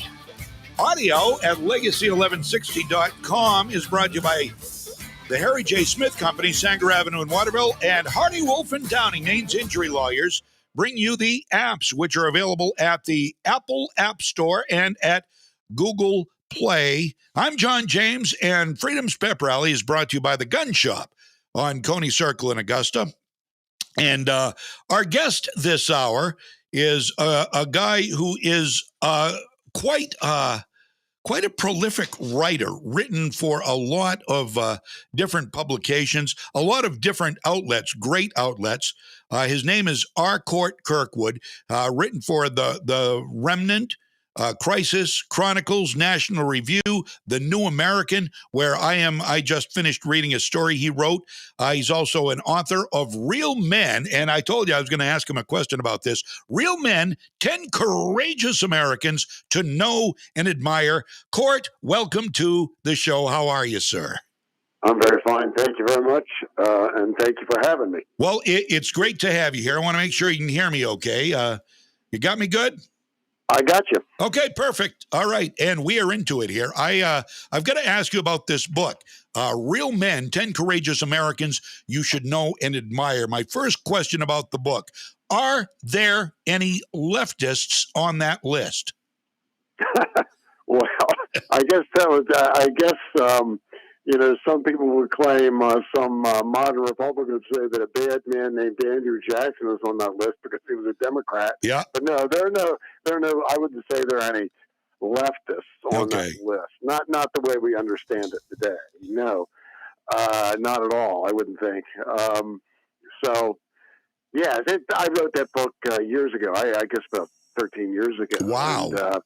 audio at legacy1160.com is brought to you by the Harry J. Smith Company, Sanger Avenue in Waterville, and Hardy Wolf and Downing, Maine's injury lawyers, bring you the apps, which are available at the Apple App Store and at Google Play. I'm John James, and Freedom's Pep Rally is brought to you by the Gun Shop on Coney Circle in Augusta. And our guest this hour is a guy who is quite a prolific writer, written for a lot of different publications, a lot of different outlets, great outlets. His name is R. Court Kirkwood, written for the Remnant, Crisis, Chronicles, National Review, The New American, where I just finished reading a story he wrote. He's also an author of Real Men, and I told you I was going to ask him a question about this. Real Men, 10 Courageous Americans to Know and Admire. Court, welcome to the show. How are you, sir? I'm very fine. Thank you very much, and thank you for having me. Well, it's great to have you here. I want to make sure you can hear me okay. You got me good? I got you. Okay, perfect. All right, and we are into it here. I've got to ask you about this book, Real Men, 10 Courageous Americans You Should Know and Admire. My first question about the book, are there any leftists on that list? Well, I guess that was, some people would claim, some modern Republicans say that a bad man named Andrew Jackson is on that list because he was a Democrat. Yeah. But no, there are no, I wouldn't say there are any leftists on that list. Not the way we understand it today. No, not at all, I wouldn't think. I wrote that book years ago. I guess about 13 years ago. Wow. And,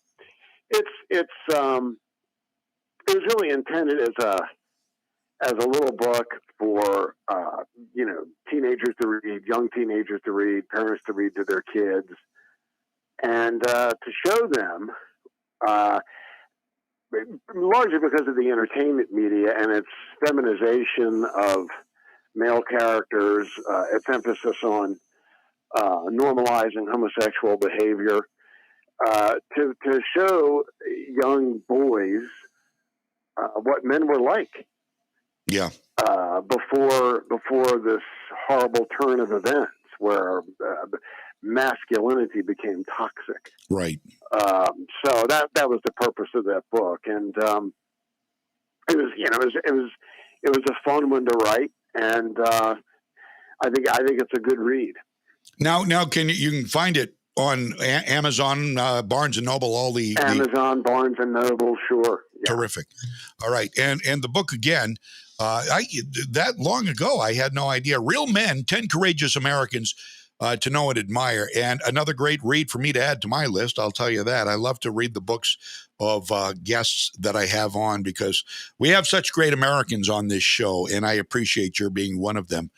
it was really intended as a little book for teenagers to read, young teenagers to read, parents to read to their kids, and to show them, largely because of the entertainment media and its feminization of male characters, its emphasis on normalizing homosexual behavior. To show young boys what men were like, before this horrible turn of events where masculinity became toxic. Right. So that was the purpose of that book, and it was a fun one to write, and I think it's a good read. Now, you can find it on Amazon, Barnes and Noble, all the Amazon, Barnes and Noble, sure. Yeah. Terrific. All right, and the book again. That long ago, I had no idea. Real Men, 10 Courageous Americans to Know and Admire, and another great read for me to add to my list. I'll tell you that. I love to read the books of guests that I have on because we have such great Americans on this show, and I appreciate your being one of them.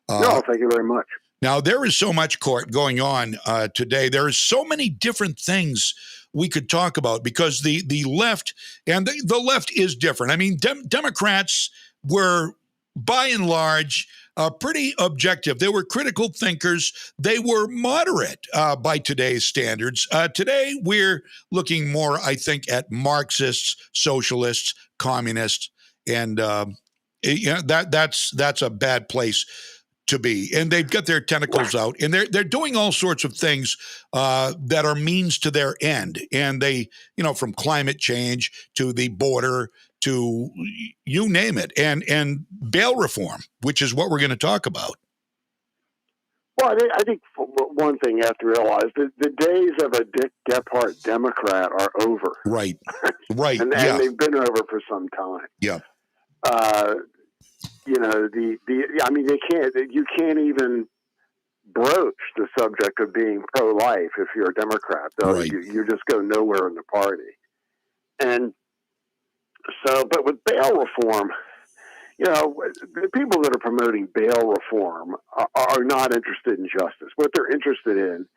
No, thank you very much. Now, there is so much, Court, going on today. There is so many different things we could talk about because the left, and the left is different. I mean, Democrats were, by and large, pretty objective. They were critical thinkers. They were moderate by today's standards. Today, we're looking more, I think, at Marxists, socialists, communists, and that's a bad place to be. And they've got their tentacles out, and they're doing all sorts of things that are means to their end. And they, from climate change to the border to you name it, and bail reform, which is what we're going to talk about. Well, I think one thing you have to realize, the days of a Dick Gephardt Democrat are over. Right. and they've been over for some time. Yeah. You can't even broach the subject of being pro-life if you're a Democrat. Though right. You just go nowhere in the party. And so, but with bail reform, the people that are promoting bail reform are not interested in justice. What they're interested in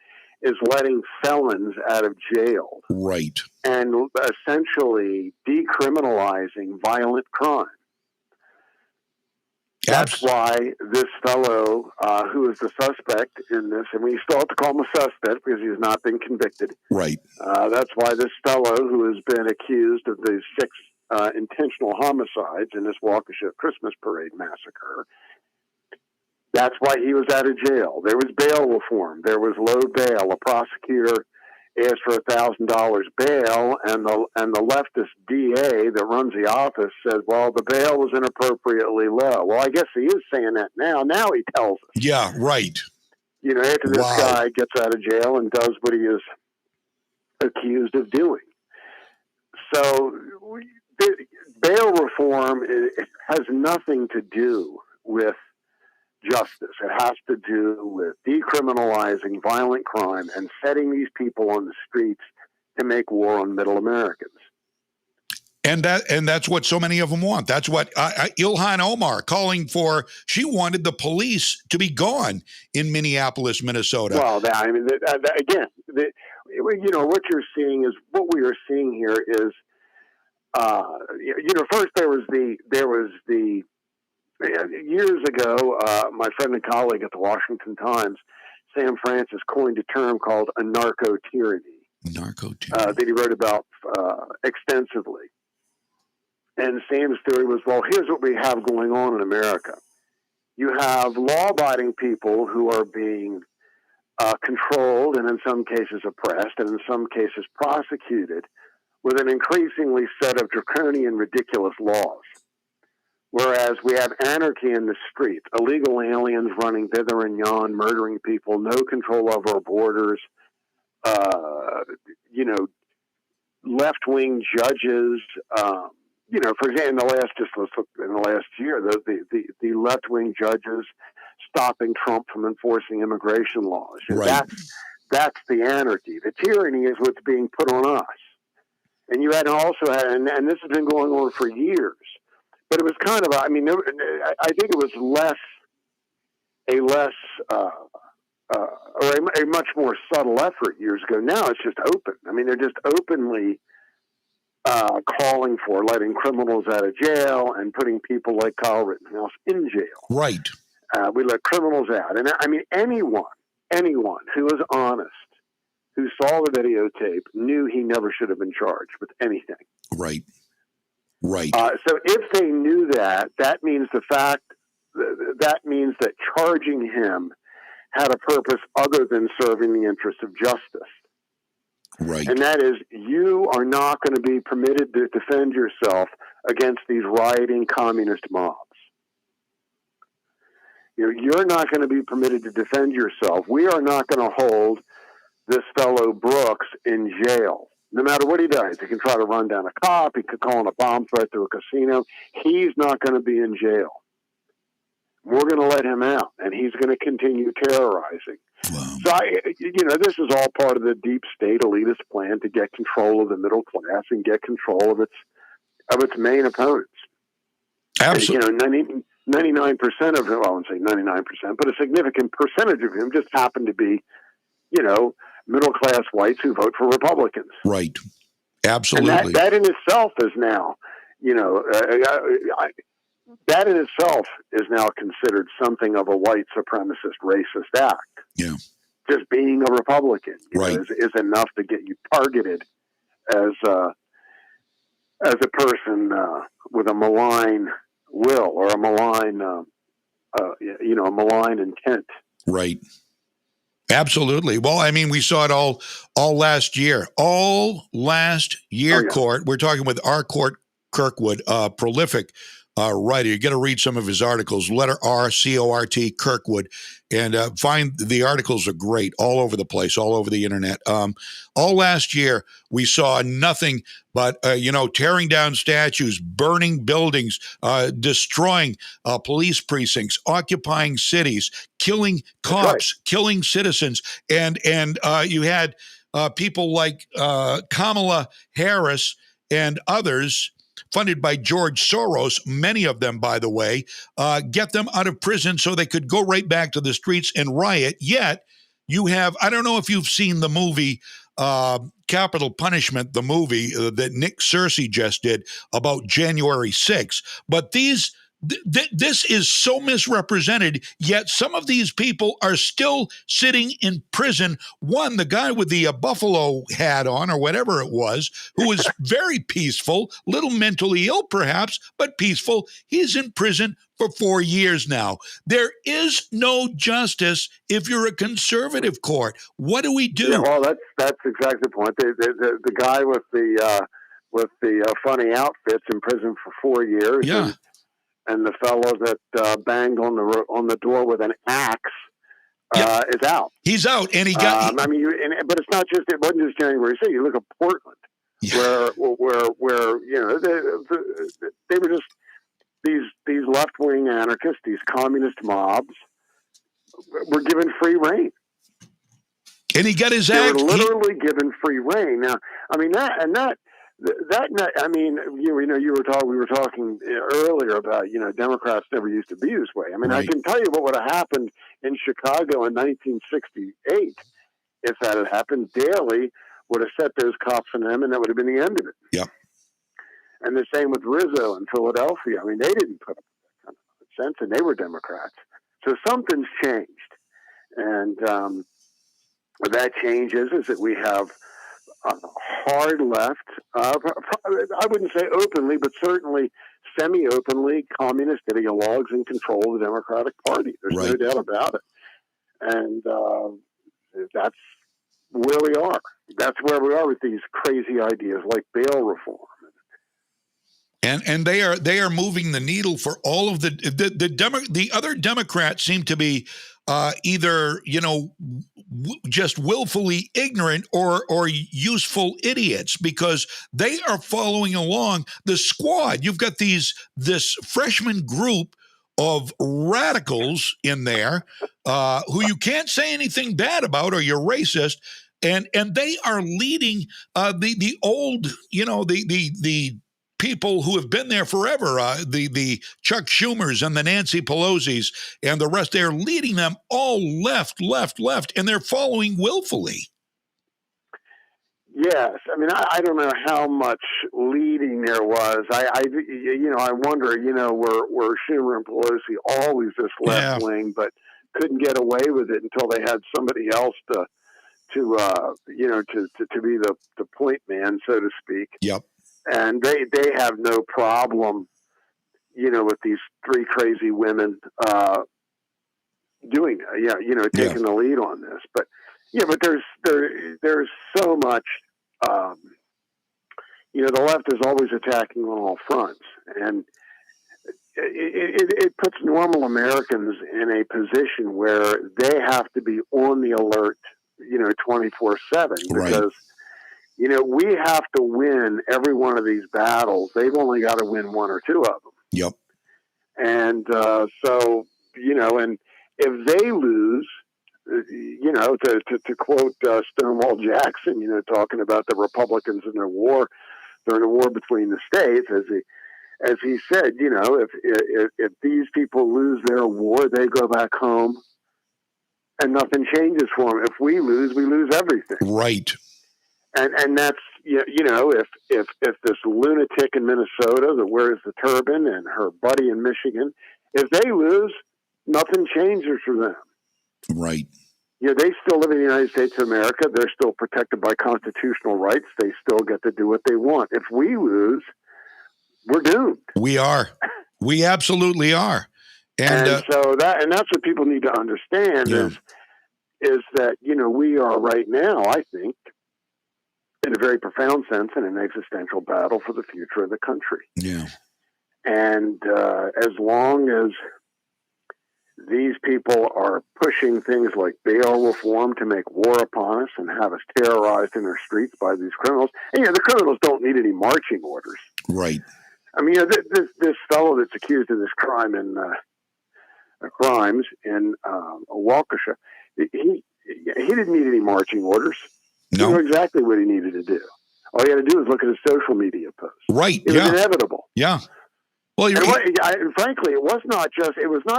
is letting felons out of jail. Right. And essentially decriminalizing violent crime. That's why this fellow, who is the suspect in this, and we still have to call him a suspect because he's not been convicted. Right. That's why this fellow who has been accused of these 6 intentional homicides in this Waukesha Christmas parade massacre. That's why he was out of jail. There was bail reform. There was low bail. A prosecutor asked for $1,000 bail, and the leftist DA that runs the office said, well, the bail was inappropriately low. Well, I guess he is saying that now. Now he tells us. Yeah, right. You know, after this guy gets out of jail and does what he is accused of doing. So bail reform has nothing to do with justice. It has to do with decriminalizing violent crime and setting these people on the streets to make war on middle Americans. And that's what so many of them want. That's what Ilhan Omar calling for. She wanted the police to be gone in Minneapolis, Minnesota. Well, again, you know, what you're seeing is what we are seeing here is, you know, first there was the years ago, my friend and colleague at the Washington Times, Sam Francis, coined a term called a narco-tyranny. That he wrote about extensively. And Sam's theory was, well, here's what we have going on in America. You have law-abiding people who are being controlled and in some cases oppressed and in some cases prosecuted with an increasingly set of draconian, ridiculous laws. Whereas we have anarchy in the street, illegal aliens running thither and yon, murdering people, no control over our borders, you know, left-wing judges, you know, for example, in the last year, the left-wing judges stopping Trump from enforcing immigration laws. Right. That's the anarchy. The tyranny is what's being put on us. And you had also had, and this has been going on for years. But it was kind of, I mean, I think it was a much more subtle effort years ago. Now it's just open. I mean, they're just openly calling for letting criminals out of jail and putting people like Kyle Rittenhouse in jail. Right. We let criminals out. And I mean, anyone who is honest, who saw the videotape, knew he never should have been charged with anything. Right. Right. So if they knew that, that means that charging him had a purpose other than serving the interests of justice. Right. And that is, you are not going to be permitted to defend yourself against these rioting communist mobs. You're not going to be permitted to defend yourself. We are not going to hold this fellow Brooks in jail. No matter what he does, he can try to run down a cop, he could call in a bomb threat to a casino. He's not going to be in jail. We're going to let him out, and he's going to continue terrorizing. Wow. So, this is all part of the deep state elitist plan to get control of the middle class and get control of its main opponents. Absolutely. 99% of him, I won't say 99%, but a significant percentage of him just happen to be, middle-class whites who vote for Republicans. Right. Absolutely. And that in itself is now, that in itself is now considered something of a white supremacist racist act. Yeah. Just being a Republican right. is enough to get you targeted as a person with a malign will or a malign, a malign intent. Right. Absolutely. Well, I mean, we saw it all last year. All last year, Court. We're talking with R. Court Kirkwood, prolific writer. You got to read some of his articles. Letter R, C-O-R-T, Kirkwood, and find the articles are great all over the place, all over the internet. All last year, we saw nothing but tearing down statues, burning buildings, destroying police precincts, occupying cities, killing cops, killing citizens, and you had people like Kamala Harris and others, funded by George Soros, many of them, by the way, get them out of prison so they could go right back to the streets and riot. Yet you have, I don't know if you've seen the movie Capital Punishment, the movie that Nick Searcy just did about January 6th, but these This is so misrepresented, yet some of these people are still sitting in prison. One, the guy with the buffalo hat on, or whatever it was, who was very peaceful, little mentally ill perhaps, but peaceful. He's in prison for 4 years now. There is no justice if you're a conservative court. What do we do? Yeah, well, that's exactly the point. The guy with the funny outfits in prison for 4 years. Yeah. And the fellow that banged on the door with an axe is out. He's out, and he got. But it's not just. It wasn't just January 6th. You look at Portland, where they were just these left wing anarchists, these communist mobs, were given free rein. And he got his They act. were literally given free rein. Now, I mean we were talking earlier about, Democrats never used to be this way. I mean, Right. I can tell you what would have happened in Chicago in 1968 if that had happened. Daley would have set those cops on them, and that would have been the end of it. Yeah. And the same with Rizzo in Philadelphia. I mean, they didn't put up that kind of nonsense, and they were Democrats. So something's changed, and what that change is that we have hard left, I wouldn't say openly, but certainly semi-openly, communist ideologues in control of the Democratic Party. There's no doubt about it. And that's where we are. That's where we are with these crazy ideas like bail reform. And they are moving the needle for all of the other Democrats seem to be either just willfully ignorant or useful idiots, because they are following along the squad. You've got this freshman group of radicals in there who you can't say anything bad about, or you're racist. And they are leading the old, the people who have been there forever, the Chuck Schumers and the Nancy Pelosi's and the rest. They're leading them all left, and they're following willfully. Yes, I mean, I don't know how much leading there was. I wonder, were Schumer and Pelosi always this left wing, but couldn't get away with it until they had somebody else to be the point man, so to speak. Yep. And they have no problem, with these three crazy women doing it. Taking the lead on this. But there's so much. The left is always attacking on all fronts, and it puts normal Americans in a position where they have to be on the alert, 24/7, because. We have to win every one of these battles. They've only got to win one or two of them. Yep. And and if they lose, to quote Stonewall Jackson, talking about the Republicans and their war during the war between the states, as he said, if these people lose their war, they go back home, and nothing changes for them. If we lose everything. Right. And that's, if this lunatic in Minnesota that wears the turban and her buddy in Michigan, if they lose, nothing changes for them. Right. They still live in the United States of America. They're still protected by constitutional rights. They still get to do what they want. If we lose, we're doomed. We are. We absolutely are. And that's what people need to understand is that, we are right now, I think, in a very profound sense, in an existential battle for the future of the country. Yeah. And as long as these people are pushing things like bail reform to make war upon us and have us terrorized in our streets by these criminals, and the criminals don't need any marching orders. Right. I mean, this fellow that's accused of this crimes in Waukesha, he didn't need any marching orders. No. He knew exactly what he needed to do. All he had to do was look at his social media posts. Right. It was inevitable. Yeah. Well, and frankly, it was not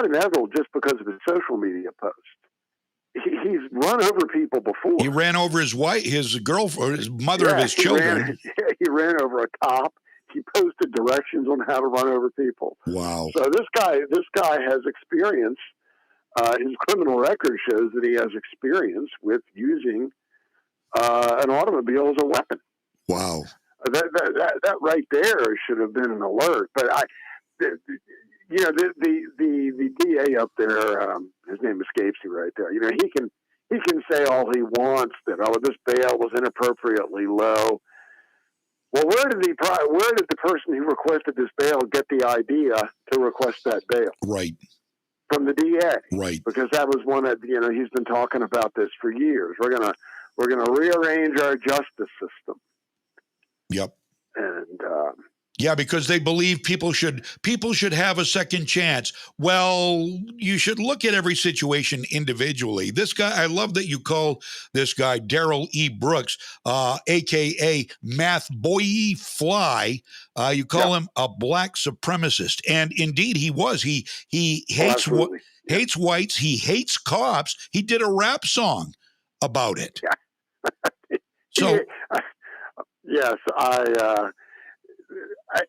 inevitable just because of his social media posts. He's run over people before. He ran over his wife, his girlfriend, his mother of his children. He ran over a cop. He posted directions on how to run over people. Wow. So this guy has experience. His criminal record shows that he has experience with using an automobile as a weapon. Wow. That right there should have been an alert. But the DA up there, his name escapes me right there. You know, he can say all he wants that this bail was inappropriately low. Well, where did the person who requested this bail get the idea to request that bail? Right. From the DA. Right. Because that was one that, he's been talking about this for years. We're gonna rearrange our justice system. Yep. And yeah, because they believe people should have a second chance. Well, you should look at every situation individually. This guy, I love that you call this guy Darrell E. Brooks, aka Math Boy Fly. You call him a black supremacist, and indeed he was. He hates hates whites. He hates cops. He did a rap song about it. Yeah. So yes,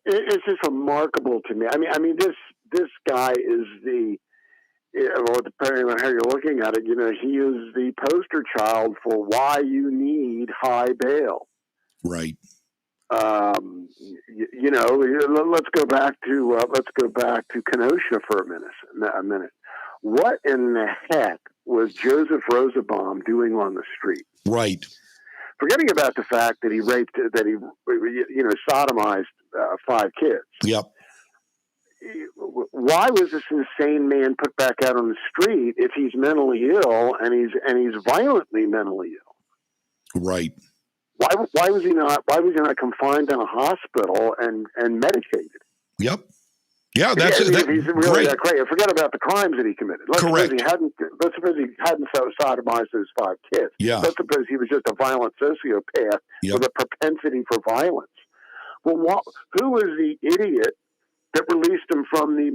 it's just remarkable to me. I mean, this guy is depending on how you're looking at it, he is the poster child for why you need high bail. Right. Let's go back to Kenosha for a minute. What in the heck was Joseph Rosenbaum doing on the street? Right. Forgetting about the fact that he sodomized 5 kids. Yep. Why was this insane man put back out on the street if he's mentally ill and he's violently mentally ill? Right. Why was he not confined in a hospital and medicated? Yep. Yeah, that's he's really great. that great. Forget about the crimes that he committed. Let's suppose he hadn't sodomized those 5 kids. Yeah. Let's suppose he was just a violent sociopath with a propensity for violence. Well, who was the idiot that released him from the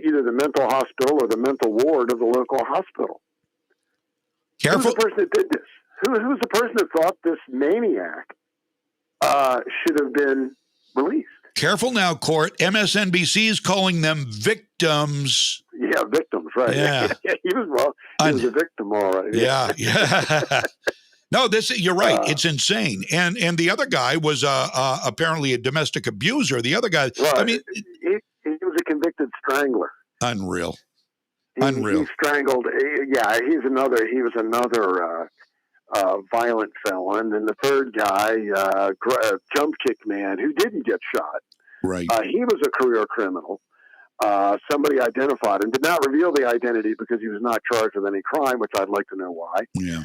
either the mental hospital or the mental ward of the local hospital? Careful. Who's the person that did this? Who's the person that thought this maniac should have been released? Careful now, court. MSNBC is calling them victims. Yeah, victims, right? Yeah. He was a victim, all right. Yeah. No, you're right. It's insane. And the other guy was apparently a domestic abuser. The other guy, right. I mean, he was a convicted strangler. Unreal. He strangled. Yeah, he was another violent felon, and the third guy, jump kick man, who didn't get shot. Right. He was a career criminal. Somebody identified him, did not reveal the identity because he was not charged with any crime, which I'd like to know why. Yeah.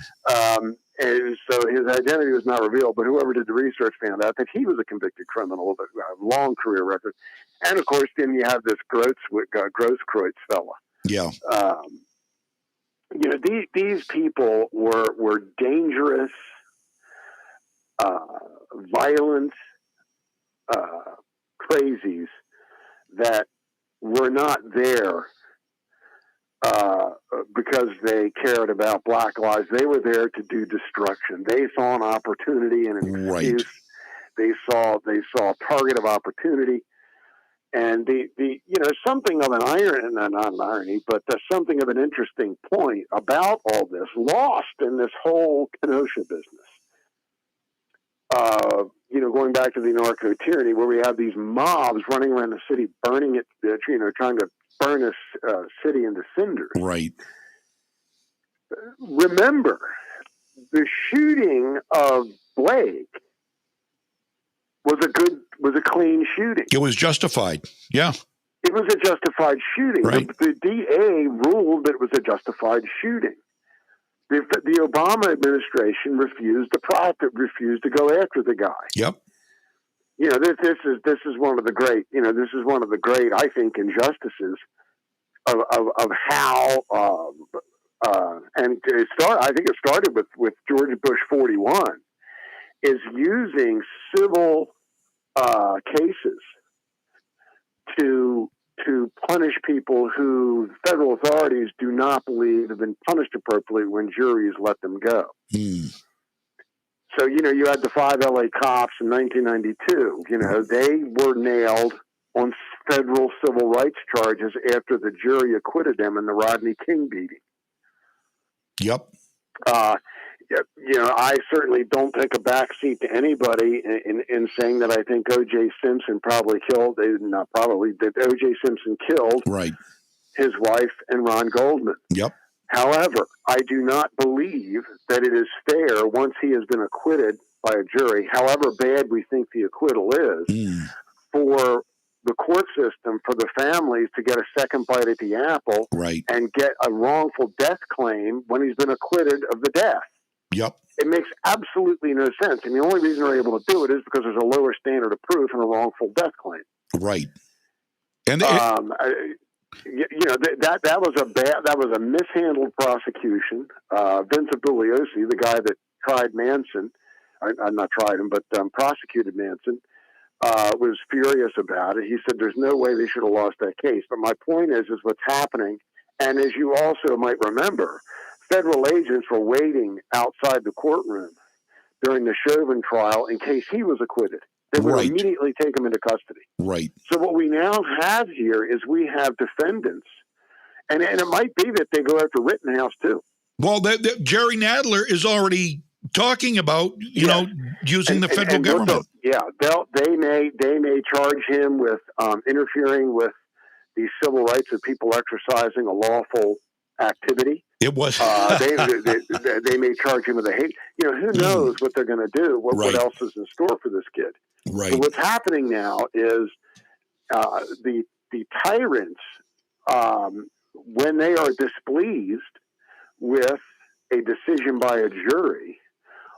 And so his identity was not revealed, but whoever did the research found out that he was a convicted criminal with a long career record. And of course, then you have this Grosskreutz fella. Yeah. These people were dangerous, violent, crazies that were not there because they cared about Black lives. They were there to do destruction. They saw an opportunity and an excuse. They saw a target of opportunity. And something of an irony, not an irony, but something of an interesting point about all this, lost in this whole Kenosha business. Going back to the narco-tyranny, where we have these mobs running around the city, burning it, trying to burn this city into cinders. Right. Remember, the shooting of Blake was a clean shooting. It was justified. Yeah. It was a justified shooting. Right. The DA ruled that it was a justified shooting. The Obama administration refused to go after the guy. Yep. This is one of the great. This is one of the great, I think, injustices of how. And I think it started with George Bush 41. Is using civil cases to punish people who federal authorities do not believe have been punished appropriately when juries let them go. So, you had the 5 LA cops in 1992. They were nailed on federal civil rights charges after the jury acquitted them in the Rodney King beating. Yep. I certainly don't take a backseat to anybody in saying that I think O.J. Simpson that O.J. Simpson killed his wife and Ron Goldman. Yep. However, I do not believe that it is fair once he has been acquitted by a jury, however bad we think the acquittal is, for the court system, for the families to get a second bite at the apple and get a wrongful death claim when he's been acquitted of the death. Yep. It makes absolutely no sense. And the only reason they're able to do it is because there's a lower standard of proof in a wrongful death claim. Right. And that was a mishandled prosecution. Vincent Bugliosi, the guy that tried Manson, not tried him, but prosecuted Manson, was furious about it. He said there's no way they should have lost that case. But my point is what's happening, and as you also might remember, federal agents were waiting outside the courtroom during the Chauvin trial in case he was acquitted. They would immediately take him into custody. Right. So what we now have here is we have defendants, and it might be that they go after Rittenhouse too. Well, Jerry Nadler is already talking about, using the federal government. They may charge him with interfering with the civil rights of people exercising a lawful activity. It was. They may charge him with a hate. Who knows what they're going to do? What else is in store for this kid? Right. So what's happening now is the tyrants, when they are displeased with a decision by a jury,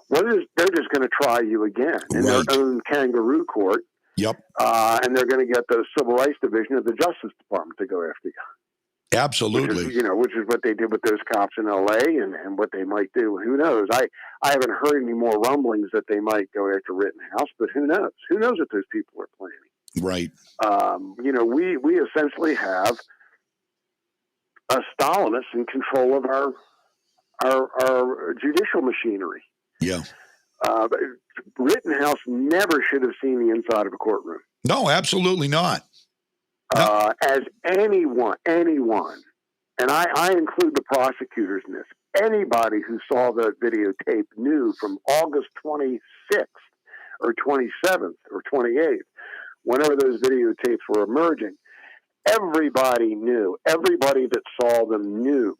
they're just going to try you again in their own kangaroo court. Yep. And they're going to get the Civil Rights Division of the Justice Department to go after you. Absolutely. Which is what they did with those cops in L.A. and what they might do. Who knows? I haven't heard any more rumblings that they might go after Rittenhouse, but who knows? Who knows what those people are planning? Right. We essentially have a Stalinist in control of our judicial machinery. Yeah. Rittenhouse never should have seen the inside of a courtroom. No, absolutely not. As anyone, and I include the prosecutors in this, anybody who saw the videotape knew from August 26th or 27th or 28th, whenever those videotapes were emerging, everybody that saw them knew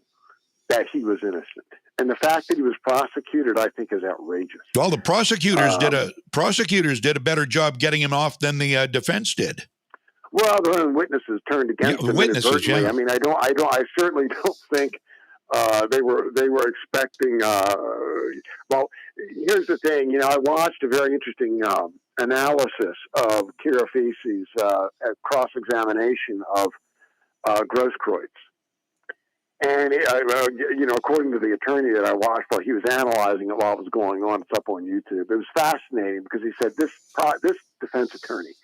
that he was innocent. And the fact that he was prosecuted, I think, is outrageous. Well, the prosecutors did a better job getting him off than the defense did. Well, their own witnesses turned against him inadvertently. Yeah. I mean, I certainly don't think they were expecting. Well, here's the thing. I watched a very interesting analysis of Kira Fese's cross-examination of Grosskreutz. And, according to the attorney that I watched while he was analyzing it while it was going on, it's up on YouTube. It was fascinating because he said this defense attorney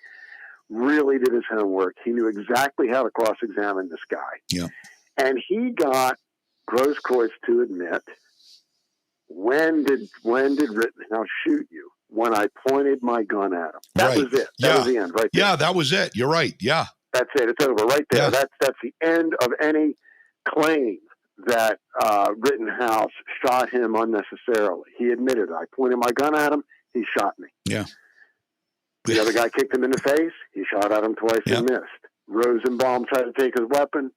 really did his homework. He knew exactly how to cross-examine this guy. Yeah. And he got Grosskreutz to admit, when did Rittenhouse shoot you? When I pointed my gun at him. That was it. That was the end right there. Yeah, that was it. You're right. Yeah. That's it. It's over right there. Yeah. That's the end of any claim that Rittenhouse shot him unnecessarily. He admitted it. I pointed my gun at him. He shot me. Yeah. The other guy kicked him in the face. He shot at him twice and missed. Rosenbaum tried to take his weapon,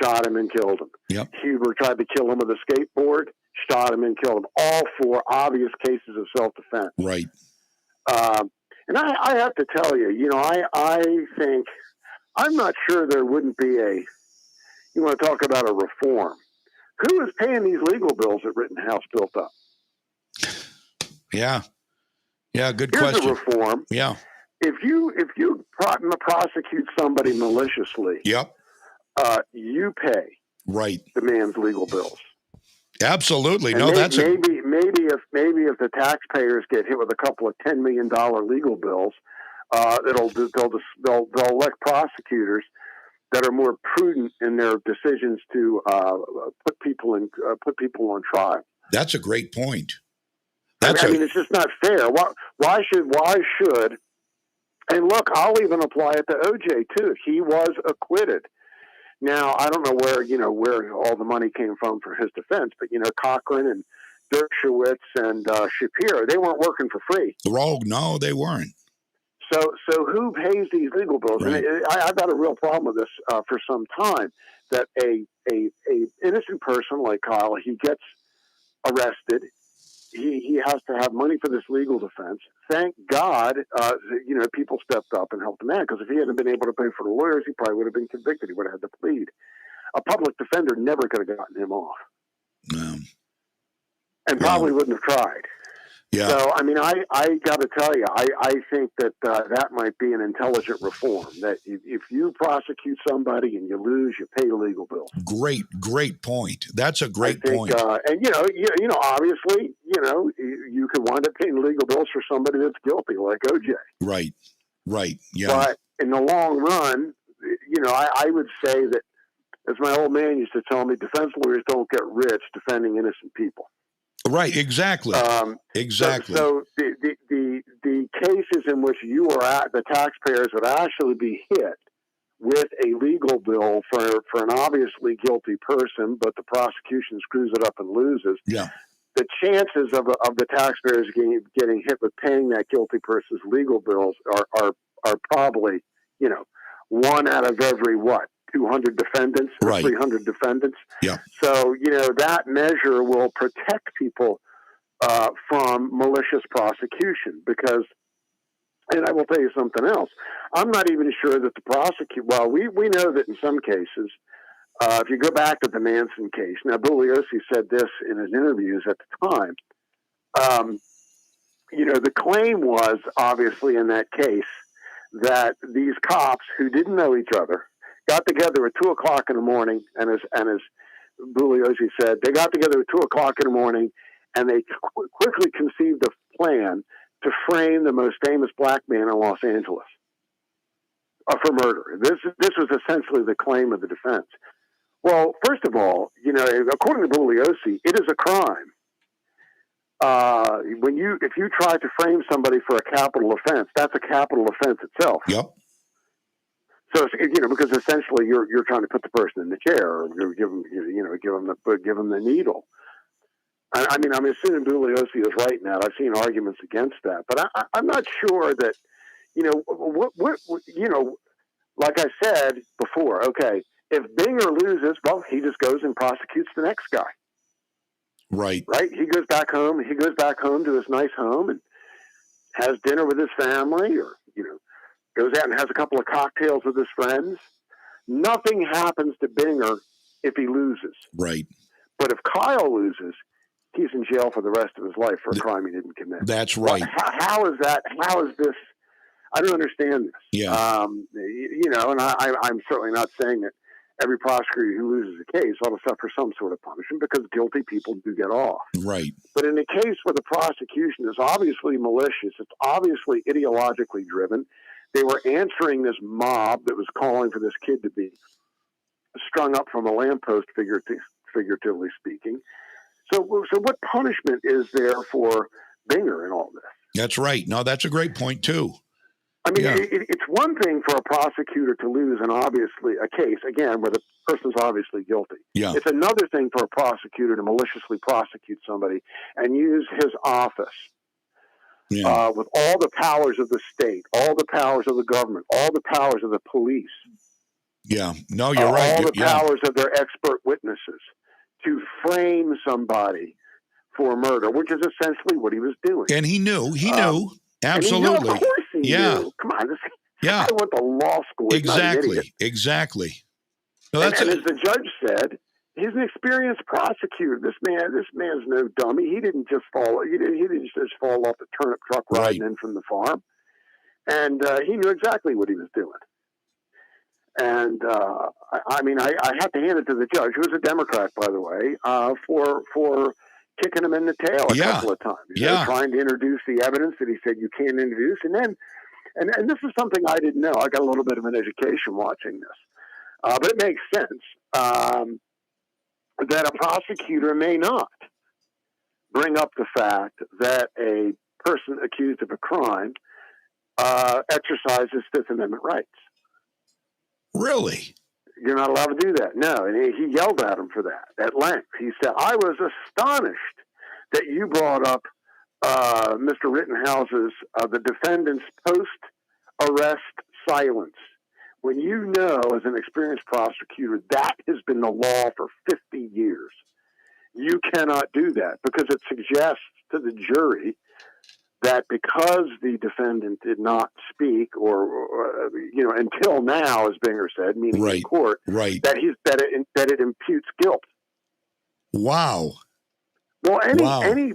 shot him and killed him. Yep. Huber tried to kill him with a skateboard, shot him and killed him. All four obvious cases of self-defense. Right. And I have to tell you, I think, I'm not sure there wouldn't be you want to talk about a reform. Who is paying these legal bills that Rittenhouse built up? Yeah. Yeah, good Here's question. A reform. Yeah. If you prosecute somebody maliciously, you pay the man's legal bills. Absolutely. And No, that's maybe if the taxpayers get hit with a couple of $10 million legal bills, they'll elect prosecutors that are more prudent in their decisions to put people on trial. That's a great point. That's I mean, it's just not fair. Why should? And look, I'll even apply it to OJ too. He was acquitted. Now, I don't know where all the money came from for his defense, but Cochran and Dershowitz and Shapiro, they weren't working for free. No, they weren't. So who pays these legal bills? Right. And I've had a real problem with this for some time. That a innocent person like Kyle, he gets arrested. He has to have money for this legal defense. Thank God, people stepped up and helped him out, because if he hadn't been able to pay for the lawyers, he probably would have been convicted. He would have had to plead. A public defender never could have gotten him off. No. And probably wouldn't have tried. Yeah. So, I mean, I got to tell you, I think that that might be an intelligent reform, that if you prosecute somebody and you lose, you pay legal bills. Great point. That's a great point. And, obviously, you could wind up paying legal bills for somebody that's guilty, like OJ. Right. Yeah. But in the long run, I would say that, as my old man used to tell me, defense lawyers don't get rich defending innocent people. Right, exactly. Exactly. So the cases in which the taxpayers would actually be hit with a legal bill for an obviously guilty person, but the prosecution screws it up and loses. Yeah. The chances of the taxpayers getting hit with paying that guilty person's legal bills are probably 1 out of every 200 defendants or right. 300 defendants. Yeah. So, that measure will protect people from malicious prosecution, because, and I will tell you something else, I'm not even sure that we know that in some cases, if you go back to the Manson case, now Bugliosi said this in his interviews at the time, the claim was obviously in that case that these cops who didn't know each other got together at 2:00 in the morning, and as Bugliosi said, they got together at 2:00 in the morning, and they quickly conceived a plan to frame the most famous black man in Los Angeles for murder. This was essentially the claim of the defense. Well, first of all, according to Bugliosi, it is a crime. If you try to frame somebody for a capital offense, that's a capital offense itself. Yep. So because essentially you're trying to put the person in the chair, or give them the needle. I mean, I'm assuming Bugliosi is right in that. I've seen arguments against that, but I'm not sure that like I said before. Okay, if Binger loses, well, he just goes and prosecutes the next guy. Right. He goes back home. He goes back home to his nice home and has dinner with his family, or goes out and has a couple of cocktails with his friends. Nothing happens to Binger if he loses. Right. But if Kyle loses, he's in jail for the rest of his life for a crime he didn't commit. That's right. How is that? How is this? I don't understand this. Yeah. And I'm certainly not saying that every prosecutor who loses a case ought to suffer some sort of punishment, because guilty people do get off. Right. But in a case where the prosecution is obviously malicious, it's obviously ideologically driven, they were answering this mob that was calling for this kid to be strung up from a lamppost, figuratively speaking. So what punishment is there for Binger in all this? That's right. No, that's a great point too. I mean, it's one thing for a prosecutor to lose a case, again, where the person's obviously guilty. Yeah. It's another thing for a prosecutor to maliciously prosecute somebody and use his office with all the powers of the state, all the powers of the government, all the powers of the police. Yeah. No, you're right. All the powers of their expert witnesses to frame somebody for murder, which is essentially what he was doing. And he knew. Absolutely. And he knew, of course he knew. Come on. I went to law school. He's not an idiot. Exactly. No, and as the judge said, he's an experienced prosecutor. This man's no dummy. He didn't just fall. He didn't just fall off the turnip truck riding in from the farm. And he knew exactly what he was doing. And I have to hand it to the judge, who was a Democrat, by the way, for kicking him in the tail a couple of times. Trying to introduce the evidence that he said you can't introduce, and then, and this is something I didn't know. I got a little bit of an education watching this, but it makes sense that a prosecutor may not bring up the fact that a person accused of a crime exercises Fifth Amendment rights. Really? You're not allowed to do that. No, and he yelled at him for that at length. He said, I was astonished that you brought up Mr. Rittenhouse's, the defendant's post-arrest silence. When you know, as an experienced prosecutor, that has been the law for 50 years. You cannot do that because it suggests to the jury that because the defendant did not speak, or until now, as Binger said, meaning in court, that it imputes guilt. Wow. Well, any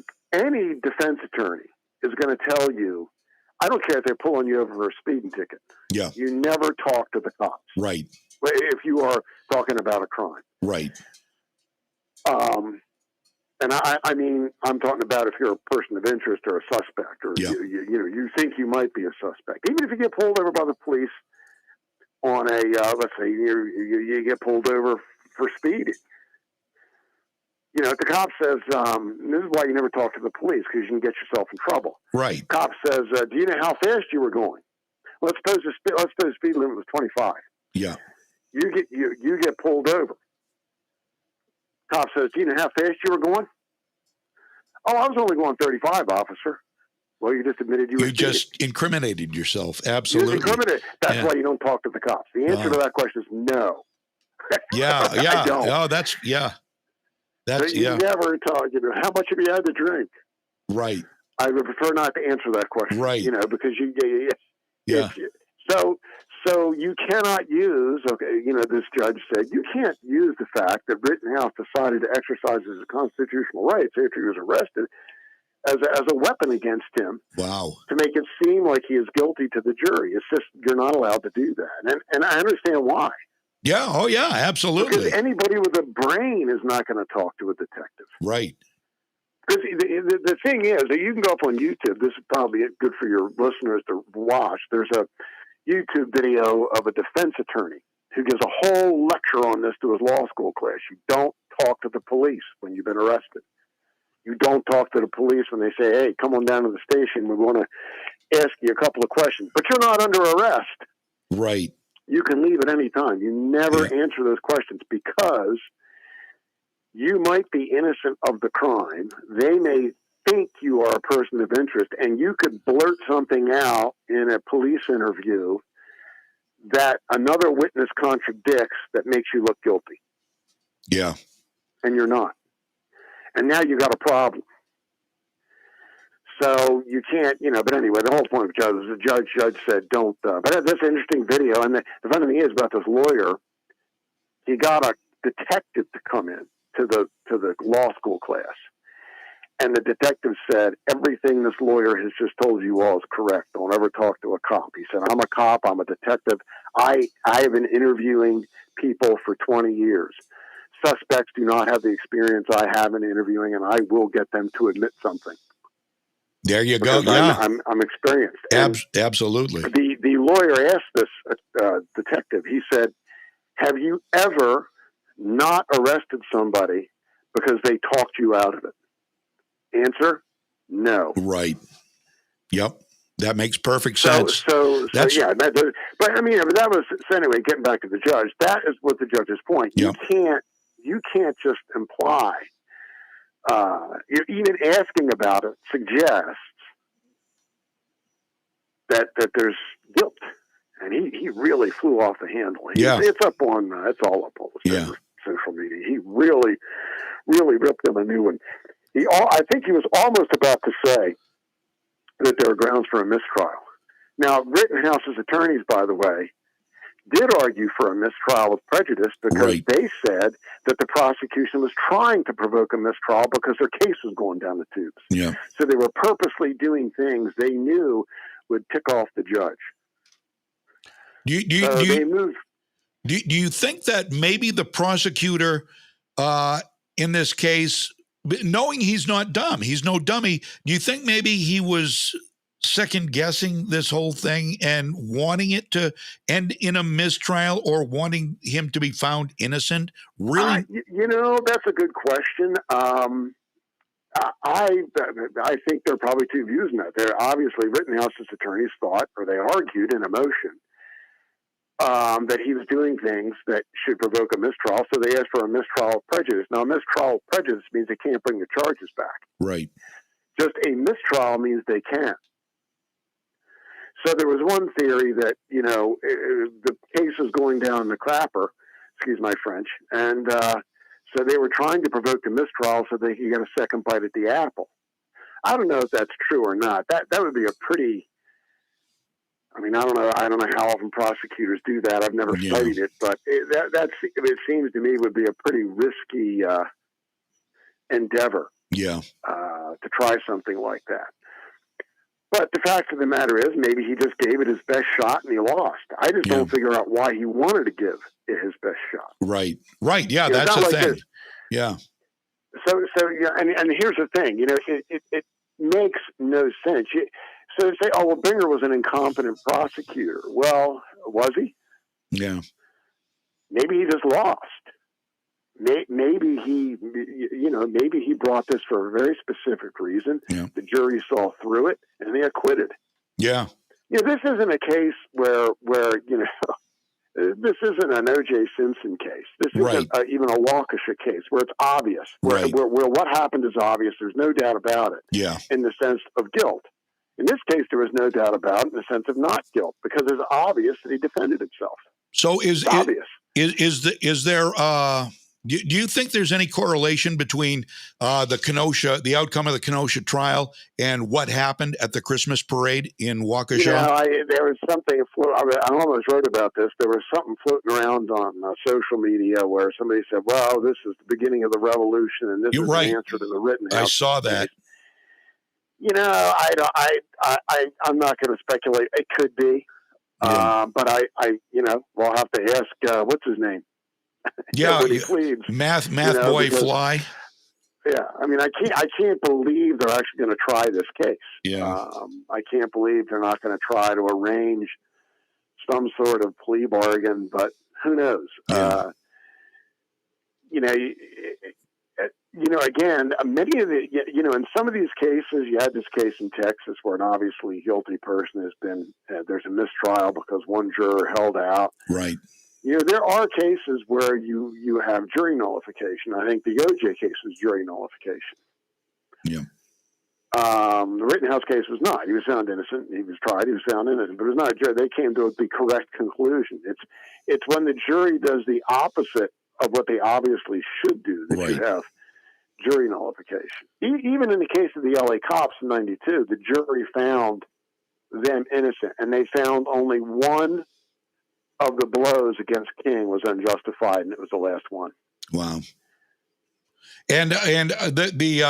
defense attorney is going to tell you, I don't care if they're pulling you over for a speeding ticket. Yeah. You never talk to the cops. Right. If you are talking about a crime. Right. And I mean, I'm talking about if you're a person of interest or a suspect, or you think you might be a suspect. Even if you get pulled over by the police on a, let's say you get pulled over for speeding. You know, if the cop says, this is why you never talk to the police, because you can get yourself in trouble. Right. Cop says, do you know how fast you were going? Let's suppose the speed limit was 25. Yeah. You get pulled over. Cop says, do you know how fast you were going? Oh, I was only going 35, officer. Well, you just admitted you were speeding. Just incriminated yourself. Absolutely. You just incriminated. That's why you don't talk to the cops. The answer to that question is no. Yeah. I don't. Oh, that's you never talk. You know, how much have you had to drink? Right. I would prefer not to answer that question. Right. You know, because Yeah. So you cannot use, this judge said, you can't use the fact that Rittenhouse decided to exercise his constitutional rights after he was arrested as a weapon against him. Wow. To make it seem like he is guilty to the jury. It's just, you're not allowed to do that. And I understand why. Yeah. Oh, yeah, absolutely. Because anybody with a brain is not going to talk to a detective. Right. Because the thing is that you can go up on YouTube. This is probably good for your listeners to watch. There's a YouTube video of a defense attorney who gives a whole lecture on this to his law school class. You don't talk to the police when you've been arrested. You don't talk to the police when they say, hey, come on down to the station. We want to ask you a couple of questions. But you're not under arrest. Right. You can leave at any time. You never answer those questions because you might be innocent of the crime. They may think you are a person of interest, and you could blurt something out in a police interview that another witness contradicts that makes you look guilty. Yeah. And you're not. And now you got a problem. So you can't, but anyway, the whole point of the judge said, don't, but that's an interesting video. And the funny thing is about this lawyer, he got a detective to come in to the law school class. And the detective said, everything this lawyer has just told you all is correct. Don't ever talk to a cop. He said, I'm a cop. I'm a detective. I have been interviewing people for 20 years. Suspects do not have the experience I have in interviewing, and I will get them to admit something. There you go. Because Yeah. I'm experienced. Absolutely. The lawyer asked this detective, he said, have you ever not arrested somebody because they talked you out of it? Answer, no. Right. Yep. That makes perfect sense. So but I mean, that was, so anyway, getting back to the judge, that is what the judge's point. You can't just imply, even asking about it suggests that there's guilt. And he really flew off the handle. It's up on, it's all up on the social media. He really, really ripped him a new one. I think he was almost about to say that there are grounds for a mistrial. Now, Rittenhouse's attorneys, by the way, did argue for a mistrial with prejudice because they said that the prosecution was trying to provoke a mistrial because their case was going down the tubes. Yeah. So they were purposely doing things they knew would tick off the judge. Do you think that maybe the prosecutor in this case, knowing he's not dumb, he's no dummy, do you think maybe he was second guessing this whole thing and wanting it to end in a mistrial or wanting him to be found innocent? Really? That's a good question. I think there are probably two views in that. They're obviously Rittenhouse's attorneys thought, or they argued in a motion, that he was doing things that should provoke a mistrial, so they asked for a mistrial of prejudice. Now, a mistrial of prejudice means they can't bring the charges back. Right. Just a mistrial means they can. So there was one theory that, the case was going down the crapper, excuse my French, and so they were trying to provoke a mistrial so they could get a second bite at the apple. I don't know if that's true or not. That would be a pretty... I mean, I don't know how often prosecutors do that. I've never studied it, but it seems to me would be a pretty risky endeavor. Yeah. To try something like that. But the fact of the matter is, maybe he just gave it his best shot and he lost. I just don't figure out why he wanted to give it his best shot. Right. Yeah, that's the thing. This. Yeah. So yeah, and here's the thing. It makes no sense. So they say, oh, well, Binger was an incompetent prosecutor. Well, was he? Yeah. Maybe he just lost. Maybe he brought this for a very specific reason. Yeah. The jury saw through it and they acquitted. Yeah. This isn't a case where this isn't an O.J. Simpson case. This isn't even a Waukesha case where it's obvious. Where what happened is obvious. There's no doubt about it. Yeah. In the sense of guilt. In this case, there was no doubt about it in the sense of not guilt because it's obvious that he defended himself. So is there do you think there's any correlation between the outcome of the Kenosha trial and what happened at the Christmas parade in Waukesha? There was something I almost wrote about this. There was something floating around on social media where somebody said, "Well, this is the beginning of the revolution, and this is the answer to the Rittenhouse." I saw that. I'm not going to speculate. It could be, but we'll have to ask. What's his name? Yeah, math boy Fly. Yeah, I mean, I can't believe they're actually going to try this case. Yeah, I can't believe they're not going to try to arrange some sort of plea bargain. But who knows? Yeah. Again, many of the, in some of these cases, you had this case in Texas where an obviously guilty person has been, there's a mistrial because one juror held out. Right. There are cases where you have jury nullification. I think the OJ case was jury nullification. Yeah. The Rittenhouse case was not. He was found innocent. He was tried. He was found innocent, but it was not a jury. They came to the correct conclusion. It's when the jury does the opposite of what they obviously should do that you have jury nullification. Even in the case of the LA cops in '92, the jury found them innocent, and they found only one of the blows against King was unjustified, and it was the last one. Wow. And the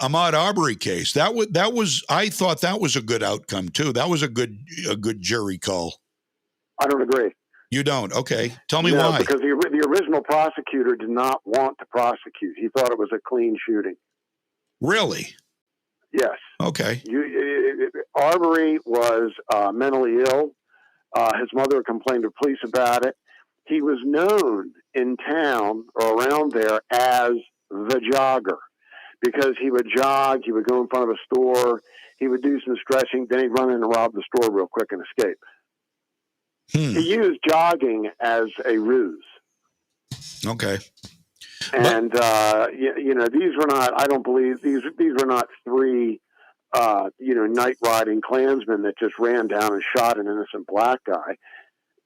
Ahmaud Arbery case, that was I thought that was a good outcome too. That was a good jury call. I don't agree. You don't? Okay. Tell me why. Because the original prosecutor did not want to prosecute. He thought it was a clean shooting. Really? Yes. Okay. Arbery was mentally ill. His mother complained to police about it. He was known in town or around there as the jogger because he would jog, he would go in front of a store, he would do some stretching, then he'd run in and rob the store real quick and escape. He used jogging as a ruse. Okay. And, these were not, I don't believe, these were not three, night riding Klansmen that just ran down and shot an innocent black guy.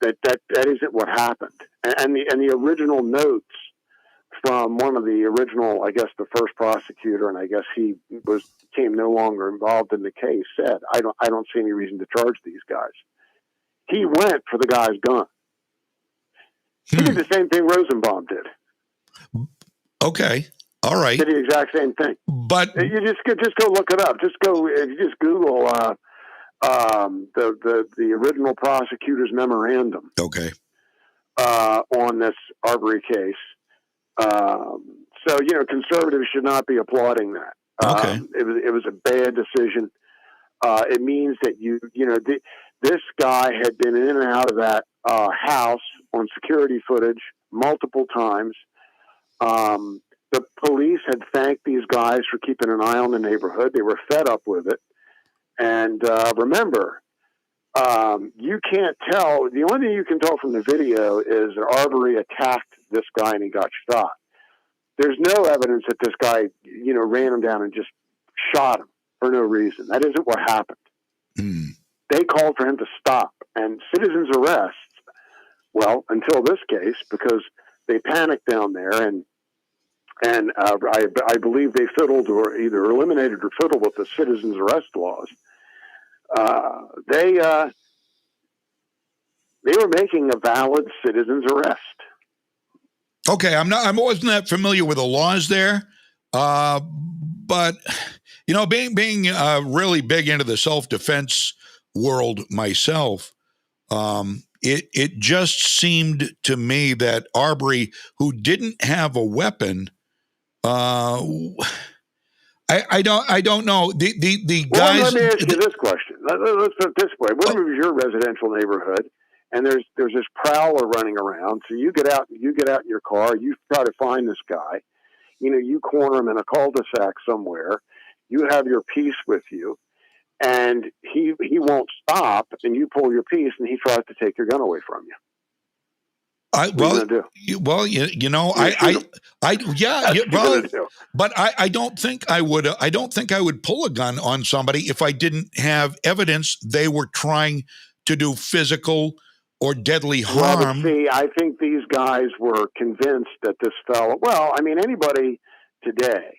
That isn't what happened. And the original notes from one of the original, I guess the first prosecutor, and I guess he became no longer involved in the case, said, I don't see any reason to charge these guys. He went for the guy's gun. He did the same thing Rosenbaum did. Okay. All right. Did the exact same thing. But you just go look it up. Just Google the original prosecutor's memorandum. Okay. On this Arbery case. So conservatives should not be applauding that. Okay. It was a bad decision. It means that this guy had been in and out of that house on security footage multiple times. The police had thanked these guys for keeping an eye on the neighborhood. They were fed up with it. And remember, you can't tell. The only thing you can tell from the video is that Arbery attacked this guy and he got shot. There's no evidence that this guy, ran him down and just shot him for no reason. That isn't what happened. They called for him to stop. And citizens' arrests, well, until this case, because they panicked down there and I believe they fiddled or either eliminated or fiddled with the citizens' arrest laws. They were making a valid citizen's arrest. Okay, I wasn't that familiar with the laws there, but being really big into the self-defense world myself, it just seemed to me that Arbery, who didn't have a weapon, I don't know the guys. Let me ask you this question. Let's put it this way: what if it was your residential neighborhood, and there's this prowler running around? So you get out in your car, you try to find this guy. You corner him in a cul-de-sac somewhere. You have your piece with you, and he won't stop, and you pull your piece, and he tries to take your gun away from you. But I don't think I would. I don't think I would pull a gun on somebody if I didn't have evidence they were trying to do physical or deadly harm. Well, but see, I think these guys were convinced that this fellow. Well, I mean, anybody today,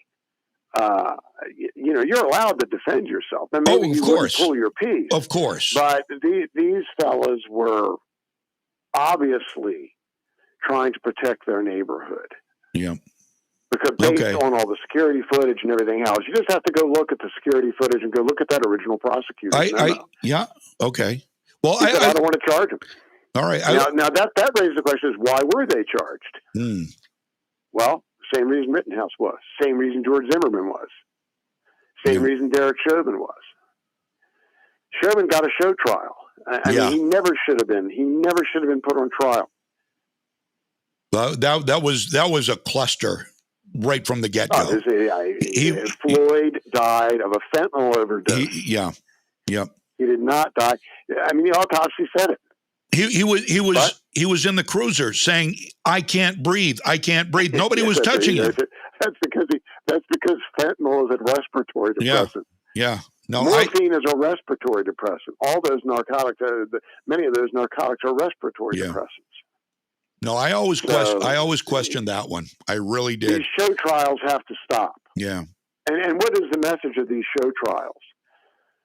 you're allowed to defend yourself. And maybe you wouldn't pull your piece, of course. But these fellas were obviously trying to protect their neighborhood. Yeah. Because based on all the security footage and everything else, you just have to go look at the security footage and go look at that original prosecutor. Yeah. Okay. Well, I don't want to charge him. All right. Now that raises the question: is why were they charged? Well, same reason Rittenhouse was, same reason George Zimmerman was, same reason Derek Chauvin was. Chauvin got a show trial. I mean, he never should have been. He never should have been put on trial. That was a cluster right from the get-go. Floyd died of a fentanyl overdose. Yep. He did not die. I mean, the autopsy said it. He was in the cruiser saying, "I can't breathe. I can't breathe." Nobody was touching him. That's because fentanyl is a respiratory depressant. Yeah. No, morphine is a respiratory depressant. All those narcotics, many of those narcotics are respiratory depressants. No, I always questioned that one. I really did. These show trials have to stop. Yeah. And what is the message of these show trials?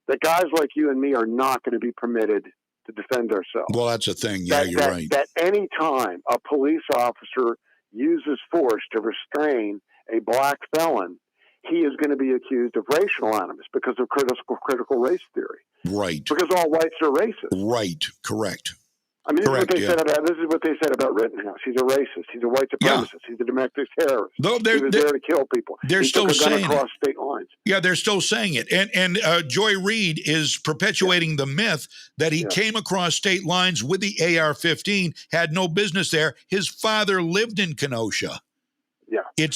That guys like you and me are not going to be permitted to defend ourselves. Well, that's a thing. Yeah, you're right. That any time a police officer uses force to restrain a black felon, he is going to be accused of racial animus because of critical race theory. Right. Because all whites are racist. Right. Correct. I mean, this is what they said about Rittenhouse. He's a racist. He's a white supremacist. He's a domestic terrorist. He was there to kill people. They're still saying across state lines. Yeah, they're still saying it. And Joy Reid is perpetuating the myth that he came across state lines with the AR-15, had no business there. His father lived in Kenosha. Yeah, and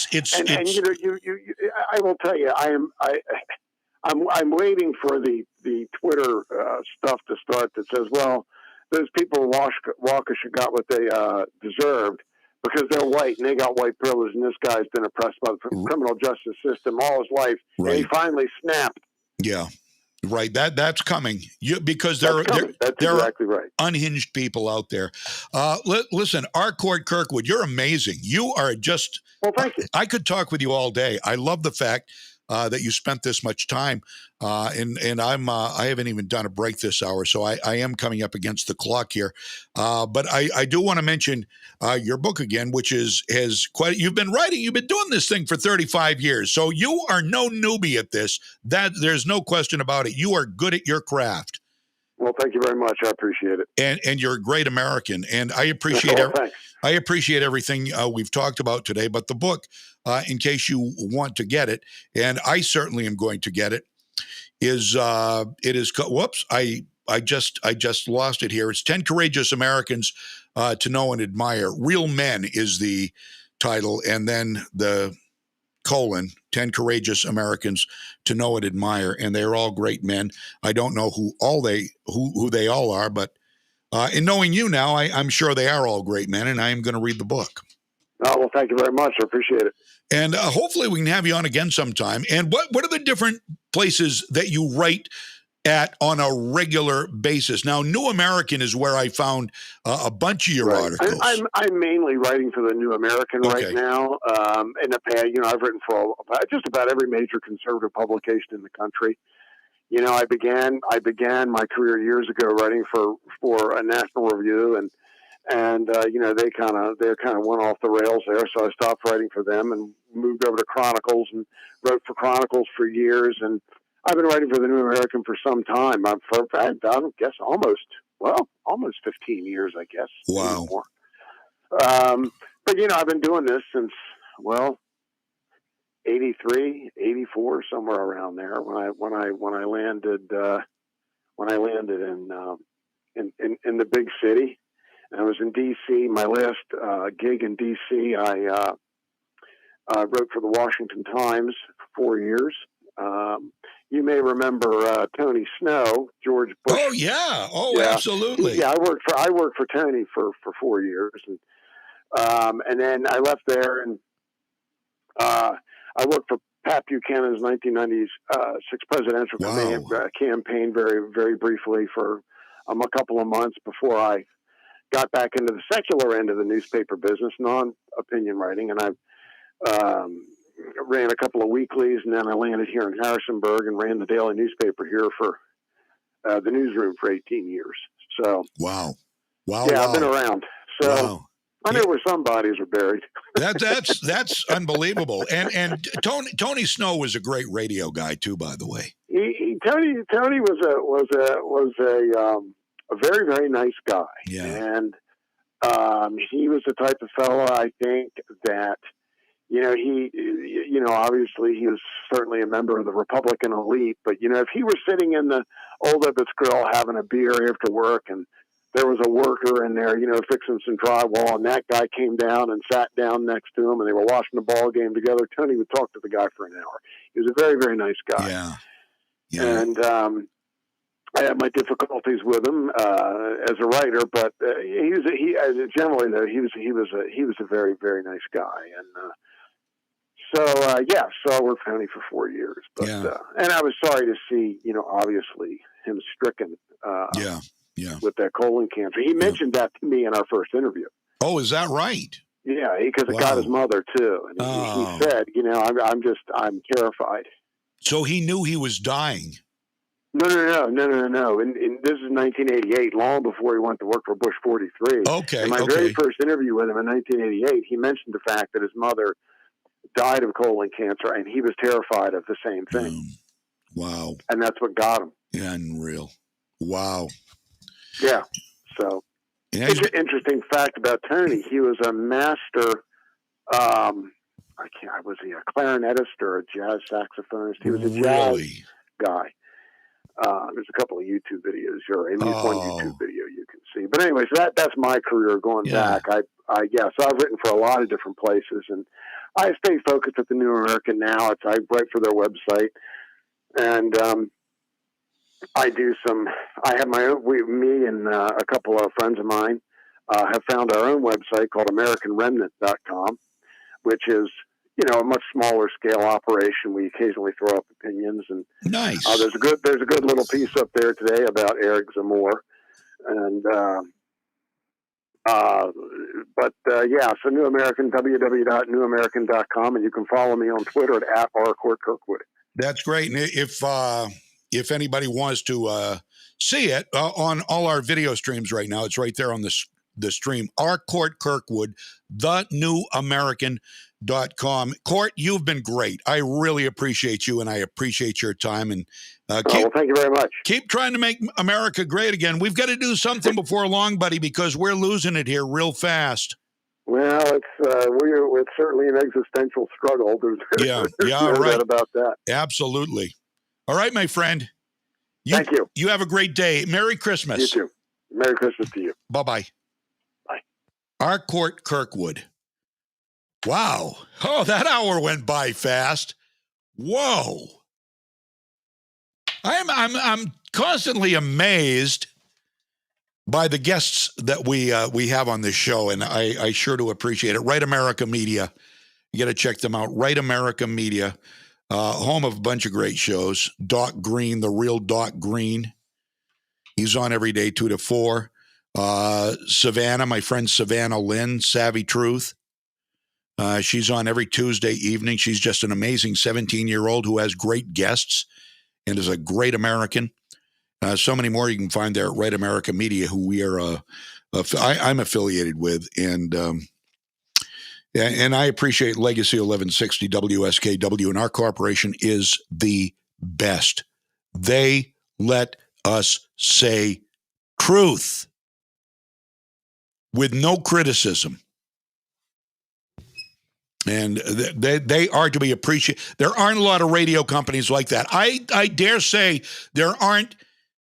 I will tell you, I'm waiting for the Twitter stuff to start that says, well, those people in Waukesha got what they deserved because they're white and they got white privilege, and this guy's been oppressed by the criminal justice system all his life, and he finally snapped. Yeah, right. That's coming. Because that's exactly right. Unhinged people out there. Listen, Harcourt Kirkwood, you're amazing. You are just. Well, thank you. I could talk with you all day. I love the fact that you spent this much time, and I haven't even done a break this hour, so I am coming up against the clock here. But I do want to mention your book again, which has quite. You've been doing this thing for 35 years, so you are no newbie at this. That there's no question about it. You are good at your craft. Well, thank you very much. I appreciate it. And you're a great American, and I appreciate I appreciate everything we've talked about today. But the book, in case you want to get it, and I certainly am going to get it, is whoops, I just lost it here. It's 10 Courageous Americans to Know and Admire. Real Men is the title, and then the 10 courageous Americans to know and admire, and they're all great men. I don't know who they all are, but in knowing you now, I'm sure they are all great men, and I am going to read the book. Oh, well, thank you very much. I appreciate it. And hopefully we can have you on again sometime. And what are the different places that you write at on a regular basis? Now, New American is where I found a bunch of your articles. I'm mainly writing for the New American right now. In the past, I've written for just about every major conservative publication in the country. I began my career years ago writing for a National Review, and they kind of went off the rails there. So I stopped writing for them and moved over to Chronicles and wrote for Chronicles for years. And I've been writing for the New American for some time. I guess almost 15 years, I guess. Wow. More. But I've been doing this since 83, 84, somewhere around there when I landed in the big city. I was in D.C. My last gig in D.C., I wrote for the Washington Times for 4 years. You may remember Tony Snow, George Bush. Oh yeah, absolutely. Yeah, I worked for Tony for 4 years, and then I left there and I worked for Pat Buchanan's 1996 presidential campaign very, very briefly for a couple of months before I got back into the secular end of the newspaper business, non-opinion writing, and I ran a couple of weeklies, and then I landed here in Harrisonburg and ran the daily newspaper here for the newsroom for 18 years. So wow, I've been around. So I know where some bodies are buried. That's unbelievable. And Tony Snow was a great radio guy too, by the way. Tony was a very, very nice guy. Yeah. And he was the type of fellow, I think, that, obviously he was certainly a member of the Republican elite, but, if he were sitting in the Old Ibbot's Grill having a beer after work and there was a worker in there, fixing some drywall, and that guy came down and sat down next to him and they were watching the ball game together, Tony would talk to the guy for an hour. He was a very, very nice guy. Yeah. And I had my difficulties with him as a writer, but generally though he was a very, very nice guy, and so I worked for Tony for 4 years, but and I was sorry to see obviously him stricken with that colon cancer. He mentioned that to me in our first interview. Oh, is that right? Yeah, because it got his mother too, and he said, I'm terrified. So he knew he was dying. No. And this is 1988, long before he went to work for Bush 43. Okay. In my very first interview with him in 1988, he mentioned the fact that his mother died of colon cancer, and he was terrified of the same thing. Wow. And that's what got him. Yeah, unreal. Wow. Yeah. So, interesting fact about Tony, he was a master, was he a clarinetist or a jazz saxophonist? He was a jazz guy. There's a couple of YouTube videos here, at least one YouTube video you can see. But anyways, that's my career going back. So I've written for a lot of different places, and I stay focused at the New American now. I write for their website, and I have my own. Me and a couple of friends of mine have found our own website called AmericanRemnant.com, which is a much smaller scale operation. We occasionally throw up opinions, and nice. There's a good little piece up there today about Eric Zamor, and so New American, www.newamerican.com, and you can follow me on Twitter at @rcourtkirkwood. That's great. And if anybody wants to see it on all our video streams right now, it's right there on the stream. R. Court Kirkwood, thenewamerican.com. Court, you've been great. I really appreciate you, and I appreciate your time. And thank you very much. Keep trying to make America great again. We've got to do something before long, buddy, because we're losing it here real fast. Well, it's certainly an existential struggle. There's no doubt about that. Absolutely. All right, my friend. Thank you. You have a great day. Merry Christmas. You too. Merry Christmas to you. Bye-bye. Bye. R. Court Kirkwood. Wow. Oh, that hour went by fast. Whoa. I'm constantly amazed by the guests that we have on this show, and I sure do appreciate it. Right America Media. You got to check them out. Right America Media, home of a bunch of great shows. Doc Green, the real Doc Green. He's on every day, 2 to 4. Savannah, my friend Savannah Lynn, Savvy Truth. She's on every Tuesday evening. She's just an amazing 17-year-old who has great guests and is a great American. So many more you can find there at Right America Media, who we are, I'm affiliated with. And I appreciate Legacy 1160 WSKW, and our corporation is the best. They let us say truth with no criticism. And they are to be appreciated. There aren't a lot of radio companies like that. I dare say there aren't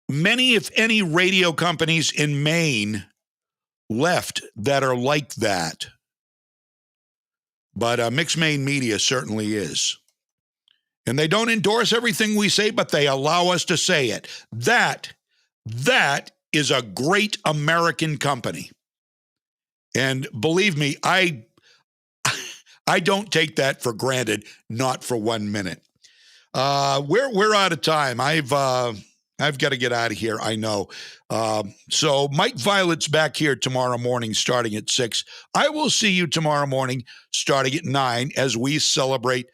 many, if any, radio companies in Maine left that are like that. But Mixed Maine Media certainly is. And they don't endorse everything we say, but they allow us to say it. That is a great American company. And believe me, I don't take that for granted, not for 1 minute. We're out of time. I've got to get out of here, I know. So Mike Violette's back here tomorrow morning starting at 6. I will see you tomorrow morning starting at 9 as we celebrate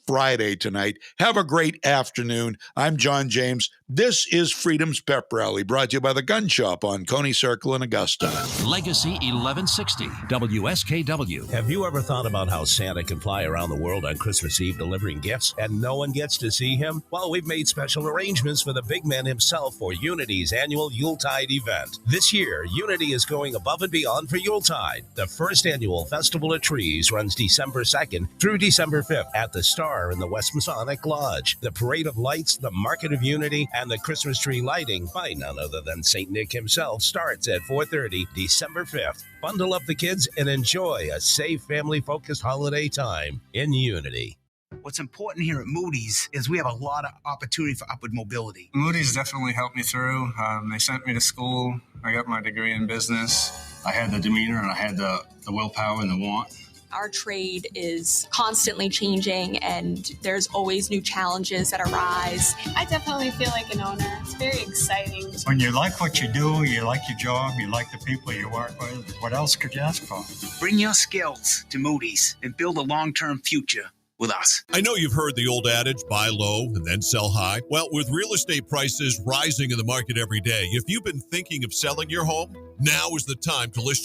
Friday tonight. Have a great afternoon. I'm John James. This is Freedom's Pep Rally, brought to you by the Gun Shop on Coney Circle in Augusta. Legacy 1160 WSKW. Have you ever thought about how Santa can fly around the world on Christmas Eve delivering gifts and no one gets to see him? Well, we've made special arrangements for the big man himself for Unity's annual Yuletide event. This year, Unity is going above and beyond for Yuletide. The first annual Festival of Trees runs December 2nd through December 5th at the Star in the West Masonic Lodge. The Parade of Lights, the Market of Unity, and the Christmas tree lighting by none other than St. Nick himself starts at 4:30 December 5th. Bundle up the kids and enjoy a safe, family-focused holiday time in Unity. What's important here at Moody's is we have a lot of opportunity for upward mobility. Moody's definitely helped me through. They sent me to school. I got my degree in business. I had the demeanor and I had the willpower and the want. Our trade is constantly changing, and there's always new challenges that arise. I definitely feel like an owner. It's very exciting. When you like what you do, you like your job, you like the people you work with, what else could you ask for? Bring your skills to Moody's and build a long-term future with us. I know you've heard the old adage, buy low and then sell high. Well, with real estate prices rising in the market every day, if you've been thinking of selling your home, now is the time to list your